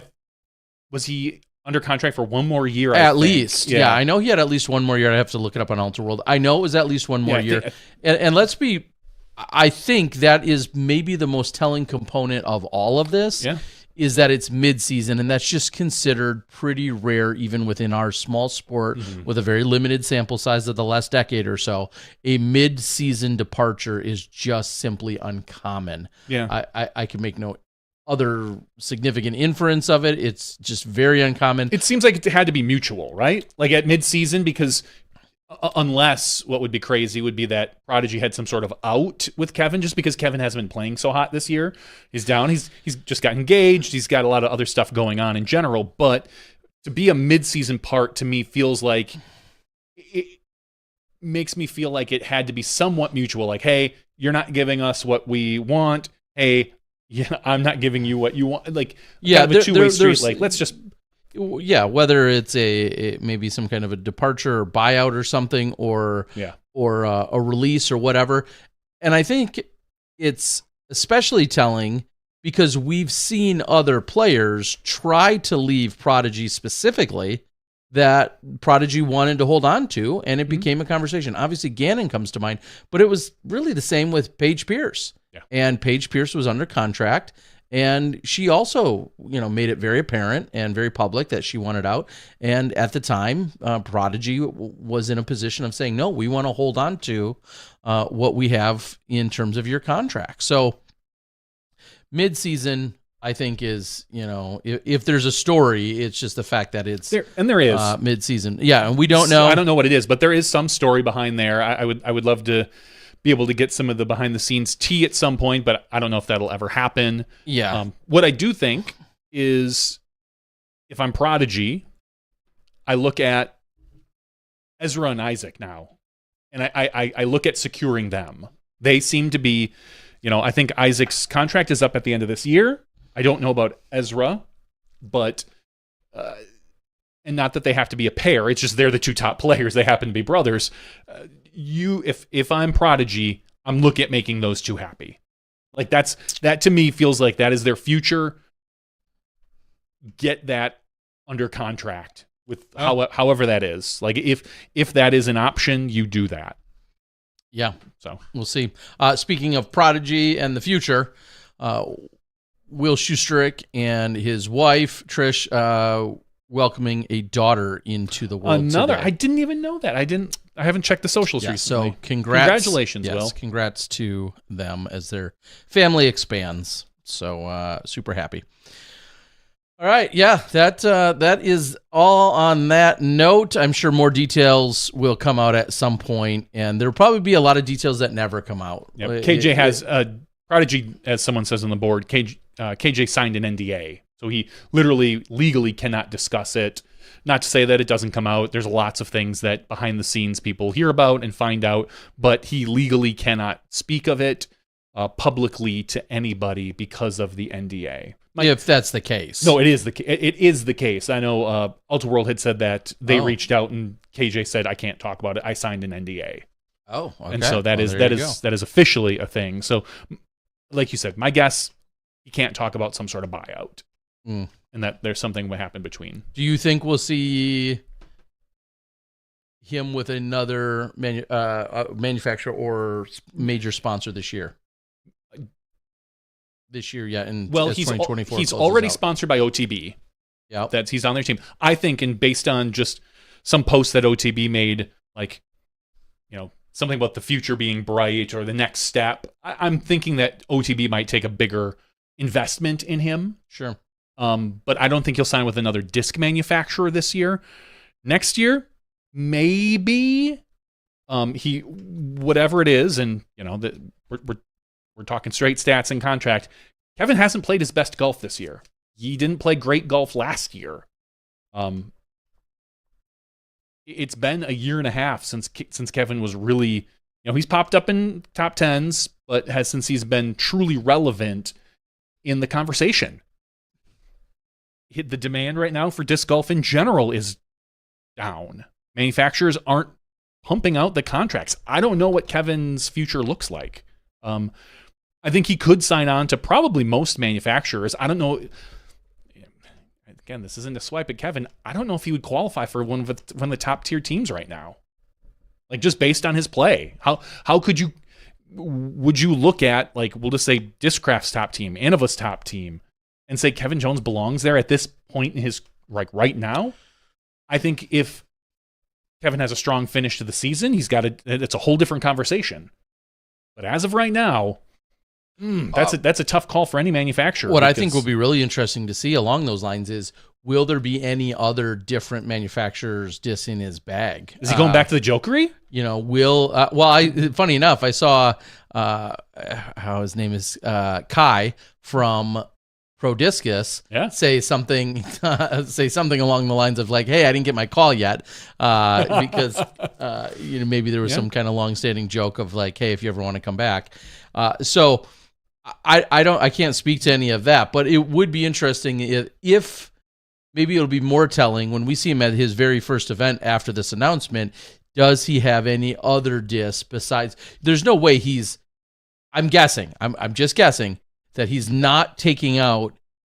was he under contract for one more year? At least. Yeah, I know he had at least one more year. I have to look it up on Ultra World. I know it was at least one more year. And let's be... I think that is maybe the most telling component of all of this, is that it's mid-season, and that's just considered pretty rare even within our small sport with a very limited sample size of the last decade or so. A mid-season departure is just simply uncommon. Yeah. I can make no other significant inference of it. It's just very uncommon. It seems like it had to be mutual, right? Like at mid-season, because... unless what would be crazy would be that Prodigy had some sort of out with Kevin, just because Kevin hasn't been playing so hot this year. He's down. He's just got engaged. He's got a lot of other stuff going on in general. But to be a mid-season part, to me, feels like it makes me feel like it had to be somewhat mutual. Like, hey, you're not giving us what we want. Hey, I'm not giving you what you want. Like, kind of a two-way street. Like, let's just... Yeah, whether it's a maybe some kind of a departure or buyout or something, or a release or whatever. And I think it's especially telling because we've seen other players try to leave Prodigy specifically that Prodigy wanted to hold on to, and it became a conversation. Obviously, Gannon comes to mind, but it was really the same with Paige Pierce. Yeah. And Paige Pierce was under contract, and she also, made it very apparent and very public that she wanted out. And at the time, Prodigy was in a position of saying, no, we want to hold on to what we have in terms of your contract. So mid-season, I think is, if there's a story, it's just the fact that it's there, and there is mid-season. Yeah, and we don't know. I don't know what it is, but there is some story behind there. I would love to be able to get some of the behind-the-scenes tea at some point, but I don't know if that'll ever happen. Yeah. What I do think is, if I'm Prodigy, I look at Ezra and Isaac now, and I look at securing them. They seem to be, I think Isaac's contract is up at the end of this year. I don't know about Ezra, but and not that they have to be a pair. It's just they're the two top players. They happen to be brothers. If I'm Prodigy, I'm looking at making those two happy. Like that to me feels like that is their future. Get that under contract with however that is. Like if that is an option, you do that. Yeah. So we'll see. Speaking of Prodigy and the future, Will Schusterick and his wife, Trish, welcoming a daughter into the world today. I didn't even know that. I haven't checked the socials recently. So congratulations, Will. Congrats to them as their family expands. So super happy. All right, yeah, that is all on that note. I'm sure more details will come out at some point, and there'll probably be a lot of details that never come out. Yep. KJ has Prodigy, as someone says on the board. KJ signed an NDA, so he literally legally cannot discuss it. Not to say that it doesn't come out. There's lots of things that behind the scenes people hear about and find out, but he legally cannot speak of it publicly to anybody because of the NDA. If that's the case. No, it is the case. I know Ultraworld had said that they reached out and KJ said, I can't talk about it. I signed an NDA. Oh, okay. And so that is officially a thing. So like you said, my guess, he can't talk about some sort of buyout. And that there's something will happen between. Do you think we'll see him with another manufacturer or major sponsor this year? This year, yeah. Well, he's already sponsored by OTB. Yeah, he's on their team. I think, and based on just some posts that OTB made, like, something about the future being bright or the next step, I'm thinking that OTB might take a bigger investment in him. Sure. But I don't think he'll sign with another disc manufacturer this year. Next year, maybe. Whatever it is, and we're talking straight stats and contract. Kevin hasn't played his best golf this year. He didn't play great golf last year. It's been a year and a half since Kevin was really, he's popped up in top 10s, but since he's been truly relevant in the conversation. The demand right now for disc golf in general is down. Manufacturers aren't pumping out the contracts. I don't know what Kevin's future looks like. I think he could sign on to probably most manufacturers. I don't know. Again, this isn't a swipe at Kevin. I don't know if he would qualify for one of the top tier teams right now. Like, just based on his play. How would you look at, like, we'll just say Discraft's top team, Anova's top team, and say Kevin Jones belongs there at this point in his, like, right now? I think if Kevin has a strong finish to the season, it's a whole different conversation. But as of right now, that's a tough call for any manufacturer. What I think will be really interesting to see along those lines is, will there be any other different manufacturers discs in his bag? Is he going back to the Jokery? Funny enough, I saw how his name is Kai from Pro Discus say something along the lines of like, hey, I didn't get my call yet, because maybe there was some kind of long-standing joke of like, hey, if you ever want to come back. So I can't speak to any of that, but it would be interesting if maybe it'll be more telling when we see him at his very first event after this announcement. does he have any other discs besides? There's no way I'm guessing. I'm just guessing that he's not taking out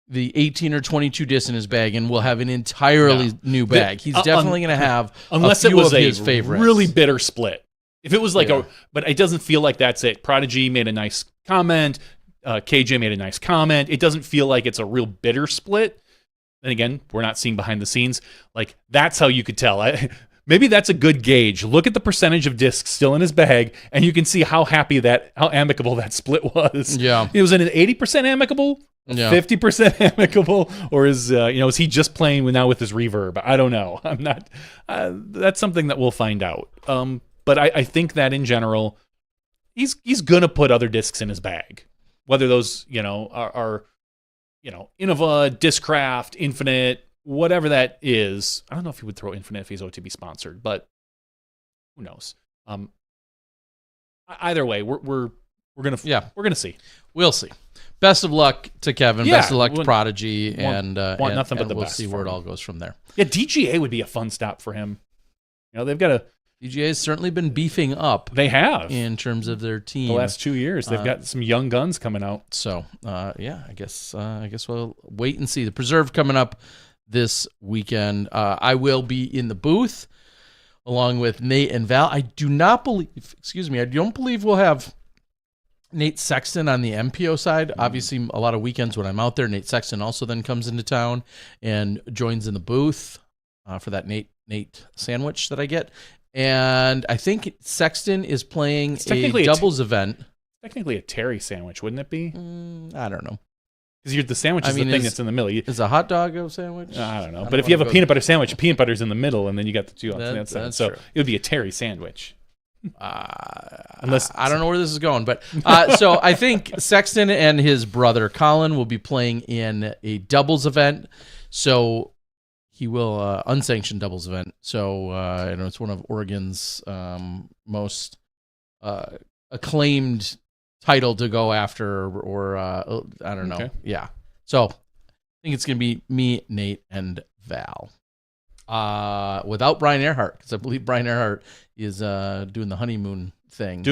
the 18 or 22 discs in his bag and will have an entirely new bag. He's definitely going to have unless a few it was of a his favorites. really bitter split. If it was like but it doesn't feel like that's it. Prodigy made a nice comment. KJ made a nice comment. It doesn't feel like it's a real bitter split. And again, we're not seeing behind the scenes. Like, that's how you could tell. Maybe that's a good gauge. Look at the percentage of discs still in his bag, and you can see how amicable that split was. Yeah. It was an 80% amicable, 50% amicable, or is he just playing now with his reverb? I don't know. I'm not. That's something that we'll find out. But I think that in general, he's gonna put other discs in his bag, whether those are Innova, Discraft, Infinite, whatever that is. I don't know if he would throw Infinite if he's OTB sponsored, but who knows? Either way, we're gonna see. We'll see. Best of luck to Kevin. Yeah, Best of luck to Prodigy, want nothing but the we'll best. see where it all goes from there. Yeah, DGA would be a fun stop for him. They've got DGA has certainly been beefing up. They have in terms of their team the last 2 years. They've got some young guns coming out. So I guess we'll wait and see. The Preserve coming up this weekend. I will be in the booth along with Nate and Val. I don't believe we'll have Nate Sexton on the MPO side. Obviously, a lot of weekends when I'm out there, Nate Sexton also then comes into town and joins in the booth for that Nate sandwich that I get. And I think Sexton is playing a doubles event. Technically a Terry sandwich, wouldn't it be? I don't know. Because the sandwich is the thing that's in the middle. Is a hot dog a sandwich? I don't know. But if you have a peanut butter sandwich, peanut butter's in the middle, and then you got the two on the outside. So true. It would be a Terry sandwich. Unless I don't know where this is going, but so I think Sexton and his brother Colin will be playing in a doubles event. So he will unsanctioned doubles event. So it's one of Oregon's most acclaimed title to go after, or I don't know. Okay. Yeah. So I think it's gonna be me, Nate, and Val. Without Brian Earhart, because I believe Brian Earhart is doing the honeymoon thing.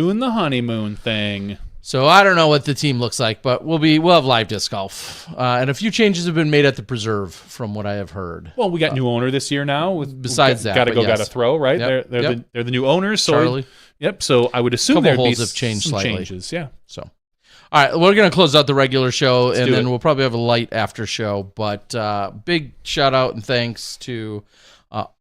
So I don't know what the team looks like, but we'll have live disc golf, and a few changes have been made at the Preserve, from what I have heard. Well, we got new owner this year now. Besides that, gotta go, gotta throw, right? Yep. They're the new owners. So Charlie. Yep. So I would assume Couple there'd holes be have changed some slightly. changes. Yeah. So, all right, we're gonna close out the regular show, and do then it. we'll probably have a light after show. But big shout out and thanks to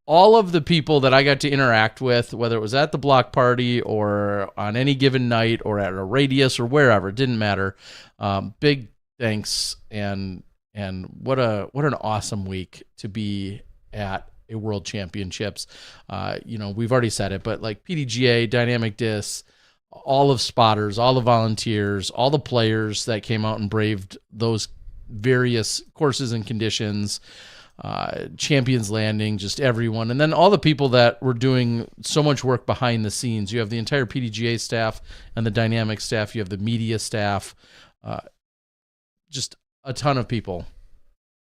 all of the people that I got to interact with, whether it was at the block party or on any given night or at a Radius or wherever. It didn't matter. Big thanks, and what an awesome week to be at a World Championships. We've already said it, but like PDGA, Dynamic Disc, all of spotters, all the volunteers, all the players that came out and braved those various courses and conditions, Champions Landing, just everyone. And then all the people that were doing so much work behind the scenes. You have the entire PDGA staff and the Dynamic staff. You have the media staff, just a ton of people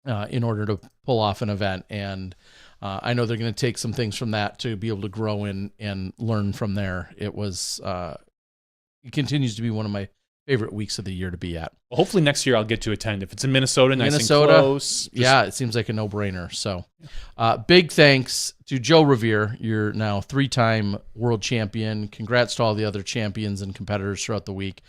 in order to pull off an event. And I know they're going to take some things from that to be able to grow in and learn from there. It continues to be one of my favorite weeks of the year to be at. Well, hopefully next year I'll get to attend. If it's in Minnesota, nice and close. Yeah, it seems like a no-brainer. So big thanks to Joe Rovere. You're now 3-time world champion. Congrats to all the other champions and competitors throughout the week.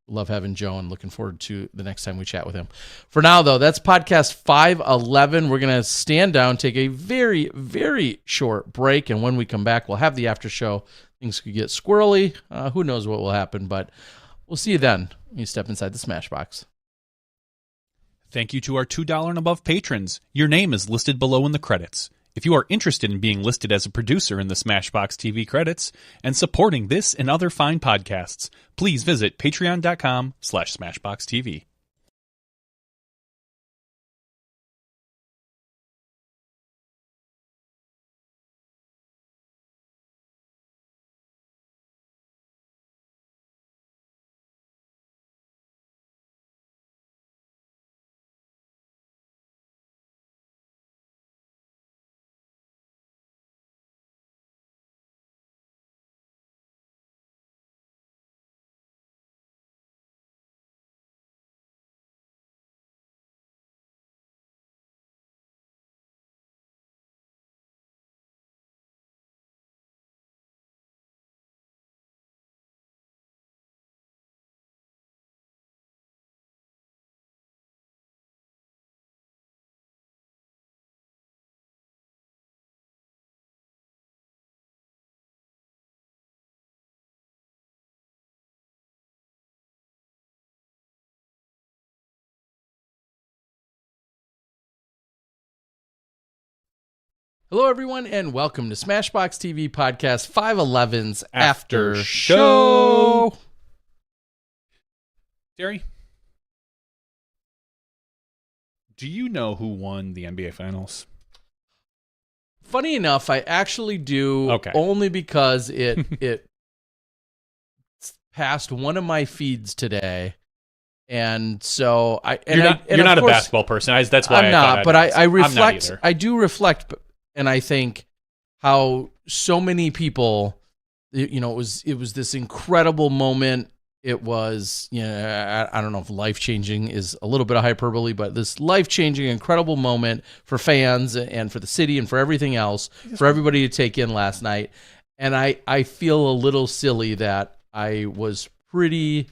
Love having Joe and looking forward to the next time we chat with him. For now, though, that's podcast 511. We're going to stand down, take a very, very short break, and when we come back, we'll have the after show. Things could get squirrely. Who knows what will happen, but we'll see you then when you step inside the Smashbox. Thank you to our $2 and above patrons. Your name is listed below in the credits. If you are interested in being listed as a producer in the SmashBoxxTV credits and supporting this and other fine podcasts, please visit patreon.com/SmashBoxxTV. Hello, everyone, and welcome to SmashBoxxTV Podcast 511's After After Show. Show. Jerry, do you know who won the NBA Finals? Funny enough, I actually do, Okay. only because it passed one of my feeds today, and so You're not a basketball person. That's why I'm not. But I reflect. I'm not either. I do reflect, and I think how so many people, it was this incredible moment. It was, I don't know if life-changing is a little bit of hyperbole, but this life-changing, incredible moment for fans and for the city and for everything else, for everybody to take in last night. And I feel a little silly that I was pretty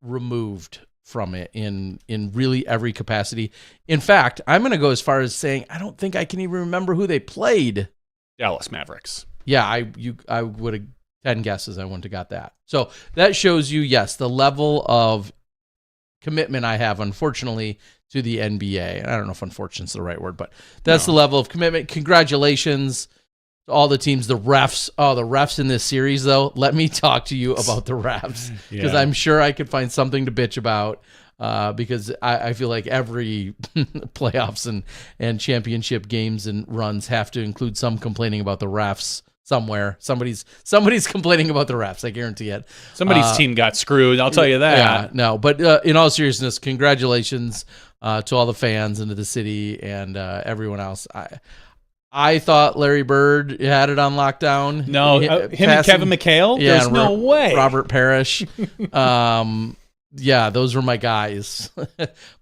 removed from it in really every capacity. In fact, I'm going to go as far as saying I don't think I can even remember who they played. Dallas Mavericks. Yeah, I would have 10 guesses. I wouldn't have got that. So that shows you, yes, the level of commitment I have, unfortunately, to the NBA. I don't know if unfortunate is the right word, but that's the level of commitment. Congratulations to all the teams, the refs. Oh, the refs in this series, though. Let me talk to you about the refs, because I'm sure I could find something to bitch about, because I feel like every playoffs and championship games and runs have to include some complaining about the refs. Somewhere, somebody's complaining about the refs. I guarantee it. Somebody's team got screwed. I'll tell you that. Yeah, no. But in all seriousness, congratulations to all the fans and to the city and everyone else. I thought Larry Bird had it on lockdown. No, him and Kevin McHale. Yeah, there's no way. Robert Parrish. Yeah, those were my guys.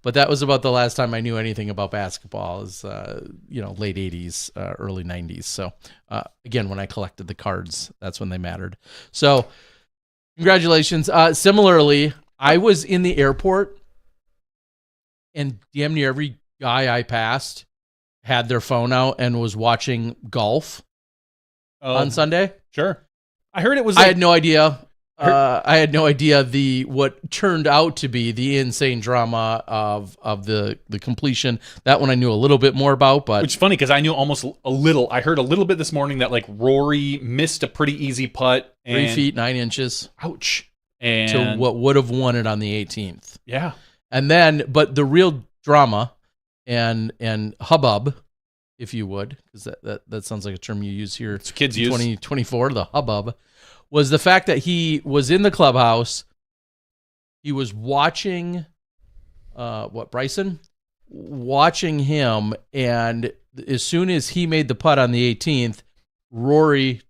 But that was about the last time I knew anything about basketball. Is late 80s, early 90s. So again, when I collected the cards, that's when they mattered. So congratulations. Similarly, I was in the airport, and damn near every guy I passed had their phone out and was watching golf on Sunday. Sure, I heard it was. I had no idea. I had no idea what turned out to be the insane drama of the completion. That one I knew a little bit more about, but which is funny because I knew almost a little. I heard a little bit this morning that like Rory missed a pretty easy putt, 3 feet 9 inches. Ouch! And to what would have won it on the 18th. Yeah, and then but the real drama and hubbub, if you would, because that sounds like a term you use here. It's kids in use 2024. The hubbub was the fact that he was in the clubhouse. He was watching, Bryson? Watching him, and as soon as he made the putt on the 18th, Rory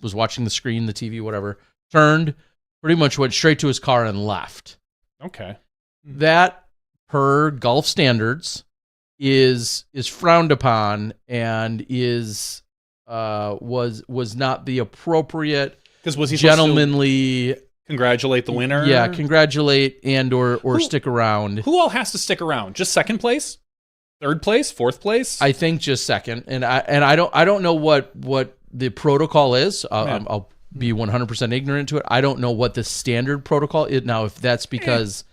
was watching the screen, the TV, whatever, turned, pretty much went straight to his car and left. Okay. That, per golf standards, is frowned upon and was not the appropriate. Because was he gentlemanly congratulate the winner? Yeah, congratulate and or stick around. Who all has to stick around? Just second place, third place, fourth place? I think just second. And I don't know what the protocol is. I'll be 100% ignorant to it. I don't know what the standard protocol is now. If that's because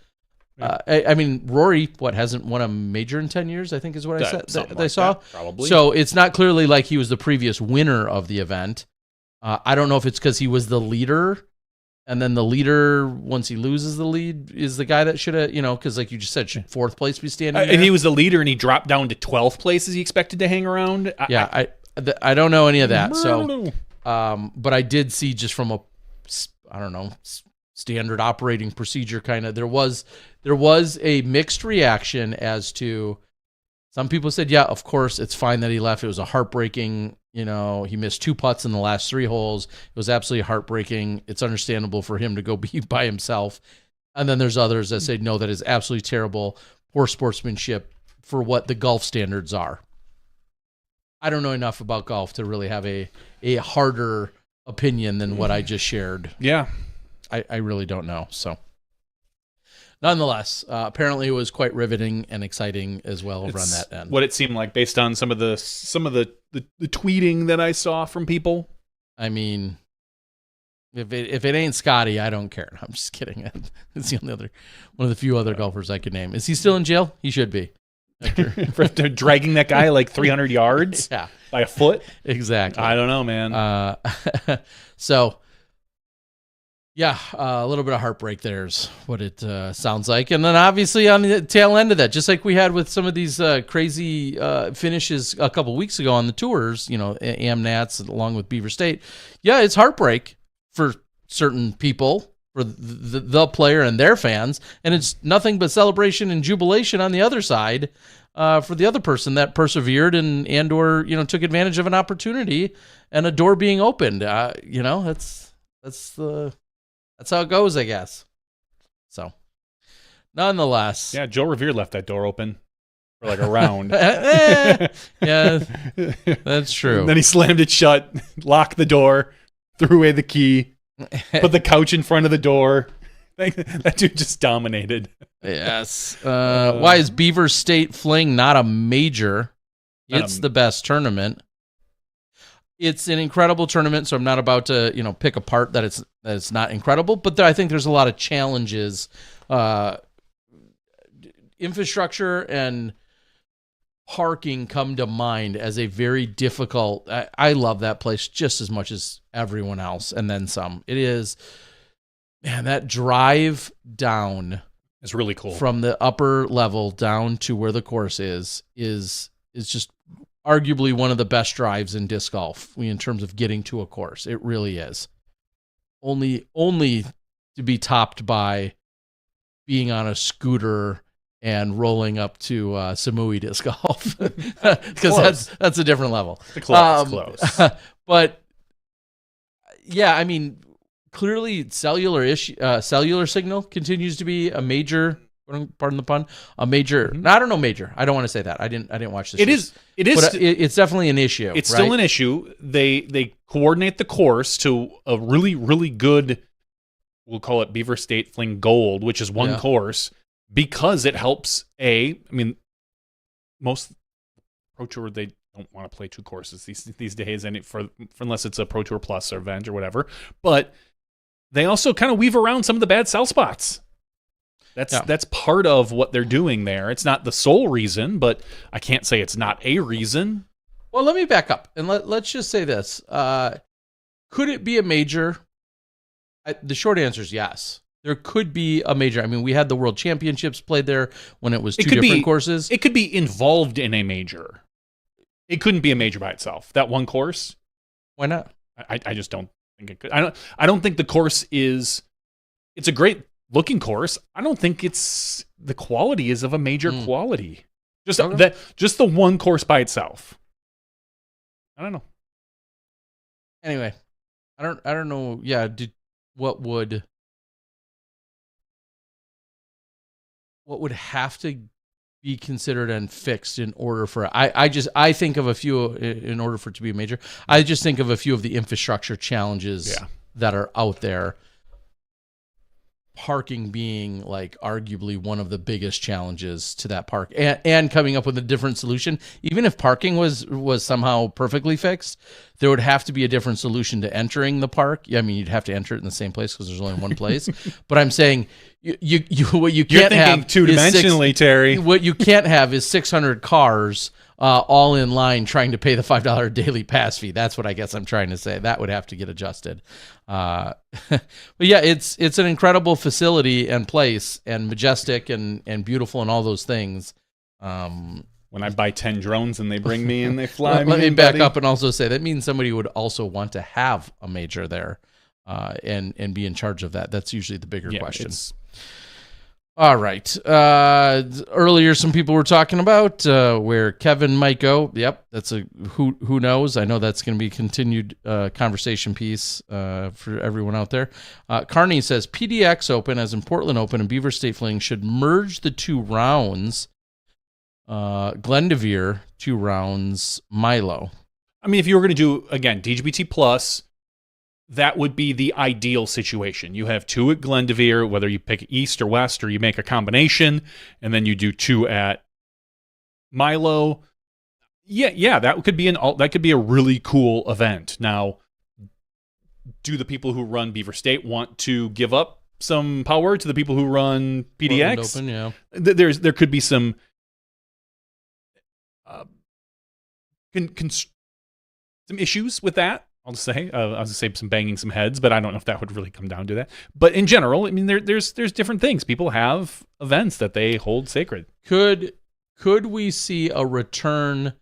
I mean, Rory, hasn't won a major in 10 years, I think is what I said. They saw. Probably. So it's not clearly like he was the previous winner of the event. I don't know if it's because he was the leader, and then the leader, once he loses the lead, is the guy that should have, because like you just said, should fourth place be standing there? And he was the leader, and he dropped down to 12th place as he expected to hang around? I don't know any of that. So, but I did see just from standard operating procedure kind of, there was a mixed reaction as to, some people said, yeah, of course, it's fine that he left. It was a heartbreaking, he missed 2 putts in the last 3 holes. It was absolutely heartbreaking. It's understandable for him to go be by himself. And then there's others that say, no, that is absolutely terrible, poor sportsmanship for what the golf standards are. I don't know enough about golf to really have a harder opinion than what I just shared. Yeah. I really don't know. So nonetheless, apparently it was quite riveting and exciting as well over on that end. What it seemed like based on some of the tweeting that I saw from people. I mean, if it ain't Scotty, I don't care. I'm just kidding. It's the only one of the few other golfers I could name. Is he still in jail? He should be. For dragging that guy like 300 yards by a foot. Exactly. I don't know, man. So, yeah, a little bit of heartbreak there's what it sounds like. And then obviously on the tail end of that, just like we had with some of these crazy finishes a couple weeks ago on the tours, AmNats along with Beaver State. Yeah, it's heartbreak for certain people, for the player and their fans. And it's nothing but celebration and jubilation on the other side for the other person that persevered and or took advantage of an opportunity and a door being opened. That's how it goes, I guess. So, nonetheless. Yeah, Joe Rovere left that door open for like a round. Yeah, that's true. And then he slammed it shut, locked the door, threw away the key, put the couch in front of the door. That dude just dominated. Yes. Why is Beaver State Fling not a major? It's the best tournament. It's an incredible tournament, so I'm not about to, pick apart that it's not incredible, but I think there's a lot of challenges. Infrastructure and parking come to mind as a very difficult. I love that place just as much as everyone else, and then some. It is, man, that drive down is really cool from the upper level down to where the course is just arguably one of the best drives in disc golf in terms of getting to a course. It really is. Only to be topped by being on a scooter and rolling up to Samui disc golf, because that's a different level. Close. But yeah, I mean, clearly cellular signal continues to be a major. Pardon the pun. A major. No, I don't know major. I don't want to say that. I didn't watch this. It is. But it's definitely an issue. It's still an issue. They coordinate the course to a really, really good. We'll call it Beaver State Fling Gold, which is one course, because it helps. Most Pro Tour, they don't want to play two courses these days, and unless it's a Pro Tour Plus or event or whatever. But they also kind of weave around some of the bad sell spots. That's part of what they're doing there. It's not the sole reason, but I can't say it's not a reason. Well, let me back up and let's just say this: could it be a major? The short answer is yes. There could be a major. I mean, we had the World Championships played there when it was two different courses. It could be involved in a major. It couldn't be a major by itself. That one course. Why not? I just don't think it could. I don't think the course is. It's a great looking course. I don't think it's the quality is of a major quality. Just the one course by itself. I don't know. Anyway, I don't know. Yeah, what would have to be considered and fixed in order for I think of a few in order for it to be a major. I just think of a few of the infrastructure challenges that are out there. Parking being like arguably one of the biggest challenges to that park, and coming up with a different solution. Even if parking was somehow perfectly fixed, there would have to be a different solution to entering the park. I mean, you'd have to enter it in the same place because there's only one place. But I'm saying what you can't have two-dimensionally, Terry. What you can't have is 600 cars all in line trying to pay the $5 daily pass fee. That's what I guess I'm trying to say. That would have to get adjusted. But yeah, it's an incredible facility and place, and majestic and beautiful and all those things. When I buy 10 drones and they bring me and they fly Let me back up and also say that means somebody would also want to have a major there and be in charge of that. That's usually the bigger question. All right. Earlier, some people were talking about where Kevin might go. Yep, that's a who knows. I know that's going to be a continued conversation piece for everyone out there. Carney says PDX Open, as in Portland Open and Beaver State Fling, should merge the 2 rounds. Glendoveer 2 rounds. Milo. I mean, if you were going to do again DGPT Plus, that would be the ideal situation. You have 2 at Glendoveer, whether you pick East or West, or you make a combination, and then you do 2 at Milo. Yeah, that could be a really cool event. Now, do the people who run Beaver State want to give up some power to the people who run PDX? Open, yeah. There could be some some issues with that. I'll just say, I was gonna say some banging some heads, but I don't know if that would really come down to that. But in general, I mean, there's different things. People have events that they hold sacred. Could we see a return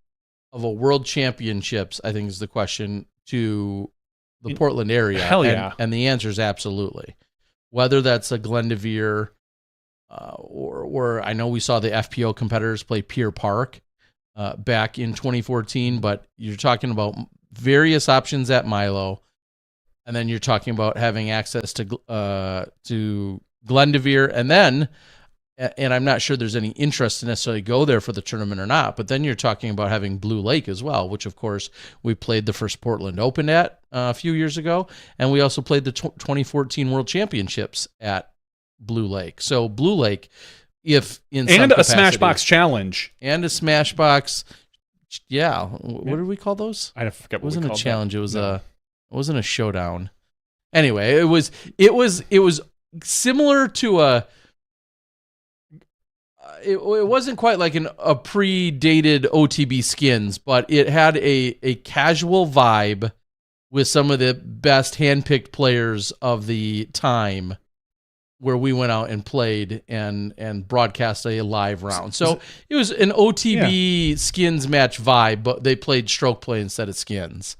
of a World Championships? I think is the question, to the Portland area. Hell yeah. And the answer is absolutely. Whether that's a Glendoveer, or I know we saw the FPO competitors play Pier Park back in 2014, but you're talking about various options at Milo, and then you're talking about having access to Glendoveer, and I'm not sure there's any interest to necessarily go there for the tournament or not, but then you're talking about having Blue Lake as well, which of course we played the first Portland Open at a few years ago, and we also played the 2014 World Championships at Blue Lake. So Blue Lake, if in some capacity, a SmashBoxx challenge. And a SmashBoxx, yeah. What did we call those? I forget. It wasn't a challenge. That. It wasn't a showdown. Anyway, it was similar to a. It wasn't quite like a predated OTB skins, but it had a casual vibe with some of the best handpicked players of the time, where we went out and played and broadcast a live round. So it was an OTB skins match vibe, but they played stroke play instead of skins,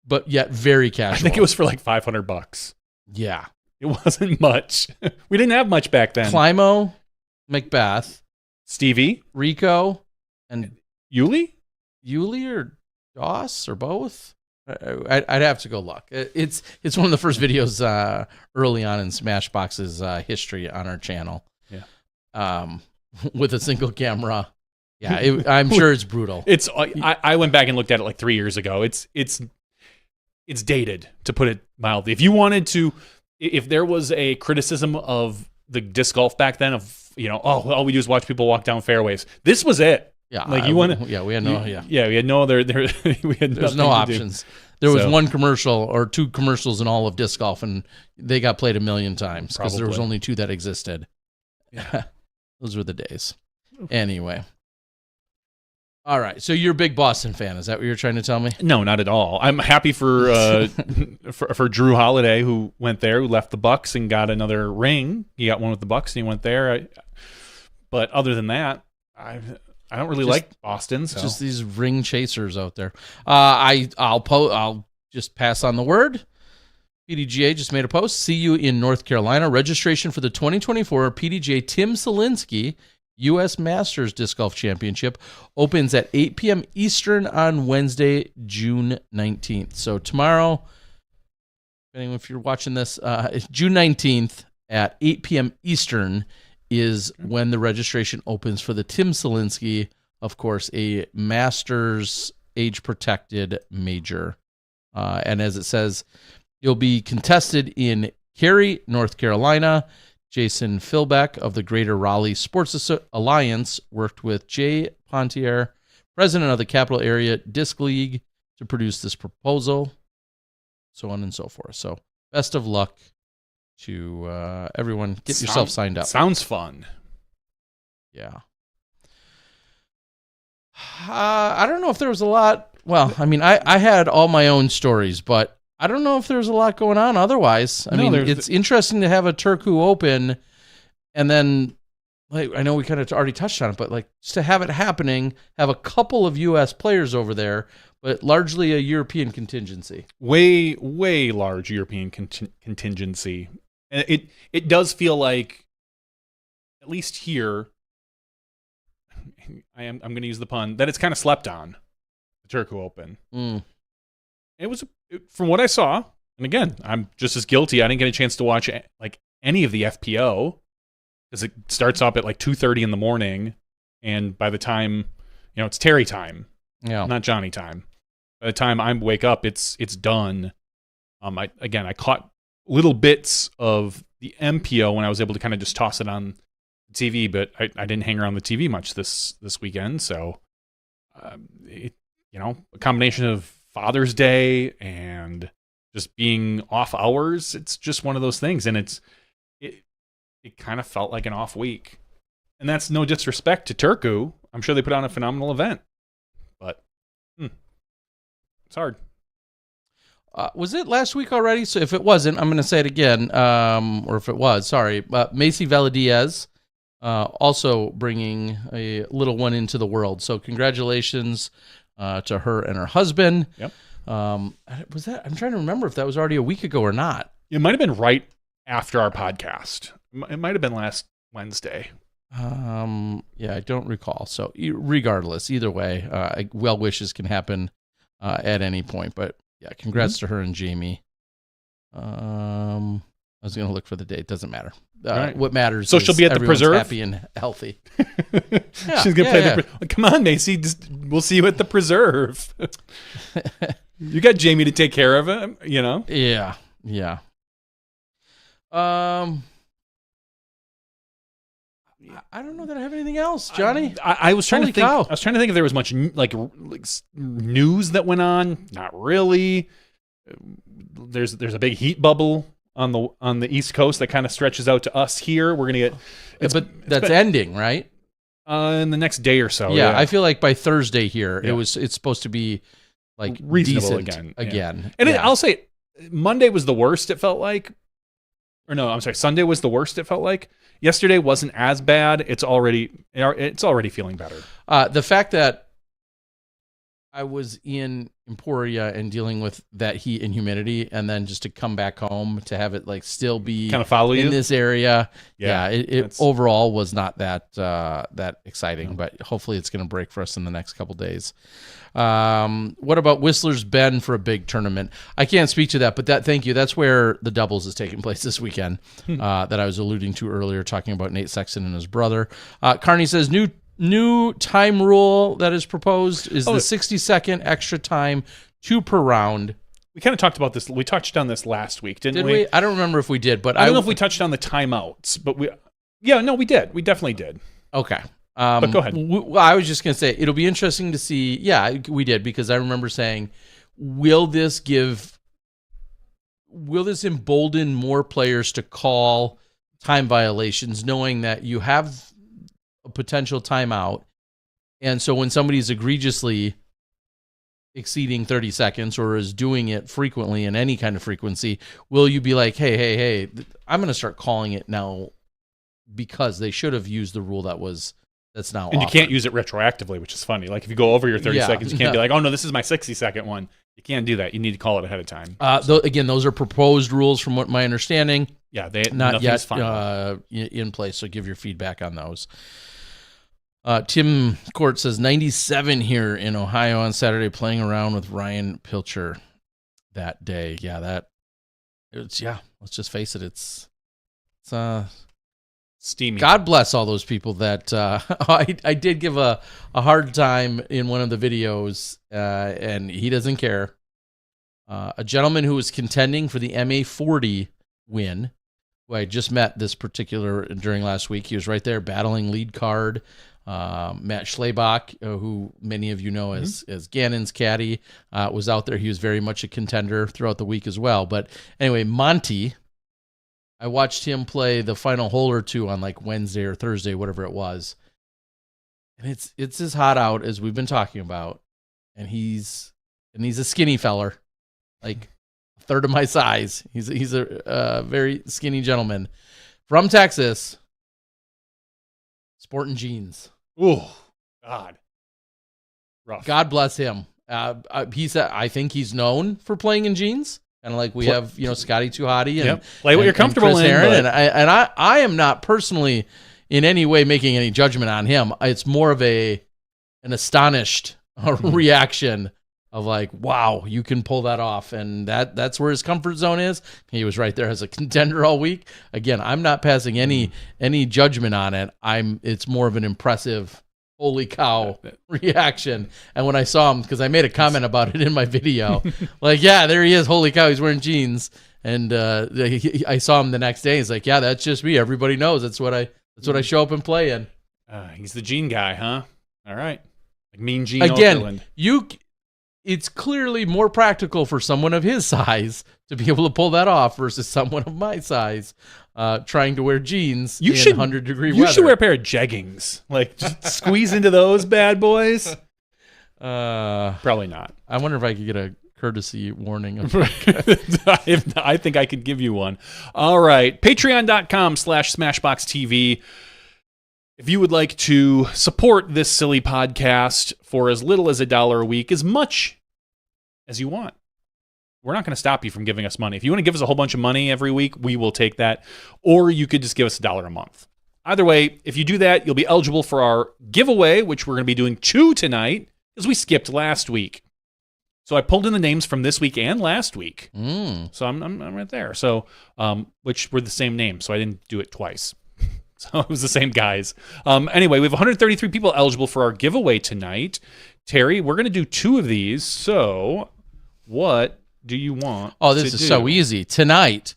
but yet very casual. I think it was for like $500. Yeah. It wasn't much. We didn't have much back then. Climo, Macbeth, Stevie, Rico, and Yuli or Doss or both. I'd have to go look. It's one of the first videos early on in SmashBoxx's history on our channel. Yeah. With a single camera. Yeah, I'm sure it's brutal. It's I went back and looked at it like 3 years ago. It's dated, to put it mildly. If you wanted to, if there was a criticism of the disc golf back then of, all we do is watch people walk down fairways, this was it. Yeah, like you want to. Yeah, we had no. We had no other. We had There's no options. There was one commercial or two commercials in all of disc golf, and they got played 1 million times because there was only 2 that existed. Yeah, those were the days. Anyway, all right. So you're a big Boston fan. Is that what you're trying to tell me? No, not at all. I'm happy for for Drew Holiday, who went there, who left the Bucks and got another ring. He got one with the Bucks, and he went there. But other than that, I don't really like Boston. So. Just these ring chasers out there. I'll just pass on the word. PDGA just made a post. See you in North Carolina. Registration for the 2024 PDGA Tim Selinsky U.S. Masters Disc Golf Championship opens at 8 p.m. Eastern on Wednesday, June 19th. So tomorrow, depending if you're watching this, it's June 19th at 8 p.m. Eastern is when the registration opens for the Tim Selinsky, of course, a Masters age-protected major. And as it says, you'll be contested in Cary, North Carolina. Jason Philbeck of the Greater Raleigh Sports Alliance worked with Jay Pontier, president of the Capital Area Disc League, to produce this proposal, so on and so forth. So best of luck to everyone. Get yourself signed up. Sounds fun. Yeah. I don't know if there was a lot. Well, I mean, I had all my own stories, but I don't know if there's a lot going on otherwise. I mean, it's interesting to have a Turku Open, and then, like, I know we kind of already touched on it, but like just to have it happening, have a couple of U.S. players over there, but largely a European contingency. Way large European contingency. And it does feel like, at least here, I'm going to use the pun, that it's kind of slept on, the Turku Open. It was, from what I saw, and again, I'm just as guilty. I didn't get a chance to watch like any of the FPO because it starts up at like 2:30 in the morning, and by the time it's Terry time, not Johnny time. By the time I wake up, it's done. I caught little bits of the MPO when I was able to kind of just toss it on TV, but I didn't hang around the TV much this weekend. So, a combination of Father's Day and just being off hours, it's just one of those things, and it kind of felt like an off week. And that's no disrespect to Turku. I'm sure they put on a phenomenal event, but It's hard. Was it last week already? So if it wasn't, I'm going to say it again. Or if it was, sorry. Macy Valadiaz also bringing a little one into the world. So congratulations to her and her husband. Yep. Was that? I'm trying to remember if that was already a week ago or not. It might have been right after our podcast. It might have been last Wednesday. Yeah, I don't recall. So regardless, either way, well wishes can happen at any point. But yeah, congrats to her and Jamie. I was going to look for the date. Doesn't matter. Right. What matters so is she'll be at the everyone's preserve? happy and healthy. Yeah, She's going to play come on, Macy. We'll see you at the preserve. You got Jamie to take care of him, you know? Yeah. I don't know that I have anything else, Johnny. I was trying to think. Cow. I was trying to think if there was much like news that went on. Not really. There's a big heat bubble on the East Coast that kind of stretches out to us here. We're gonna get, but that's ending, right? In the next day or so. Yeah, I feel like by Thursday here, Yeah. it's supposed to be like reasonable decent again. And I'll say, Monday was the worst. It felt like, or no, I'm sorry, Sunday was the worst. It felt like yesterday wasn't as bad. It's already feeling better. The fact that I was in Emporia and dealing with that heat and humidity, and then just to come back home to have it like still be kind of follow in you this area. Yeah, it overall was not that exciting, but hopefully it's going to break for us in the next couple days. What about Whistler's Bend for a big tournament? I can't speak to that, but thank you. That's where the doubles is taking place this weekend. That I was alluding to earlier, talking about Nate Sexton and his brother. Carney says new time rule that is proposed is the 60-second extra time, 2 per round. We kind of talked about this. We touched on this last week, didn't we? I don't remember if we did, but I don't know if we touched on the timeouts, but we did. We definitely did. Okay. But go ahead. I was just going to say, it'll be interesting to see. Yeah, we did, because I remember saying, will this embolden more players to call time violations, knowing that you have a potential timeout? And so when somebody's egregiously exceeding 30 seconds or is doing it frequently in any kind of frequency, will you be like, hey, I'm going to start calling it now, because they should have used the rule that's now and offered. You can't use it retroactively, which is funny. Like if you go over your 30 seconds, you can't be like, oh no, this is my 60-second one. You can't do that. You need to call it ahead of time. Again, those are proposed rules from what my understanding. Yeah, not yet final. In place, so give your feedback on those. Tim Court says 97 here in Ohio on Saturday, playing around with Ryan Pilcher that day. Yeah, let's just face it, it's steamy. God bless all those people that I did give a hard time in one of the videos, and he doesn't care. A gentleman who was contending for the MA40 win, who I just met during last week. He was right there battling lead card. Matt Schlebach, who many of you know as Gannon's caddy, was out there. He was very much a contender throughout the week as well. But anyway, Monty, I watched him play the final hole or two on like Wednesday or Thursday, whatever it was. And it's as hot out as we've been talking about. And he's a skinny feller, like a third of my size. He's a very skinny gentleman from Texas, sporting jeans. Oh, God. Rough. God bless him. He said, I think he's known for playing in jeans. Kind of like we have, Scotty Too Hottie and play what you're comfortable in. Aaron, and I am not personally in any way making any judgment on him. It's more of an astonished reaction of like, wow, you can pull that off, and that's where his comfort zone is. He was right there as a contender all week. Again, I'm not passing any judgment on it. It's more of an impressive, holy cow reaction. And when I saw him, because I made a comment about it in my video, like, yeah, there he is, holy cow, he's wearing jeans. And I saw him the next day. He's like, yeah, that's just me. Everybody knows that's what I show up and play in. He's the jean guy, huh? All right, like Mean Gene again. It's clearly more practical for someone of his size to be able to pull that off versus someone of my size trying to wear jeans in 100-degree weather. You should wear a pair of jeggings. Like, just squeeze into those bad boys. Probably not. I wonder if I could get a courtesy warning. I think I could give you one. All right. Patreon.com/SmashBoxxTV. If you would like to support this silly podcast for as little as $1 a week, as much as you want, we're not going to stop you from giving us money. If you want to give us a whole bunch of money every week, we will take that. Or you could just give us $1 a month. Either way, if you do that, you'll be eligible for our giveaway, which we're going to be doing 2 tonight, because we skipped last week. So I pulled in the names from this week and last week. So I'm right there. So which were the same names, so I didn't do it twice. So it was the same guys. Anyway, we have 133 people eligible for our giveaway tonight. Terry, we're going to do 2 of these. So what do you want? Oh, this is so easy. Tonight,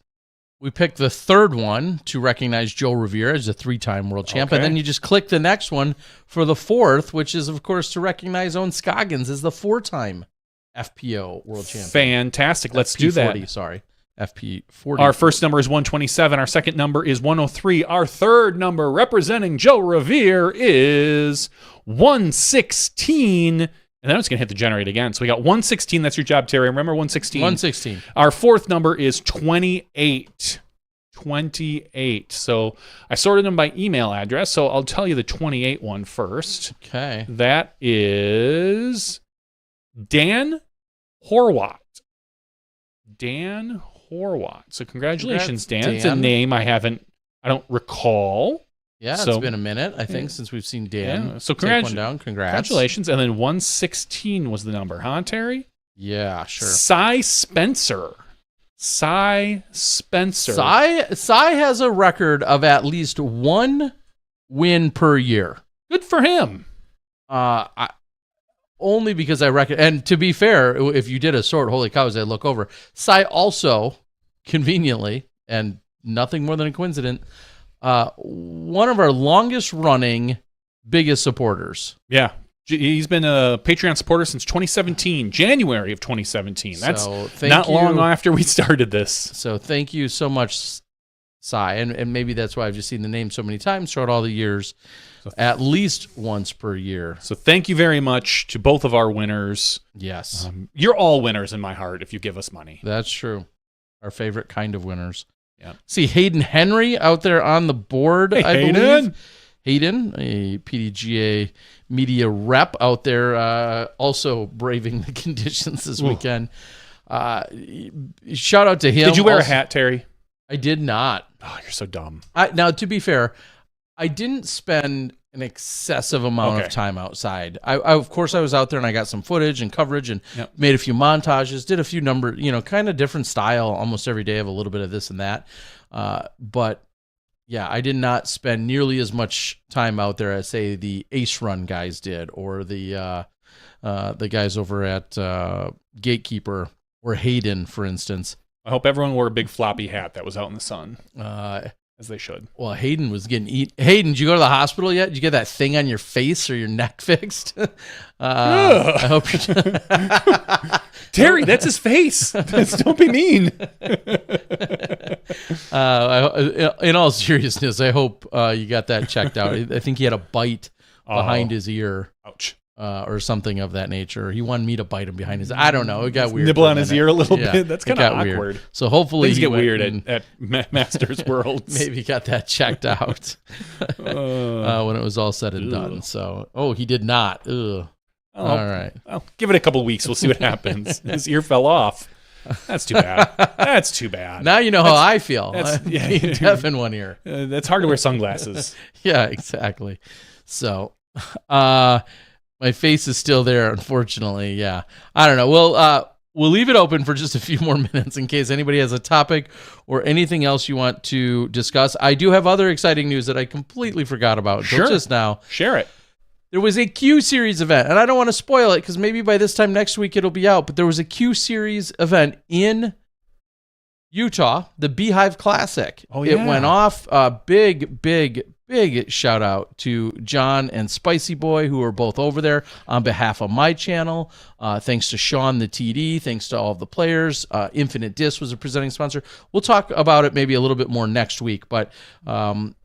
we pick the 3rd one to recognize Joe Rovere as a 3-time world champ. And then you just click the next one for the 4th, which is, of course, to recognize Owen Scoggins as the 4-time FPO world champion. Fantastic. Let's do that. Sorry. FP40. Our first number is 127. Our second number is 103. Our third number representing Joe Rovere is 116. And then it's going to hit the generate again. So we got 116. That's your job, Terry. Remember 116? 116. Our fourth number is 28. 28. So I sorted them by email address. So I'll tell you the 28 one first. Okay. That is Dan Horwat. Dan Horwat. So congratulations, Dan. It's a name I don't recall. Yeah, so, it's been a minute, I think, since we've seen Dan. Yeah. So take one down. Congratulations. And then 116 was the number, huh, Terry? Yeah, sure. Cy Spencer. Cy has a record of at least 1 win per year. Good for him. Only because I reckon, and to be fair, if you did a sort, holy cow, as I look over, Cy also, conveniently, and nothing more than a coincidence, one of our longest running, biggest supporters. Yeah. He's been a Patreon supporter since 2017, January of 2017. That's not long after we started this. So thank you so much, Cy. And maybe that's why I've just seen the name so many times throughout all the years, at least once per year. So thank you very much to both of our winners. Yes. You're all winners in my heart if you give us money. That's true. Our favorite kind of winners. Yeah. See Hayden Henry out there on the board, hey, I Hayden. believe. Hayden, a PDGA media rep out there, also braving the conditions this weekend. Shout out to him. Did you wear a hat, Terry? I did not. Oh, you're so dumb. Now, to be fair, I didn't spend an excessive amount of time outside. Of course, I was out there and I got some footage and coverage and made a few montages, did a few kind of different style almost every day of a little bit of this and that. But yeah, I did not spend nearly as much time out there as, say, the Ace Run guys did, or the guys over at Gatekeeper, or Hayden, for instance. I hope everyone wore a big floppy hat that was out in the sun, as they should. Well, Hayden was getting eaten. Hayden, did you go to the hospital yet? Did you get that thing on your face or your neck fixed? I hope you Terry, that's his face. Don't be mean. In all seriousness, I hope you got that checked out. I think he had a bite behind his ear. Ouch. Or something of that nature. He wanted me to bite him behind his. I don't know. It got weird. Nibble on his ear a little bit. That's kind of awkward. Weird. So hopefully things get weird at Masters Worlds. Maybe got that checked out when it was all said and done. So, he did not. All right. Well, give it a couple weeks. We'll see what happens. His ear fell off. That's too bad. That's too bad. Now you know how I feel. Deaf in one ear. That's hard to wear sunglasses. Yeah, exactly. So, my face is still there, unfortunately. Yeah. I don't know. We'll leave it open for just a few more minutes in case anybody has a topic or anything else you want to discuss. I do have other exciting news that I completely forgot about until just now. Share it. There was a Q Series event, and I don't want to spoil it because maybe by this time next week it'll be out, but there was a Q Series event in Utah, the Beehive Classic. Oh, yeah. It went off. Big shout out to John and Spicy Boy, who are both over there on behalf of my channel. Thanks to Sean, the TD. Thanks to all of the players. Infinite Disc was a presenting sponsor. We'll talk about it maybe a little bit more next week, but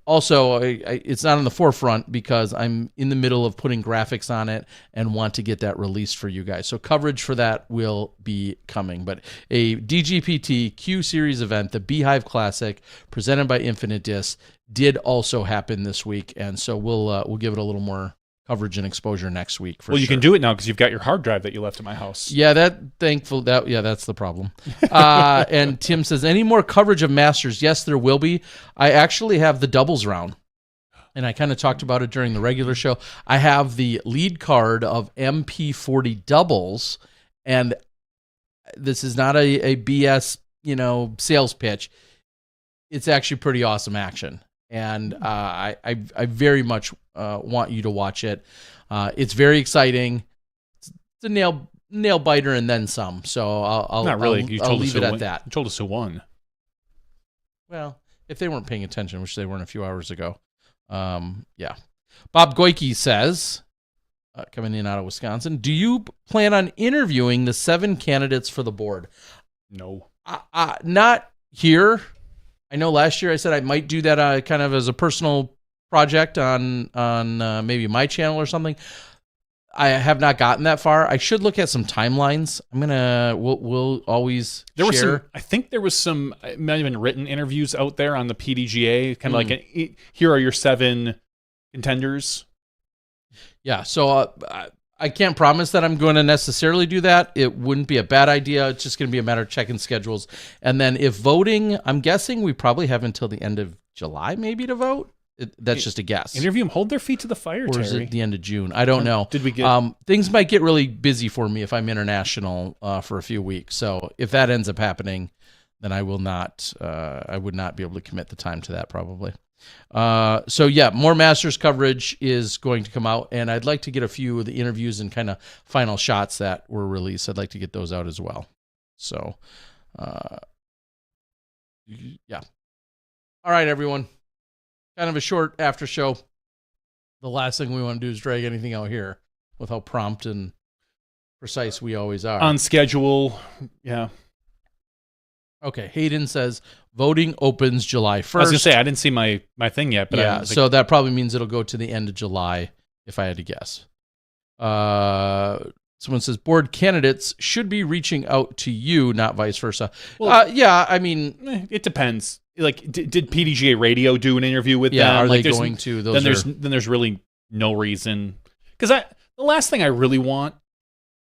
Also, it's not on the forefront because I'm in the middle of putting graphics on it and want to get that released for you guys. So coverage for that will be coming. But a DGPT Q Series event, the Beehive Classic, presented by Infinite Disc, did also happen this week, and so we'll give it a little more coverage and exposure next week. Well, you can do it now because you've got your hard drive that you left at my house. Yeah, that's the problem. And Tim says, any more coverage of Masters? Yes, there will be. I actually have the doubles round, and I kind of talked about it during the regular show. I have the lead card of MP40 doubles, and this is not a BS, sales pitch. It's actually pretty awesome action. And I very much want you to watch it. It's very exciting. It's a nail biter and then some. So I'll not really. I'll leave it at that. You told us who won. Well, if they weren't paying attention, which they weren't a few hours ago, yeah. Bob Goike says, coming in out of Wisconsin, do you plan on interviewing the 7 candidates for the board? No, not here. I know last year I said I might do that kind of as a personal project on maybe my channel or something. I have not gotten that far. I should look at some timelines. We'll always share. I think there was some, it might have been written interviews out there on the PDGA, kind of like, here are your 7 contenders. Yeah, so I can't promise that I'm going to necessarily do that. It wouldn't be a bad idea. It's just going to be a matter of checking schedules. And then if voting, I'm guessing we probably have until the end of July maybe to vote. That's just a guess. Interview them, hold their feet to the fire, or is Terry. it the end of June? I don't know. Did we get things might get really busy for me if I'm international for a few weeks. So if that ends up happening, then I will not. I would not be able to commit the time to that probably. So yeah, more Masters coverage is going to come out, and I'd like to get a few of the interviews and kind of final shots that were released. I'd like to get those out as well. So, yeah. All right, everyone. Kind of a short after show. The last thing we want to do is drag anything out here with how prompt and precise we always are. On schedule, yeah. Okay, Hayden says voting opens July 1st. I was going to say, I didn't see my thing yet. But yeah, so that probably means it'll go to the end of July, if I had to guess. Someone says, board candidates should be reaching out to you, not vice versa. Well, yeah, I mean... It depends. Like, did PDGA Radio do an interview with them? Are like, they going to? Then there's really no reason. Because the last thing I really want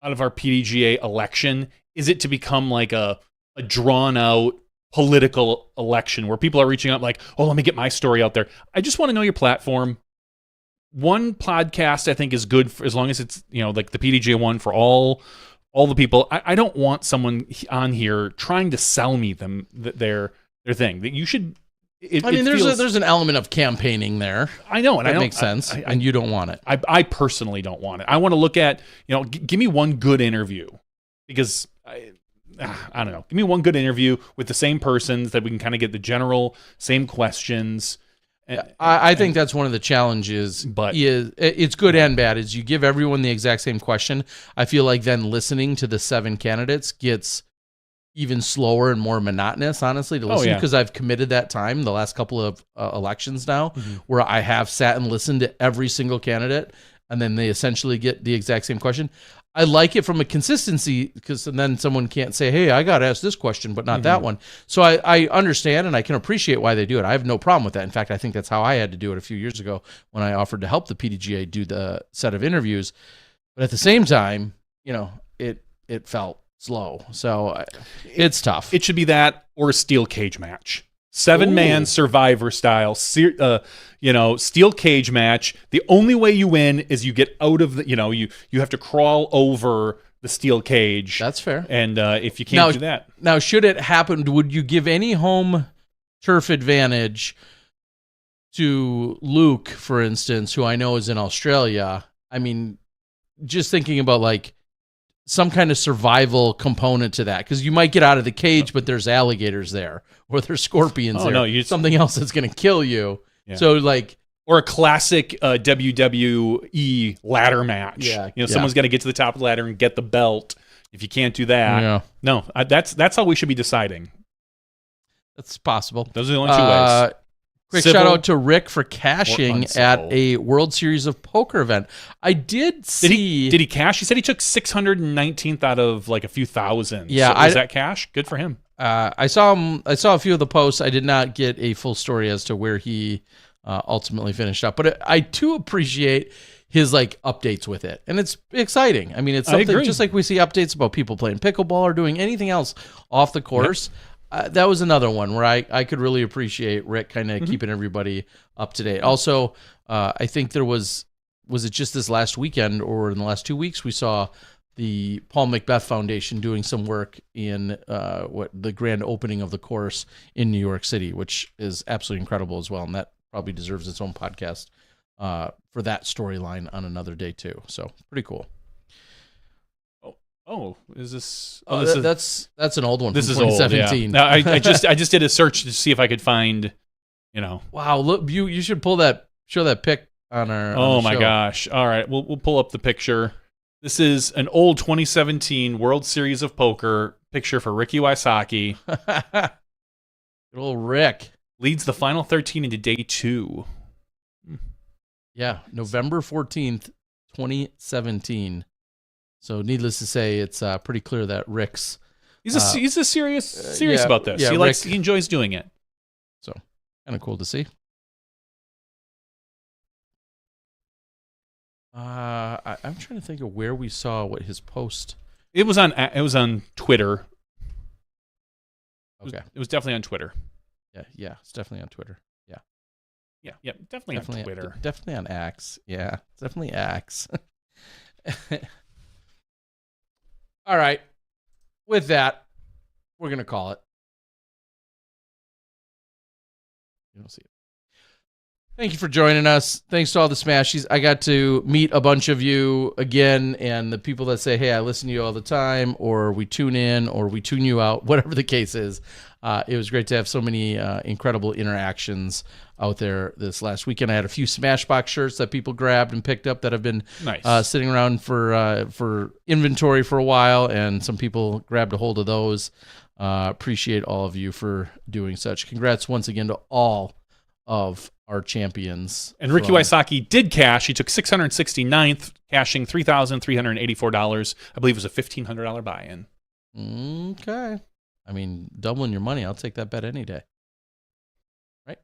out of our PDGA election is it to become like a drawn-out political election where people are reaching out like, oh, let me get my story out there. I just want to know your platform. One podcast I think is good for, as long as it's, like the PDGA one for all the people. I don't want someone on here trying to sell me their thing. That you should. There's an element of campaigning there. I know, and that makes sense. And you don't want it. I personally don't want it. I want to look at, give me one good interview, because I don't know. Give me one good interview with the same persons that we can kind of get the general same questions. I think that's one of the challenges, but it's good and bad, is you give everyone the exact same question. I feel like then listening to the 7 candidates gets even slower and more monotonous, honestly, to listen to, because I've committed that time the last couple of elections now, where I have sat and listened to every single candidate, and then they essentially get the exact same question. I like it from a consistency, because then someone can't say, hey, I got asked this question, but not that one. So I understand, and I can appreciate why they do it. I have no problem with that. In fact, I think that's how I had to do it a few years ago when I offered to help the PDGA do the set of interviews. But at the same time, it felt slow. So it's tough. It should be that or a steel cage match. 7-man Survivor style, steel cage match. The only way you win is you get out of the, you have to crawl over the steel cage. That's fair. And if you can't do that. Now, should it happen, would you give any home turf advantage to Luke, for instance, who I know is in Australia? I mean, just thinking about like some kind of survival component to that, because you might get out of the cage, but there's alligators there, or there's scorpions there. No, something else that's going to kill you. Yeah. So like, or a classic WWE ladder match. Someone's got to get to the top of the ladder and get the belt. If you can't do that, no, that's how we should be deciding. That's possible. Those are the only 2 ways. Quick civil shout out to Rick for or cashing uncivil. at a World Series of Poker event. I did see. Did he cash? He said he took 619th out of like a few thousand. Yeah, so was that cash? Good for him. I saw him. I saw a few of the posts. I did not get a full story as to where he ultimately finished up, but I too appreciate his like updates with it, and it's exciting. I mean, it's something just like we see updates about people playing pickleball or doing anything else off the course. Yep. That was another one where I could really appreciate Rick kind of keeping everybody up to date. Also, I think there was it just this last weekend or in the last 2 weeks, we saw the Paul Macbeth Foundation doing some work in the grand opening of the course in New York City, which is absolutely incredible as well. And that probably deserves its own podcast for that storyline on another day too. So pretty cool. Oh, is this? Oh, that's an old one. This from is 2017. old. Yeah. I just did a search to see if I could find, Wow, look, you should show that pic on our. Oh on the my show. gosh! All right, we'll pull up the picture. This is an old 2017 World Series of Poker picture for Ricky Wysocki. Good old Rick Leads the final 13 into day 2. Yeah, November 14th, 2017. So, needless to say, it's pretty clear that Rick's He's a serious yeah, about this. yeah, He enjoys doing it. So, kind of cool to see. I'm trying to think of where we saw what his post. It was on Twitter. Okay, It was definitely on Twitter. Yeah, it's definitely on Twitter. Yeah, definitely on Twitter. Definitely on X. Yeah, it's definitely X. All right. With that, we're going to call it. You don't see it. Thank you for joining us. Thanks to all the Smashies. I got to meet a bunch of you again, and the people that say, hey, I listen to you all the time, or we tune in, or we tune you out, whatever the case is. It was great to have so many incredible interactions out there this last weekend. I had a few Smashbox shirts that people grabbed and picked up that have been sitting around for inventory for a while, and some people grabbed a hold of those. Appreciate all of you for doing such. Congrats once again to all of our champions. And Ricky Wysocki did cash. He took 669th, cashing $3,384. I believe it was a $1,500 buy-in. Okay. I mean, doubling your money, I'll take that bet any day. Right?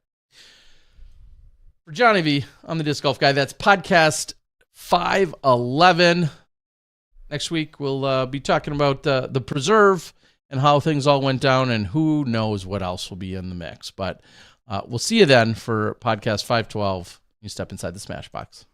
For Johnny V, I'm the Disc Golf Guy. That's podcast 511. Next week, we'll be talking about the preserve and how things all went down, and who knows what else will be in the mix. But we'll see you then for podcast 512. You step inside the Smashbox.